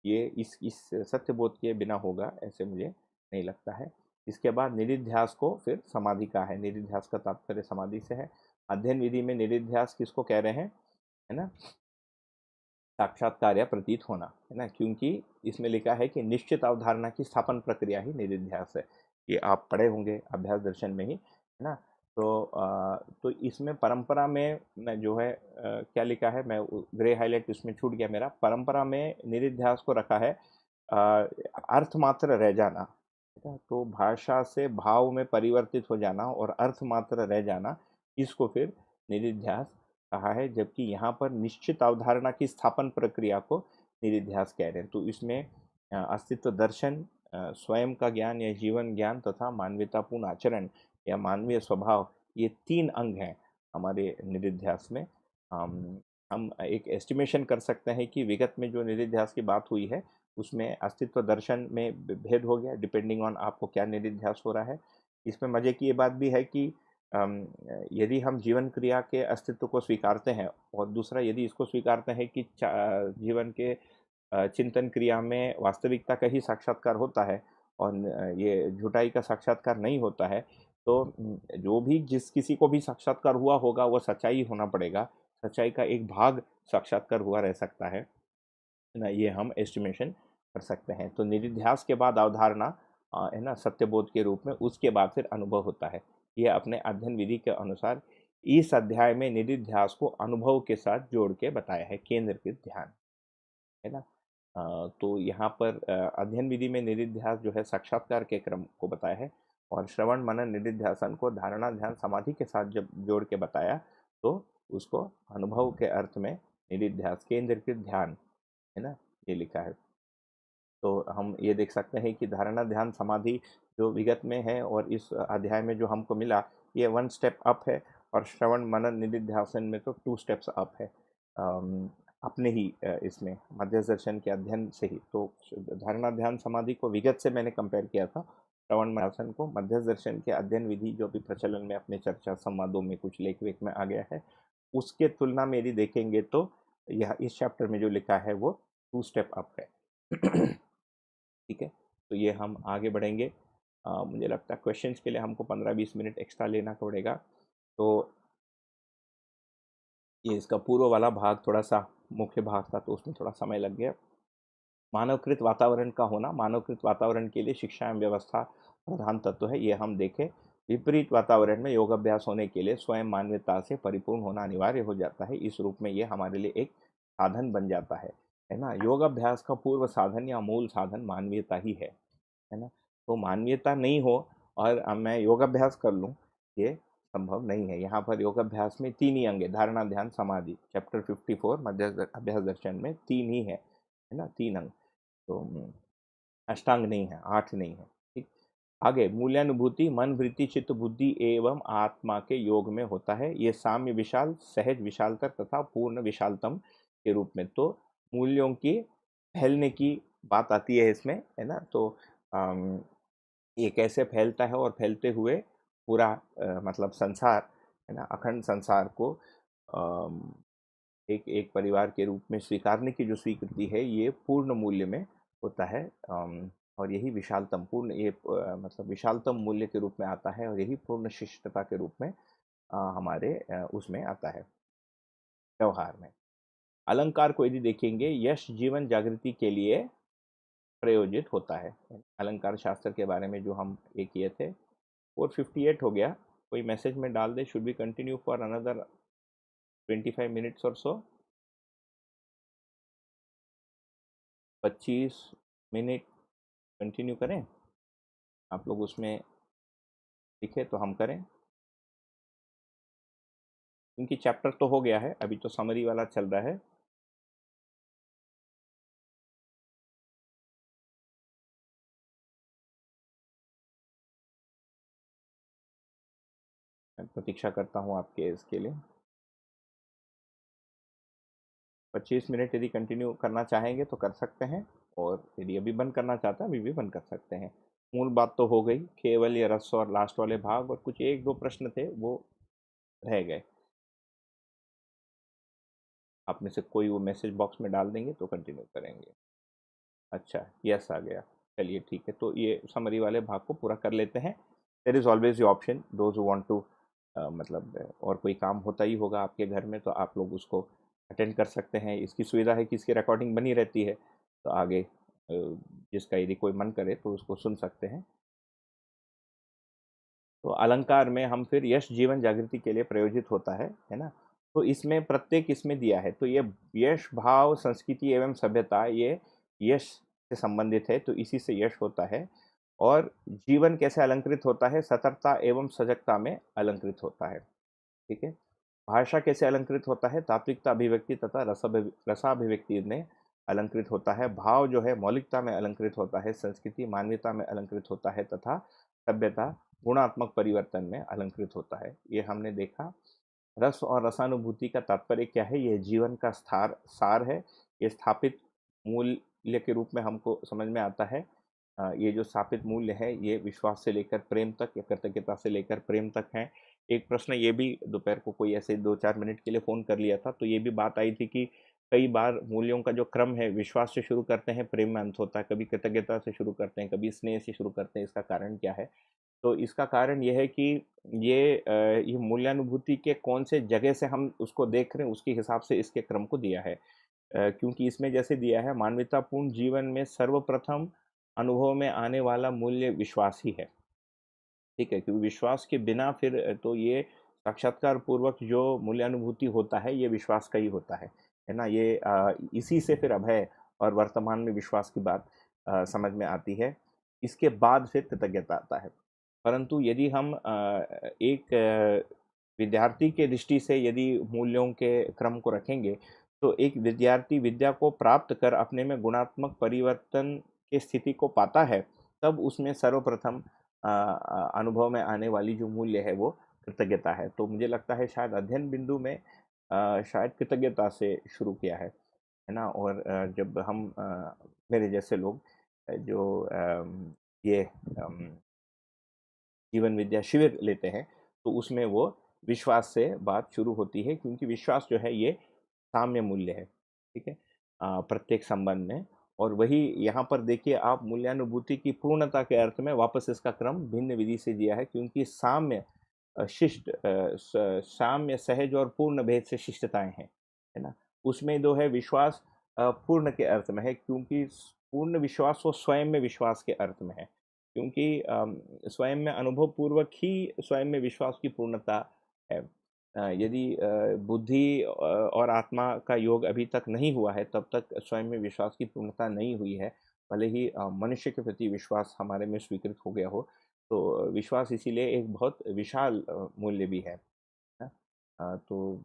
ये इस सत्यबोध के बिना होगा ऐसे मुझे नहीं लगता है। इसके बाद निरिध्यास को फिर समाधि का है। निरिध्यास का तात्पर्य समाधि से है। अध्ययन विधि में निरिध्यास किसको कह रहे हैं, है ना, साक्षात्कार या प्रतीत होना, है ना, क्योंकि इसमें लिखा है कि निश्चित अवधारणा की स्थापन प्रक्रिया ही निरिध्यास है। ये आप पढ़े होंगे अभ्यास दर्शन में ही, है ना। तो इसमें परंपरा में जो है क्या लिखा है, मैं ग्रे हाईलाइट इसमें छूट गया मेरा। परंपरा में निरिध्यास को रखा है अर्थ मात्र रह जाना, ठीक है। तो भाषा से भाव में परिवर्तित हो जाना और अर्थ मात्र रह जाना, इसको फिर निरिध्यास कहा है। जबकि यहाँ पर निश्चित अवधारणा की स्थापन प्रक्रिया को निरिध्यास कह रहे हैं। तो इसमें अस्तित्व दर्शन, स्वयं का ज्ञान या जीवन ज्ञान तथा मानवीयतापूर्ण आचरण या मानवीय स्वभाव, ये 3 अंग हैं हमारे निरिध्यास में। हम एक एस्टिमेशन कर सकते हैं कि विगत में जो निरिध्यास की बात हुई है उसमें अस्तित्व दर्शन में भेद हो गया, डिपेंडिंग ऑन आपको क्या निरिध्यास हो रहा है। इसमें मज़े की ये बात भी है कि यदि हम जीवन क्रिया के अस्तित्व को स्वीकारते हैं, और दूसरा यदि इसको स्वीकारते हैं कि जीवन के चिंतन क्रिया में वास्तविकता का ही साक्षात्कार होता है और ये झूठाई का साक्षात्कार नहीं होता है, तो जो भी जिस किसी को भी साक्षात्कार हुआ होगा वो सच्चाई होना पड़ेगा। सच्चाई का एक भाग साक्षात्कार हुआ रह सकता है। ना, ये हम एस्टिमेशन कर सकते हैं। तो निधिध्यास के बाद अवधारणा है ना, सत्यबोध के रूप में, उसके बाद फिर अनुभव होता है। ये अपने अध्ययन विधि के अनुसार इस अध्याय में निधिध्यास को अनुभव के साथ जोड़ के बताया है, केंद्रीकृत ध्यान, है ना। तो यहाँ पर अध्ययन विधि में निधिध्यास जो है साक्षात्कार के क्रम को बताया है, और श्रवण मनन निधिध्यासन को धारणा ध्यान समाधि के साथ जब जोड़ के बताया तो उसको अनुभव के अर्थ में निधिध्यास केंद्रीकृत ध्यान, है ना, ये लिखा है। तो हम ये देख सकते हैं कि धारणा ध्यान समाधि जो विगत में है और इस अध्याय में जो हमको मिला, ये 1 स्टेप अप है, और श्रवण मनन निधिध्यासन में तो 2 स्टेप्स अप है। अपने ही इसमें मध्य दर्शन के अध्ययन से ही। तो धारणा ध्यान समाधि को विगत से मैंने कंपेयर किया था, श्रवण मनन को मध्य दर्शन के अध्ययन विधि जो भी प्रचलन में अपने चर्चा संवादों में कुछ लेख वेख में आ गया है, उसके तुलना में यदि देखेंगे तो यह इस चैप्टर में जो लिखा है वो 2 स्टेप अप है। ठीक है, तो ये हम आगे बढ़ेंगे। मुझे लगता है क्वेश्चंस के लिए हमको 15-20 मिनट एक्स्ट्रा लेना पड़ेगा। तो ये इसका पूर्व वाला भाग थोड़ा सा मुख्य भाग था, तो उसमें थोड़ा समय लग गया। मानवकृत वातावरण का होना, मानवकृत वातावरण के लिए शिक्षा एवं व्यवस्था प्रधान तत्व है, ये हम देखें। विपरीत वातावरण में योगाभ्यास होने के लिए स्वयं मानवीयता से परिपूर्ण होना अनिवार्य हो जाता है। इस रूप में ये हमारे लिए एक साधन बन जाता है ना। योगाभ्यास का पूर्व साधन या मूल साधन मानवीयता ही है ना। तो मानवीयता नहीं हो और अब मैं योगाभ्यास कर लूँ, ये संभव नहीं है। यहाँ पर योगाभ्यास में 3 ही अंग है, धारणा ध्यान समाधि, चैप्टर 54 मध्य अभ्यास दर्शन में 3 ही है ना, 3 अंग। तो अष्टांग नहीं है, 8 नहीं है। ठीक, आगे मूल्यानुभूति मन वृत्ति चित्त बुद्धि एवं आत्मा के योग में होता है। ये साम्य विशाल सहज विशालतर तथा पूर्ण विशालतम के रूप में। तो मूल्यों की फैलने की बात आती है इसमें, है ना। तो ये कैसे फैलता है, और फैलते हुए पूरा मतलब संसार, है ना, अखंड संसार को एक एक परिवार के रूप में स्वीकारने की जो स्वीकृति है, ये पूर्ण मूल्य में होता है। और यही विशालतम पूर्ण, ये मतलब विशालतम मूल्य के रूप में आता है, और यही पूर्ण शिष्टता के रूप में हमारे उसमें आता है, व्यवहार में। अलंकार को यदि देखेंगे, यश जीवन जागृति के लिए प्रयोजित होता है। अलंकार शास्त्र के बारे में जो हम ये किए थे। 4:58 हो गया, कोई मैसेज में डाल दे, should be continue for another 25 minutes और सो। 25 मिनट कंटिन्यू करें, आप लोग उसमें लिखे तो हम करें, क्योंकि चैप्टर तो हो गया है, अभी तो समरी वाला चल रहा है। मैं प्रतीक्षा करता हूँ आपके इसके लिए। 25 मिनट यदि कंटिन्यू करना चाहेंगे तो कर सकते हैं, और यदि अभी बंद करना चाहते हैं अभी भी बंद कर सकते हैं। मूल बात तो हो गई, केवल ये रस और लास्ट वाले भाग और कुछ 1-2 प्रश्न थे वो रह गए। आप में से कोई वो मैसेज बॉक्स में डाल देंगे तो कंटिन्यू करेंगे। अच्छा, यस आ गया, चलिए ठीक है। तो ये समरी वाले भाग को पूरा कर लेते हैं। There is always the option those who want to, मतलब और कोई काम होता ही होगा आपके घर में, तो आप लोग उसको अटेंड कर सकते हैं। इसकी सुविधा है कि इसकी रिकॉर्डिंग बनी रहती है, तो आगे जिसका यदि कोई मन करे तो उसको सुन सकते हैं। तो अलंकार में हम फिर यश जीवन जागृति के लिए प्रयोजित होता है ना। तो इसमें प्रत्येक इसमें दिया है, तो ये यश भाव संस्कृति एवं सभ्यता, ये यश से संबंधित है, तो इसी से यश होता है। और जीवन कैसे अलंकृत होता है, सतर्कता एवं सजगता में अलंकृत होता है। ठीक है, भाषा कैसे अलंकृत होता है, तात्विकता अभिव्यक्ति तथा रसाभिव्यक्ति में अलंकृत होता है। भाव जो है मौलिकता में अलंकृत होता है, संस्कृति मानवीयता में अलंकृत होता है, तथा सभ्यता गुणात्मक परिवर्तन में अलंकृत होता है। ये हमने देखा। रस और रसानुभूति का तात्पर्य क्या है, यह जीवन का सार है। ये स्थापित मूल्य के रूप में हमको समझ में आता है। ये जो स्थापित मूल्य है, ये विश्वास से लेकर प्रेम तक या कृतज्ञता से लेकर प्रेम तक है। एक प्रश्न ये भी दोपहर को कोई ऐसे 2-4 मिनट के लिए फ़ोन कर लिया था, तो ये भी बात आई थी कि कई बार मूल्यों का जो क्रम है, विश्वास से शुरू करते हैं, प्रेम में अंत होता है, कभी कृतज्ञता से शुरू करते हैं, कभी स्नेह से शुरू करते हैं। इसका कारण क्या है? तो इसका कारण ये है कि ये मूल्यानुभूति के कौन से जगह से हम उसको देख रहे हैं, उसके हिसाब से इसके क्रम को दिया है। क्योंकि इसमें जैसे दिया है, मानवतापूर्ण जीवन में सर्वप्रथम अनुभव में आने वाला मूल्य विश्वास ही है। ठीक है, क्योंकि विश्वास के बिना फिर तो ये साक्षात्कार पूर्वक जो मूल्यानुभूति होता है, ये विश्वास का ही होता है ना? ये इसी से फिर अभय और वर्तमान में विश्वास की बात समझ में आती है। इसके बाद फिर कृतज्ञता आता है। परंतु यदि हम एक विद्यार्थी के दृष्टि से यदि मूल्यों के क्रम को रखेंगे, तो एक विद्यार्थी विद्या को प्राप्त कर अपने में गुणात्मक परिवर्तन की स्थिति को पाता है, तब उसमें सर्वप्रथम अनुभव में आने वाली जो मूल्य है वो कृतज्ञता है। तो मुझे लगता है शायद अध्ययन बिंदु में शायद कृतज्ञता से शुरू किया है ना? और जब हम मेरे जैसे लोग जो ये जीवन विद्या शिविर लेते हैं, तो उसमें वो विश्वास से बात शुरू होती है, क्योंकि विश्वास जो है ये साम्य मूल्य है, ठीक है? प्रत्येक संबंध में। और वही यहाँ पर देखिए आप, मूल्यानुभूति की पूर्णता के अर्थ में वापस इसका क्रम भिन्न विधि से दिया है, क्योंकि साम्य शिष्ट साम्य सहज और पूर्ण भेद से शिष्टताएं हैं, है ना? उसमें जो है विश्वास पूर्ण के अर्थ में है, क्योंकि पूर्ण विश्वास वो स्वयं में विश्वास के अर्थ में है, क्योंकि स्वयं में अनुभव पूर्वक ही स्वयं में विश्वास की पूर्णता है। यदि बुद्धि और आत्मा का योग अभी तक नहीं हुआ है, तब तक स्वयं में विश्वास की पूर्णता नहीं हुई है। भले ही मनुष्य के प्रति विश्वास हमारे में स्वीकृत हो गया हो, तो विश्वास इसीलिए एक बहुत विशाल मूल्य भी है। तो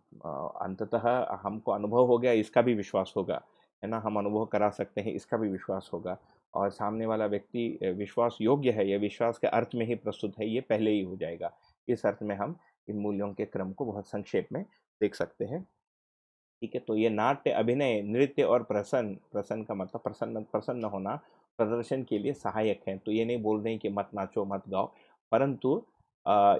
अंततः हमको अनुभव हो गया, इसका भी विश्वास होगा, है ना? हम अनुभव करा सकते हैं, इसका भी विश्वास होगा। और सामने वाला व्यक्ति विश्वास योग्य है या विश्वास के अर्थ में ही प्रस्तुत है, ये पहले ही हो जाएगा। इस अर्थ में हम इन मूल्यों के क्रम को बहुत संक्षेप में देख सकते हैं। ठीक है, तो ये नाट्य, अभिनय, नृत्य और प्रसन्न, प्रसन्न का मतलब प्रसन्न प्रसन्न होना, प्रदर्शन के लिए सहायक है। तो ये नहीं बोल रहे हैं कि मत नाचो, मत गाओ, परंतु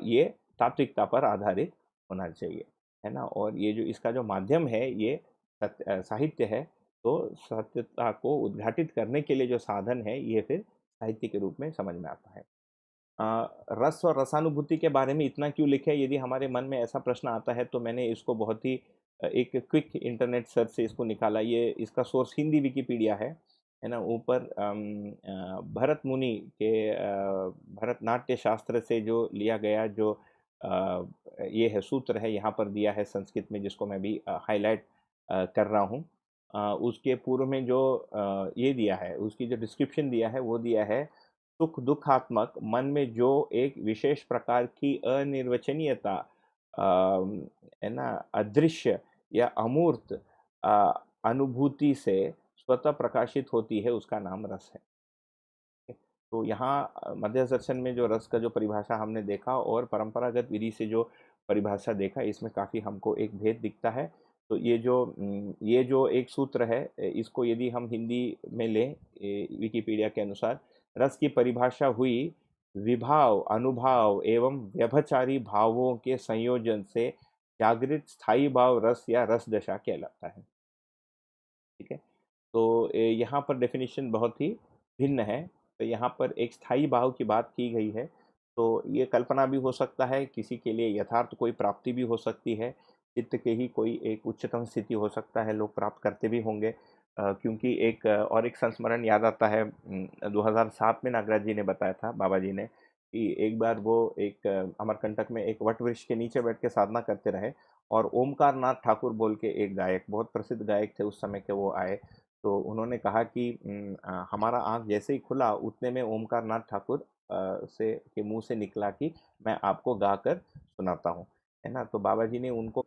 ये तात्विकता पर आधारित होना चाहिए, है ना? और ये जो इसका जो माध्यम है, ये साहित्य है, तो सत्यता को उद्घाटित करने के लिए जो साधन है, ये फिर साहित्य के रूप में समझ में आता है। रस और रसानुभूति के बारे में इतना क्यों लिखे? यदि हमारे मन में ऐसा प्रश्न आता है, तो मैंने इसको बहुत ही एक क्विक इंटरनेट सर्च से इसको निकाला। ये इसका सोर्स हिंदी विकिपीडिया है ना? ऊपर भरत मुनि के भरतनाट्य शास्त्र से जो लिया गया जो ये है सूत्र है, यहाँ पर दिया है संस्कृत में, जिसको मैं भी हाइलाइट कर रहा हूँ। उसके पूर्व में जो ये दिया है, उसकी जो डिस्क्रिप्शन दिया है, वो दिया है, सुख दुखात्मक मन में जो एक विशेष प्रकार की अनिर्वचनीयता, है ना, अदृश्य या अमूर्त अनुभूति से स्वतः प्रकाशित होती है, उसका नाम रस है। तो यहाँ मध्य दर्शन में जो रस का जो परिभाषा हमने देखा और परंपरागत विधि से जो परिभाषा देखा, इसमें काफ़ी हमको एक भेद दिखता है। तो ये जो एक सूत्र है, इसको यदि हम हिंदी में लें, विकिपीडिया के अनुसार, रस की परिभाषा हुई विभाव, अनुभाव एवं व्यभिचारी भावों के संयोजन से जागृत स्थायी भाव रस या रस दशा कहलाता है। ठीक है, तो यहाँ पर डेफिनेशन बहुत ही भिन्न है। तो यहाँ पर एक स्थायी भाव की बात की गई है, तो ये कल्पना भी हो सकता है, किसी के लिए यथार्थ कोई प्राप्ति भी हो सकती है, चित्त के ही कोई एक उच्चतम स्थिति हो सकता है, लोग प्राप्त करते भी होंगे। क्योंकि एक और एक संस्मरण याद आता है, 2007 में नागराज जी ने बताया था, बाबा जी ने, कि एक बार वो एक अमरकंटक में एक वट वृक्ष के नीचे बैठ के साधना करते रहे, और ओमकार नाथ ठाकुर बोल के एक गायक, बहुत प्रसिद्ध गायक थे उस समय के, वो आए। तो उन्होंने कहा कि हमारा आँख जैसे ही खुला, उतने में ओमकार नाथ ठाकुर से के मुँह से निकला कि मैं आपको गाकर सुनाता हूँ, है ना? तो बाबा जी ने उनको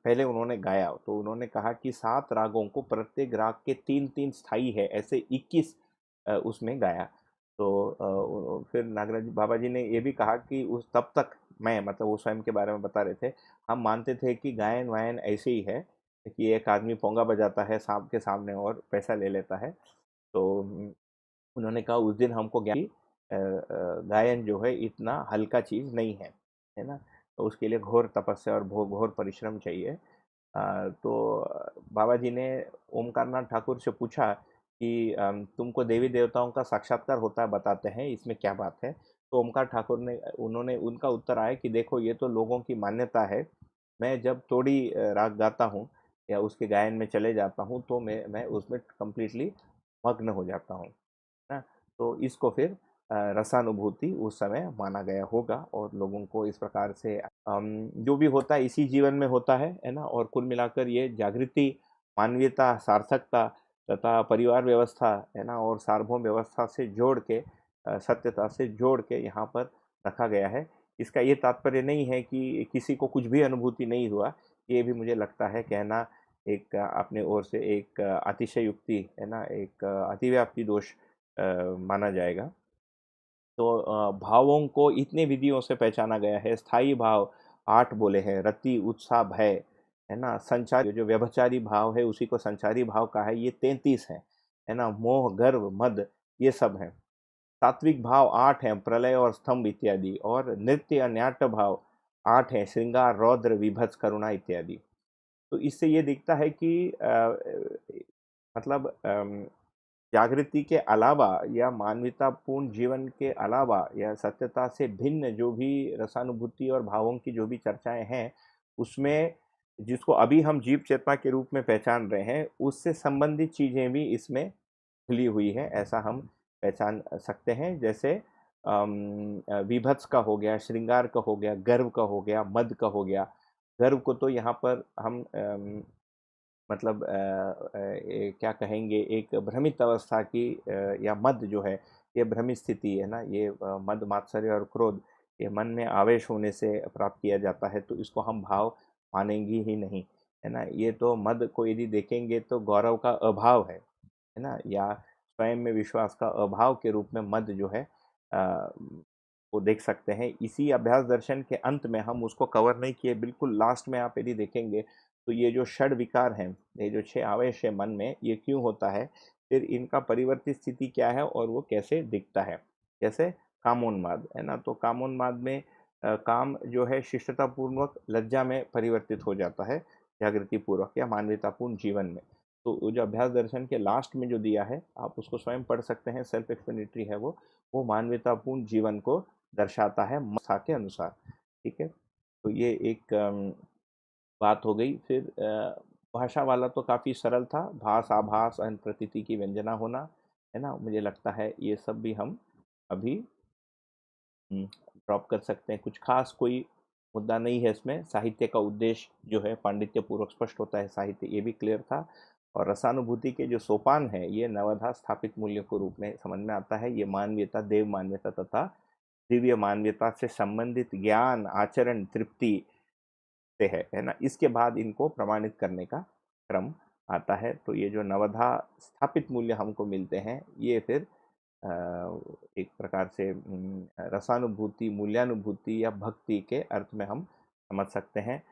पहले उन्होंने गाया, तो उन्होंने कहा कि 7 रागों को प्रत्येक राग के 3-3 स्थाई है, ऐसे 21 उसमें गाया। तो फिर नागराज बाबा जी ने ये भी कहा कि उस तब तक मैं, मतलब वो स्वयं के बारे में बता रहे थे, हम मानते थे कि गायन-वायन ऐसे ही है, कि एक आदमी पोंगा बजाता है सांप के सामने और पैसा ले लेता है। तो उन्होंने कहा उस दिन हमको ज्ञान कि गायन जो है इतना हल्का चीज़ नहीं है ना? तो उसके लिए घोर तपस्या और घोर परिश्रम चाहिए। तो बाबा जी ने ओमकारनाथ ठाकुर से पूछा कि तुमको देवी देवताओं का साक्षात्कार होता है बताते हैं, इसमें क्या बात है? तो ओमकार ठाकुर ने उन्होंने उनका उत्तर आया कि देखो, ये तो लोगों की मान्यता है, मैं जब तोड़ी राग गाता हूँ, या उसके गायन में चले जाता हूँ तो मैं उसमें कम्प्लीटली मग्न हो जाता हूँ ना। तो इसको फिर रसानुभूति उस समय माना गया होगा और लोगों को इस प्रकार से जो भी होता है इसी जीवन में होता है ना। और कुल मिलाकर ये जागृति, मानवीयता, सार्थकता तथा परिवार व्यवस्था है ना और सार्वभौम व्यवस्था से जोड़ के सत्यता से जोड़ के यहाँ पर रखा गया है। इसका ये तात्पर्य नहीं है कि किसी को कुछ भी अनुभूति नहीं हुआ, ये भी मुझे लगता है कहना एक अपने ओर से एक अतिशयोक्ति है ना, एक अतिव्याप्ति दोष माना जाएगा। तो भावों को इतने विधियों से पहचाना गया है। स्थायी भाव 8 बोले हैं, रति, उत्साह, भय, है ना। संचारी जो व्यभिचारी भाव है उसी को संचारी भाव कहा है, ये 33 है ना। मोह, गर्व, मद, ये सब हैं। सात्विक भाव 8 हैं, प्रलय और स्तंभ इत्यादि। और नृत्य या नाट्य भाव 8 हैं, श्रृंगार, रौद्र, विभत्स, करुणा इत्यादि। तो इससे ये दिखता है कि मतलब जागृति के अलावा या मानवतापूर्ण जीवन के अलावा या सत्यता से भिन्न जो भी रसानुभूति और भावों की जो भी चर्चाएं हैं, उसमें जिसको अभी हम जीव चेतना के रूप में पहचान रहे हैं, उससे संबंधित चीज़ें भी इसमें खुली हुई है, ऐसा हम पहचान सकते हैं। जैसे विभत्स का हो गया, श्रृंगार का हो गया, गर्व का हो गया, मद का हो गया। गर्व को तो यहाँ पर हम मतलब क्या कहेंगे, एक भ्रमित अवस्था की या मद जो है, ये भ्रमित स्थिति है ना। ये मद, मात्सर्य और क्रोध ये मन में आवेश होने से प्राप्त किया जाता है, तो इसको हम भाव मानेंगे ही नहीं, है ना। ये तो मद को यदि देखेंगे तो गौरव का अभाव है ना, या स्वयं में विश्वास का अभाव के रूप में मद जो है वो देख सकते हैं। इसी अभ्यास दर्शन के अंत में हम उसको कवर नहीं किए, बिल्कुल लास्ट में आप यदि देखेंगे तो ये जो षड विकार हैं, ये जो 6 आवेश है मन में, ये क्यों होता है, फिर इनका परिवर्तित स्थिति क्या है और वो कैसे दिखता है। जैसे कामोन्माद है ना, तो कामोन्माद में काम जो है शिष्टता पूर्वक लज्जा में परिवर्तित हो जाता है, जागृति पूर्वक या मानवतापूर्ण जीवन में। तो वो जो अभ्यास दर्शन के लास्ट में जो दिया है, आप उसको स्वयं पढ़ सकते हैं, सेल्फ एक्सप्लेनेटरी है वो मानवतापूर्ण जीवन को दर्शाता है मसा के अनुसार। ठीक है, तो ये एक बात हो गई। फिर भाषा वाला तो काफ़ी सरल था, भास, आभास, अन प्रतीति की व्यंजना होना, है ना। मुझे लगता है ये सब भी हम अभी ड्रॉप कर सकते हैं। कुछ खास कोई मुद्दा नहीं है इसमें। साहित्य का उद्देश्य जो है पांडित्य पूर्वक स्पष्ट होता है, साहित्य ये भी क्लियर था। और रसानुभूति के जो सोपान है, ये नवधा स्थापित मूल्यों के रूप में समझ में आता है। ये मानवीयता, देव मान्यता तथा दिव्य मानवीयता से संबंधित ज्ञान, आचरण, तृप्ति से है ना। इसके बाद इनको प्रमाणित करने का क्रम आता है। तो ये जो नवधा स्थापित मूल्य हमको मिलते हैं, ये फिर एक प्रकार से रसानुभूति, मूल्यानुभूति या भक्ति के अर्थ में हम समझ सकते हैं।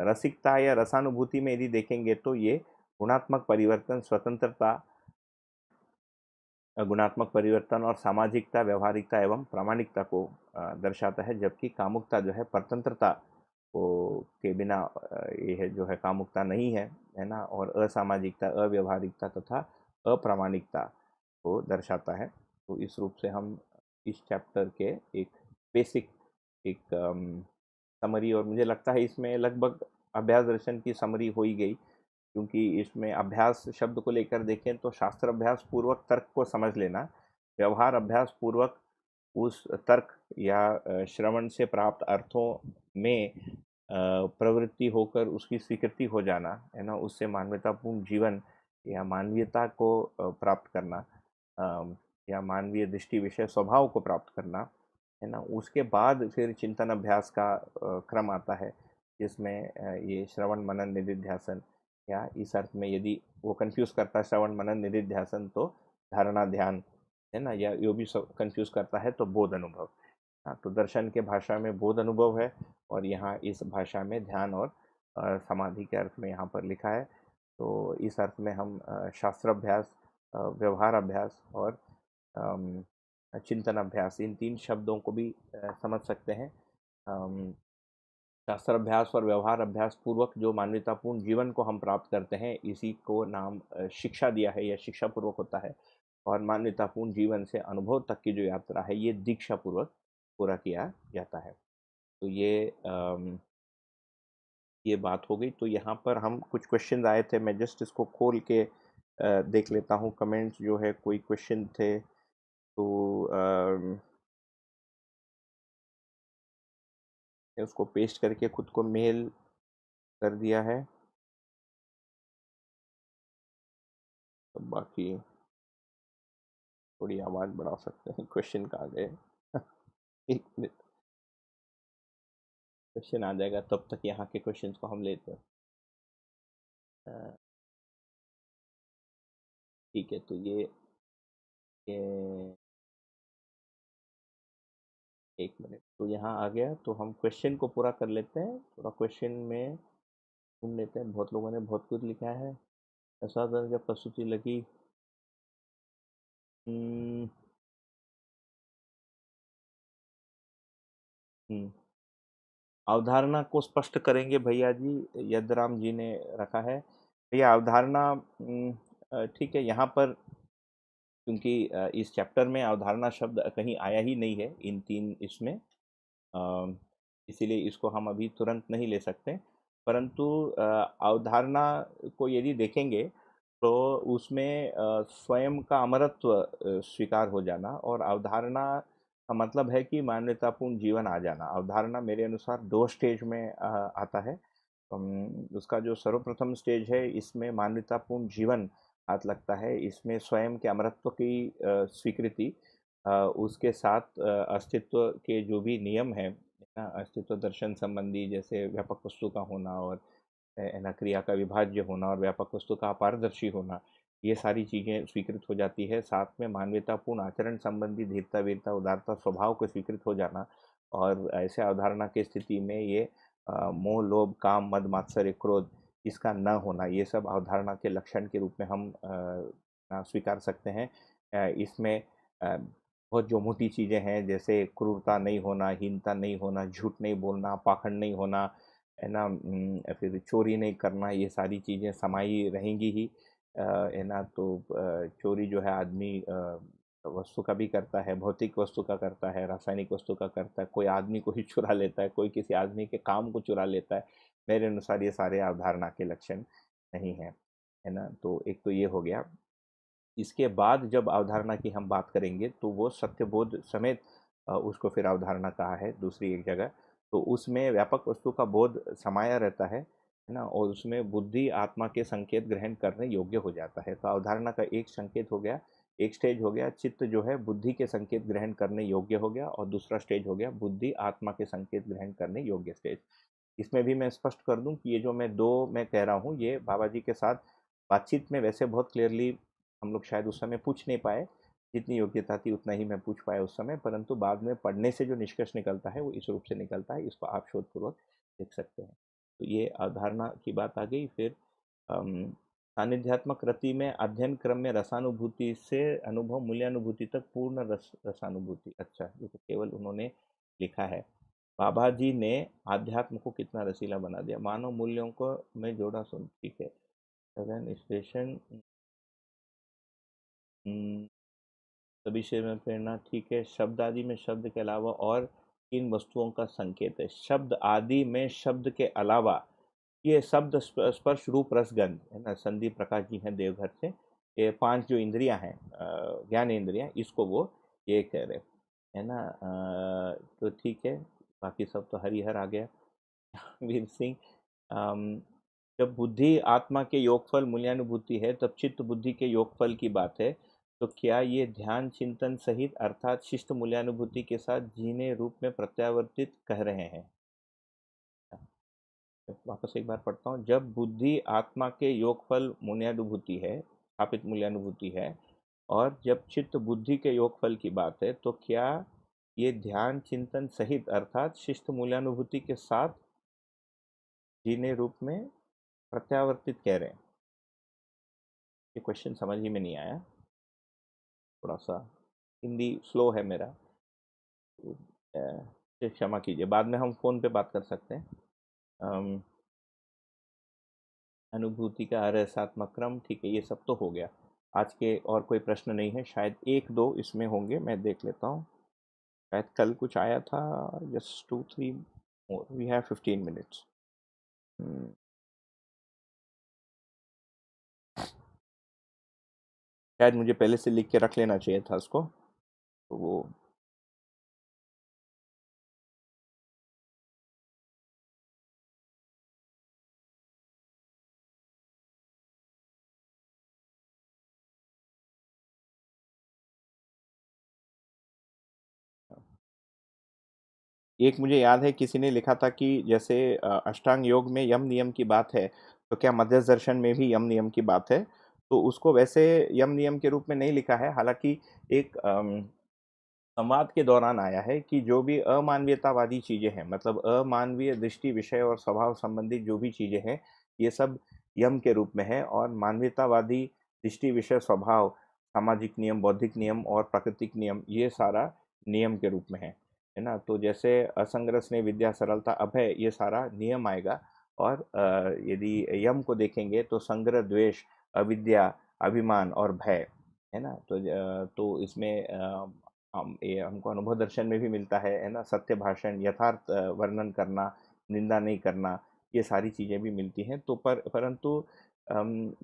रसिकता या रसानुभूति में यदि देखेंगे तो ये गुणात्मक परिवर्तन, स्वतंत्रता, गुणात्मक परिवर्तन और सामाजिकता, व्यवहारिकता एवं प्रामाणिकता को दर्शाता है। जबकि कामुकता जो है परतंत्रता को के बिना ये है जो है कामुकता नहीं है ना। और असामाजिकता, अव्यवहारिकता तथा अप्रामाणिकता को दर्शाता है। तो इस रूप से हम इस चैप्टर के एक बेसिक एक समरी, और मुझे लगता है इसमें लगभग अभ्यास दर्शन की समरी हो ही गई, क्योंकि इसमें अभ्यास शब्द को लेकर देखें तो शास्त्र अभ्यास पूर्वक तर्क को समझ लेना, व्यवहार अभ्यास पूर्वक उस तर्क या श्रवण से प्राप्त अर्थों में प्रवृत्ति होकर उसकी स्वीकृति हो जाना, है ना। उससे मानवतापूर्ण जीवन या मानवीयता को प्राप्त करना, या मानवीय दृष्टि विषय स्वभाव को प्राप्त करना, है ना। उसके बाद फिर चिंतन अभ्यास का क्रम आता है, जिसमें ये श्रवण, मनन, निधिध्यासन, या इस अर्थ में यदि वो कंफ्यूज करता है श्रवण, मनन, निधिध्यासन तो धारणा, ध्यान, है ना। या यो भी कंफ्यूज करता है तो बोध अनुभव। हाँ, तो दर्शन के भाषा में बोध अनुभव है, और यहाँ इस भाषा में ध्यान और समाधि के अर्थ में यहाँ पर लिखा है। तो इस अर्थ में हम शास्त्र अभ्यास, व्यवहार अभ्यास और चिंतन अभ्यास, इन 3 शब्दों को भी समझ सकते हैं। शास्त्र अभ्यास और व्यवहार अभ्यास पूर्वक जो मानवतापूर्ण जीवन को हम प्राप्त करते हैं, इसी को नाम शिक्षा दिया है, या शिक्षा पूर्वक होता है। और मानवतापूर्ण जीवन से अनुभव तक की जो यात्रा है, ये दीक्षा पूर्वक पूरा किया जाता है। तो ये ये बात हो गई। तो यहाँ पर हम कुछ क्वेश्चन आए थे, मैं जस्ट इसको खोल के देख लेता हूँ कमेंट्स जो है, कोई क्वेश्चन थे तो उसको पेस्ट करके खुद को मेल कर दिया है। तो बाकी थोड़ी आवाज़ बढ़ा सकते हैं, क्वेश्चन कहाँ गए? एक मिनट, क्वेश्चन आ जाएगा तब तक यहाँ के क्वेश्चंस को हम लेते हैं। ठीक है, तो ये एक मिनट, तो यहाँ आ गया, तो हम क्वेश्चन को पूरा कर लेते हैं, थोड़ा क्वेश्चन में ढूंढ लेते हैं। बहुत लोगों ने बहुत कुछ लिखा है। असाधारण जब प्रस्तुति लगी, हम्म, हम्म, अवधारणा को स्पष्ट करेंगे भैया जी, यदराम जी ने रखा है। भैया अवधारणा, ठीक है, यहाँ पर क्योंकि इस चैप्टर में अवधारणा शब्द कहीं आया ही नहीं है इन तीन इसमें, इसीलिए इसको हम अभी तुरंत नहीं ले सकते। परंतु अवधारणा को यदि देखेंगे तो उसमें स्वयं का अमरत्व स्वीकार हो जाना, और अवधारणा का मतलब है कि मान्यतापूर्ण जीवन आ जाना। अवधारणा मेरे अनुसार दो स्टेज में आता है। उसका जो सर्वप्रथम स्टेज है, इसमें मान्यतापूर्ण जीवन हाथ लगता है। इसमें स्वयं के अमरत्व की स्वीकृति, उसके साथ अस्तित्व के जो भी नियम हैं ना, अस्तित्व दर्शन संबंधी, जैसे व्यापक वस्तु का होना और है ना, क्रिया का विभाज्य होना और व्यापक वस्तु का अपारदर्शी होना, ये सारी चीज़ें स्वीकृत हो जाती है। साथ में मानवतापूर्ण आचरण संबंधी धीरता, वीरता, उदारता स्वभाव को स्वीकृत हो जाना, और ऐसे अवधारणा की स्थिति में ये मोह, लोभ, काम, मद, मात्सर्य, क्रोध, इसका न होना, ये सब अवधारणा के लक्षण के रूप में हम स्वीकार सकते हैं। इसमें बहुत जो मोटी चीज़ें हैं, जैसे क्रूरता नहीं होना, हीनता नहीं होना, झूठ नहीं बोलना, पाखंड नहीं होना, है ना, फिर चोरी नहीं करना, ये सारी चीज़ें समाई रहेंगी ही। है ना, तो चोरी जो है आदमी वस्तु का भी करता है, भौतिक वस्तु का करता है, रासायनिक वस्तु का करता है, कोई आदमी को ही चुरा लेता है, कोई किसी आदमी के काम को चुरा लेता है। मेरे अनुसार ये सारे अवधारणा के लक्षण नहीं हैं, है ना। तो एक तो ये हो गया। इसके बाद जब अवधारणा की हम बात करेंगे तो वो सत्यबोध समेत उसको फिर अवधारणा कहा है दूसरी एक जगह। तो उसमें व्यापक वस्तु का बोध समाया रहता है ना, और उसमें बुद्धि आत्मा के संकेत ग्रहण करने योग्य हो जाता है। तो अवधारणा का एक संकेत हो गया, एक स्टेज हो गया, चित्त जो है बुद्धि के संकेत ग्रहण करने योग्य हो गया, और दूसरा स्टेज हो गया बुद्धि आत्मा के संकेत ग्रहण करने योग्य स्टेज। इसमें भी मैं स्पष्ट कर दूं कि ये जो मैं कह रहा हूँ, ये बाबा जी के साथ बातचीत में वैसे बहुत क्लियरली हम लोग शायद उस समय पूछ नहीं पाए, जितनी योग्यता थी उतना ही मैं पूछ पाया उस समय, परंतु बाद में पढ़ने से जो निष्कर्ष निकलता है वो इस रूप से निकलता है। इसको आप शोधपूर्वक देख सकते हैं। तो ये अवधारणा की बात आ गई। फिर सानिध्यात्मक रति में अध्ययन क्रम में रसानुभूति से अनुभव मूल्यानुभूति तक पूर्ण रसानुभूति। अच्छा, ये तो केवल उन्होंने लिखा है। बाबा जी ने आध्यात्म को कितना रसीला बना दिया, मानव मूल्यों को मैं जोड़ा सुन, ठीक है। सघन स्टेशन, सभी शरीर में प्रेरणा, ठीक है। शब्द आदि में शब्द के अलावा और किन वस्तुओं का संकेत है? शब्द आदि में शब्द के अलावा, ये शब्द, स्पर्श, रूप, रस, गंध, है ना। संदीप प्रकाश जी हैं देवघर से। ये पांच जो इंद्रियां हैं, ज्ञान इंद्रियां, इसको वो ये कह रहे है ना। तो ठीक है, बाकी सब तो हरिहर आ गया। वीर सिंह, जब बुद्धि आत्मा के योगफल मूल्यानुभूति है, तब चित्त बुद्धि के योगफल की बात है। तो क्या ये ध्यान चिंतन सहित अर्थात शिष्ट मूल्यानुभूति के साथ जीने रूप में प्रत्यावर्तित कह रहे हैं? वापस एक बार पढ़ता हूँ। जब बुद्धि आत्मा के योगफल मूल्यानुभूति है, स्थापित मूल्यानुभूति है, और जब चित्त बुद्धि के योगफल की बात है, तो क्या ये ध्यान चिंतन सहित अर्थात शिष्ट मूल्यानुभूति के साथ जीने रूप में प्रत्यावर्तित कह रहे हैं? ये क्वेश्चन समझ ही में नहीं आया, थोड़ा सा हिंदी स्लो है मेरा, तो क्षमा कीजिए, बाद में हम फ़ोन पे बात कर सकते हैं। अनुभूति का रसात्मक क्रम, ठीक है, ये सब तो हो गया। आज के और कोई प्रश्न नहीं है, शायद एक दो इसमें होंगे, मैं देख लेता हूँ। शायद कल कुछ आया था, just 2 3 more, we have 15 minutes. हम्म, शायद मुझे पहले से लिख के रख लेना चाहिए था उसको, तो वो एक मुझे याद है किसी ने लिखा था कि जैसे अष्टांग योग में यम नियम की बात है, तो क्या मध्य दर्शन में भी यम नियम की बात है? तो उसको वैसे यम नियम के रूप में नहीं लिखा है, हालांकि एक संवाद के दौरान आया है कि जो भी अमानवीयतावादी चीजें हैं, मतलब अमानवीय दृष्टि विषय और स्वभाव संबंधित जो भी चीजें हैं, ये सब यम के रूप में है, और मानवीयतावादी दृष्टि विषय स्वभाव, सामाजिक नियम, बौद्धिक नियम और प्राकृतिक नियम, ये सारा नियम के रूप में है ना। तो जैसे असंग्रह, स्नेह, विद्या, सरलता, अभय, ये सारा नियम आएगा। और यदि यम को देखेंगे तो संग्रह, द्वेष, अविद्या, अभिमान और भय, है ना। तो इसमें हम ये हमको अनुभव दर्शन में भी मिलता है ना। सत्य भाषण, यथार्थ वर्णन करना, निंदा नहीं करना, ये सारी चीज़ें भी मिलती हैं। तो परंतु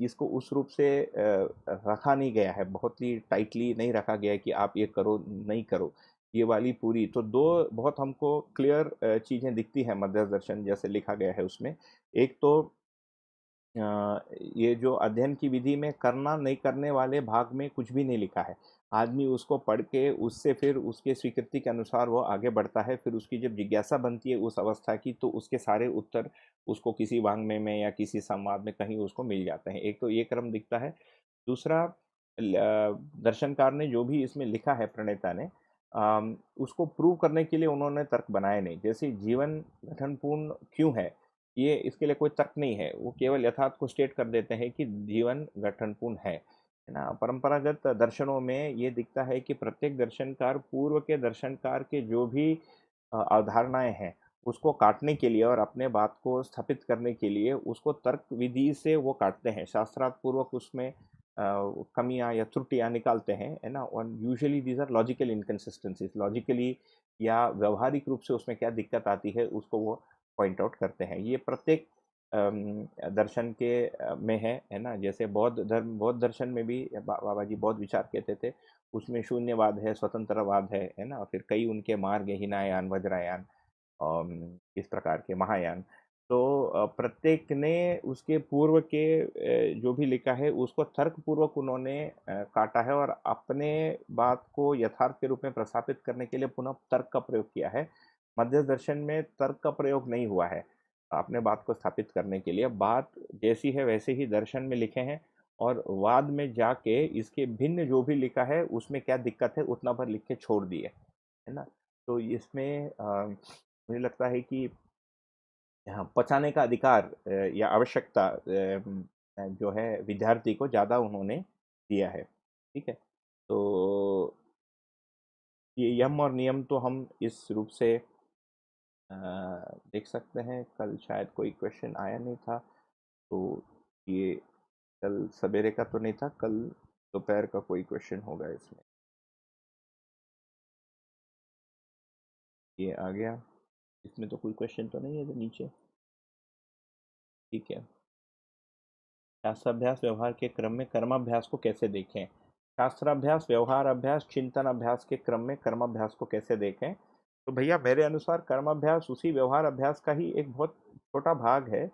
इसको उस रूप से रखा नहीं गया है, बहुत ही टाइटली नहीं रखा गया है कि आप ये करो नहीं करो, ये वाली पूरी। तो दो बहुत हमको क्लियर चीज़ें दिखती हैं मध्य दर्शन जैसे लिखा गया है उसमें। एक तो ये जो अध्ययन की विधि में करना नहीं करने वाले भाग में कुछ भी नहीं लिखा है। आदमी उसको पढ़ के उससे फिर उसके स्वीकृति के अनुसार वो आगे बढ़ता है, फिर उसकी जब जिज्ञासा बनती है उस अवस्था की, तो उसके सारे उत्तर उसको किसी वाङ्मय में या किसी संवाद में कहीं उसको मिल जाते हैं। एक तो ये क्रम दिखता है। दूसरा, दर्शनकार ने जो भी इसमें लिखा है, प्रणेता ने, उसको प्रूव करने के लिए उन्होंने तर्क बनाए नहीं। जैसे जीवन गठनपूर्ण क्यों है, ये इसके लिए कोई तर्क नहीं है, वो केवल यथार्थ को स्टेट कर देते हैं कि जीवन गठनपूर्ण है ना। परंपरागत दर्शनों में ये दिखता है कि प्रत्येक दर्शनकार पूर्व के दर्शनकार के जो भी अवधारणाएं हैं, उसको काटने के लिए और अपने बात को स्थापित करने के लिए उसको तर्क विधि से वो काटते हैं, शास्त्रार्थ पूर्वक उसमें कमियां या त्रुटियां निकालते हैं, है ना। और usually these are logical inconsistencies, logically या व्यवहारिक रूप से उसमें क्या दिक्कत आती है उसको वो पॉइंट आउट करते हैं। ये प्रत्येक दर्शन के में है ना। जैसे बौद्ध दर्शन में भी बाबा जी बौद्ध विचार कहते थे, उसमें शून्यवाद है, स्वतंत्रवाद है ना। फिर कई उनके मार्ग है, हिनायान, वज्रायान, इस प्रकार के महायान। तो प्रत्येक ने उसके पूर्व के जो भी लिखा है उसको तर्क पूर्वक उन्होंने काटा है, और अपने बात को यथार्थ के रूप में प्रस्थापित करने के लिए पुनः तर्क का प्रयोग किया है। मध्य दर्शन में तर्क का प्रयोग नहीं हुआ है अपने बात को स्थापित करने के लिए। बात जैसी है वैसे ही दर्शन में लिखे हैं, और वाद में जाके इसके भिन्न जो भी लिखा है उसमें क्या दिक्कत है उतना भर लिख के छोड़ दिए, है ना। तो इसमें मुझे लगता है कि हाँ, पचाने का अधिकार या आवश्यकता जो है विद्यार्थी को ज़्यादा उन्होंने दिया है। ठीक है। तो ये यम और नियम तो हम इस रूप से अ, देख सकते हैं। कल शायद कोई क्वेश्चन आया नहीं था, तो ये कल सवेरे का तो नहीं था, कल दोपहर का कोई क्वेश्चन होगा इसमें। ये आ गया। इसमें तो कोई क्वेश्चन तो नहीं है जो नीचे। ठीक है। शास्त्राभ्यास व्यवहार के क्रम में कर्माभ्यास को कैसे देखें? शास्त्राभ्यास, व्यवहार अभ्यास, चिंतन अभ्यास के क्रम में कर्माभ्यास को कैसे देखें? तो भैया मेरे अनुसार कर्माभ्यास उसी व्यवहार अभ्यास का ही एक बहुत छोटा भाग है।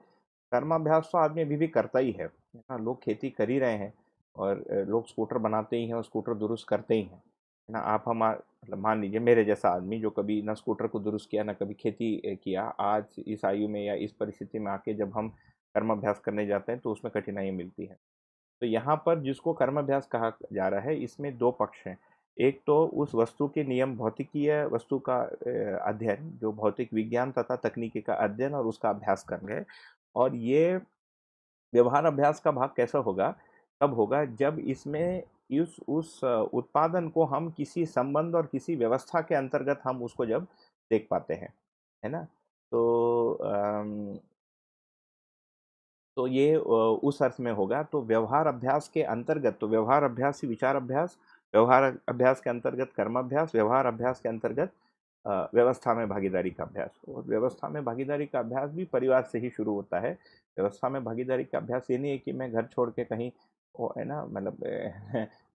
कर्माभ्यास तो आदमी अभी भी करता ही है ना। लोग खेती कर ही रहे हैं, और लोग स्कूटर बनाते ही हैं और स्कूटर दुरुस्त करते ही हैं, है ना। आप हम मतलब मान लीजिए मेरे जैसा आदमी जो कभी ना स्कूटर को दुरुस्त किया ना कभी खेती किया, आज इस आयु में या इस परिस्थिति में आके जब हम कर्माभ्यास करने जाते हैं तो उसमें कठिनाई मिलती है। तो यहाँ पर जिसको कर्माभ्यास कहा जा रहा है, इसमें दो पक्ष हैं। एक तो उस वस्तु के नियम, भौतिकीय वस्तु का अध्ययन, जो भौतिक विज्ञान तथा तकनीकी का अध्ययन और उसका अभ्यास करना है। और ये व्यवहार अभ्यास का भाग कैसा होगा, कब होगा, जब इसमें उस उत्पादन को हम किसी संबंध और किसी व्यवस्था के अंतर्गत हम उसको जब देख पाते हैं, है ना। तो तो ये उस अर्थ में होगा। तो व्यवहार अभ्यास के अंतर्गत, तो व्यवहार अभ्यास ही विचार अभ्यास, व्यवहार अभ्यास के अंतर्गत कर्माभ्यास, व्यवहार अभ्यास के अंतर्गत व्यवस्था में भागीदारी का अभ्यास। और व्यवस्था में भागीदारी का अभ्यास भी परिवार से ही शुरू होता है। व्यवस्था में भागीदारी का अभ्यास ये नहीं है कि मैं घर छोड़ के कहीं वो है ना मतलब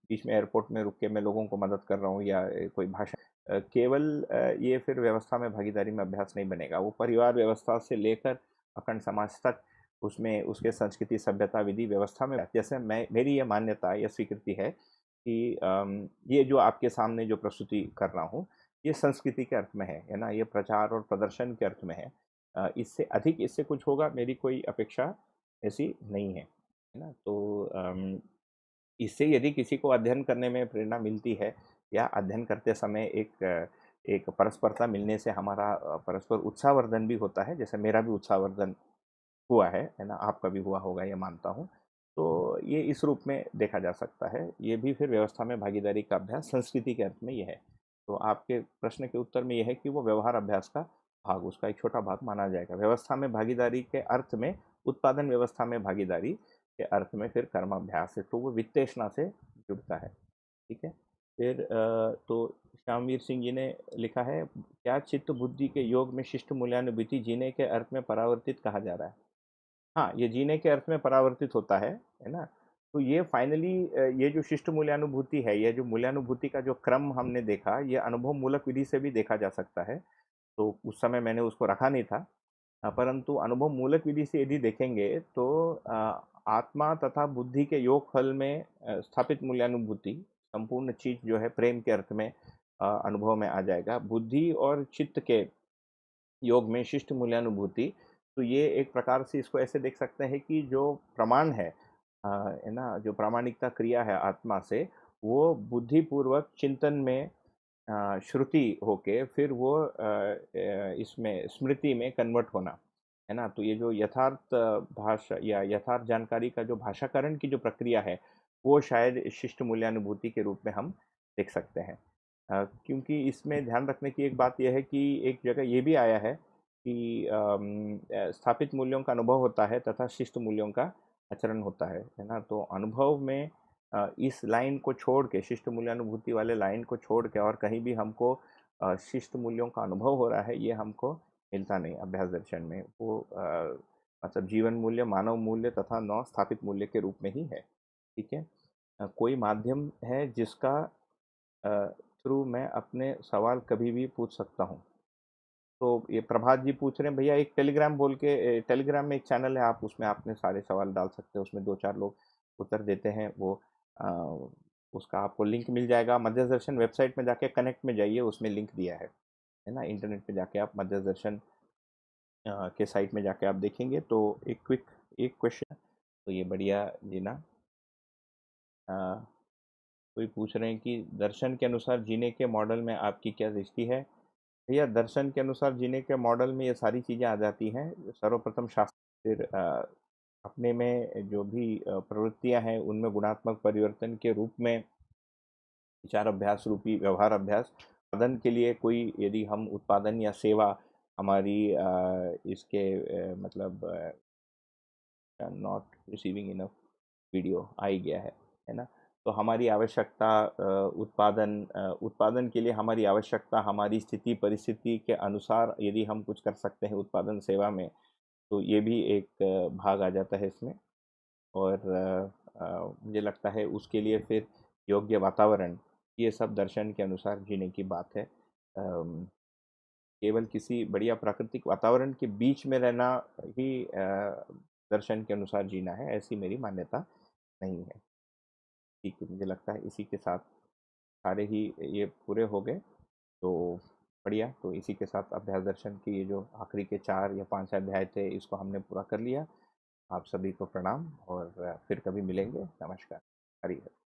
बीच में एयरपोर्ट में रुक के मैं लोगों को मदद कर रहा हूँ या कोई भाषण केवल ये फिर व्यवस्था में भागीदारी में अभ्यास नहीं बनेगा। वो परिवार व्यवस्था से लेकर अखंड समाज तक उसमें उसके संस्कृति सभ्यता विधि व्यवस्था में जैसे मैं मेरी ये मान्यता या स्वीकृति है कि ये जो आपके सामने जो प्रस्तुति कर रहा हूँ ये संस्कृति के अर्थ में है ना, ये प्रचार और प्रदर्शन के अर्थ में है। इससे अधिक इससे कुछ होगा मेरी कोई अपेक्षा ऐसी नहीं है ना। तो इससे यदि किसी को अध्ययन करने में प्रेरणा मिलती है या अध्ययन करते समय एक परस्परता मिलने से हमारा परस्पर उत्साहवर्धन भी होता है, जैसे मेरा भी उत्साहवर्धन हुआ है ना, आपका भी हुआ होगा ये मानता हूँ। तो ये इस रूप में देखा जा सकता है। ये भी फिर व्यवस्था में भागीदारी का अभ्यास संस्कृति के अर्थ में ये है। तो आपके प्रश्न के उत्तर में ये है कि वो व्यवहार अभ्यास का भाग, उसका एक छोटा भाग माना जाएगा। व्यवस्था में भागीदारी के अर्थ में उत्पादन व्यवस्था में भागीदारी के अर्थ में फिर कर्माभ्यास है, तो वो वित्तेषणा से जुड़ता है। ठीक है। फिर तो श्यामवीर सिंह जी ने लिखा है, क्या चित्त बुद्धि के योग में शिष्ट मूल्यानुभूति जीने के अर्थ में परावर्तित कहा जा रहा है? हाँ, ये जीने के अर्थ में परावर्तित होता है ना? तो ये फाइनली ये जो शिष्ट मूल्यानुभूति है, ये जो मूल्यानुभूति का जो क्रम हमने देखा, ये अनुभव मूलक विधि से भी देखा जा सकता है। तो उस समय मैंने उसको रखा नहीं था। परंतु अनुभव मूलक विधि से यदि देखेंगे तो आत्मा तथा बुद्धि के योग फल में स्थापित मूल्यानुभूति संपूर्ण चीज जो है प्रेम के अर्थ में अनुभव में आ जाएगा। बुद्धि और चित्त के योग में शिष्ट मूल्यानुभूति, तो ये एक प्रकार से इसको ऐसे देख सकते हैं कि जो प्रमाण है ना, जो प्रामाणिकता क्रिया है आत्मा से, वो बुद्धिपूर्वक चिंतन में श्रुति होके फिर वो इसमें स्मृति में कन्वर्ट होना है ना। तो ये जो यथार्थ भाषा या यथार्थ जानकारी का जो भाषाकरण की जो प्रक्रिया है, वो शायद शिष्ट मूल्यानुभूति के रूप में हम देख सकते हैं। क्योंकि इसमें ध्यान रखने की एक बात यह है कि एक जगह ये भी आया है कि स्थापित मूल्यों का अनुभव होता है तथा शिष्ट मूल्यों का आचरण होता है ना। तो अनुभव में इस लाइन को छोड़ के, शिष्ट मूल्यानुभूति वाले लाइन को छोड़ के और कहीं भी हमको शिष्ट मूल्यों का अनुभव हो रहा है, ये हमको मिलता नहीं अभ्यास दर्शन में। वो मतलब जीवन मूल्य, मानव मूल्य तथा नौ स्थापित मूल्य के रूप में ही है। ठीक है। कोई माध्यम है जिसका थ्रू मैं अपने सवाल कभी भी पूछ सकता हूँ? तो ये प्रभात जी पूछ रहे हैं, भैया एक टेलीग्राम बोल के, टेलीग्राम में एक चैनल है, आप उसमें अपने सारे सवाल डाल सकते हैं, उसमें 2-4 लोग उत्तर देते हैं। वो अ, उसका आपको लिंक मिल जाएगा। मध्य दर्शन वेबसाइट में जाके कनेक्ट में जाइए, उसमें लिंक दिया है ना। इंटरनेट पे जाके आप मध्य दर्शन के साइट में जाके आप देखेंगे तो एक क्वेश्चन, तो ये बढ़िया जी ना। अ, कोई पूछ रहे हैं कि दर्शन के अनुसार जीने के मॉडल में आपकी क्या दृष्टि है? भैया दर्शन के अनुसार जीने के मॉडल में ये सारी चीज़ें आ जाती हैं। सर्वप्रथम शास्त्र, फिर अपने में जो भी प्रवृत्तियां हैं उनमें गुणात्मक परिवर्तन के रूप में विचार अभ्यास रूपी व्यवहार अभ्यास। उत्पादन के लिए कोई यदि हम उत्पादन या सेवा हमारी इसके मतलब नॉट रिसीविंग इनफ वीडियो आ ही गया है ना। तो हमारी आवश्यकता उत्पादन के लिए हमारी आवश्यकता हमारी स्थिति परिस्थिति के अनुसार यदि हम कुछ कर सकते हैं उत्पादन सेवा में, तो ये भी एक भाग आ जाता है इसमें। और मुझे लगता है उसके लिए फिर योग्य वातावरण, ये सब दर्शन के अनुसार जीने की बात है। केवल किसी बढ़िया प्राकृतिक वातावरण के बीच में रहना ही दर्शन के अनुसार जीना है, ऐसी मेरी मान्यता नहीं है। ठीक है, मुझे लगता है इसी के साथ सारे ही ये पूरे हो गए। तो बढ़िया, तो इसी के साथ अभ्यास दर्शन की ये जो आखिरी के 4 या 5 अध्याय थे, इसको हमने पूरा कर लिया। आप सभी को प्रणाम और फिर कभी मिलेंगे। नमस्कार। हरि हर।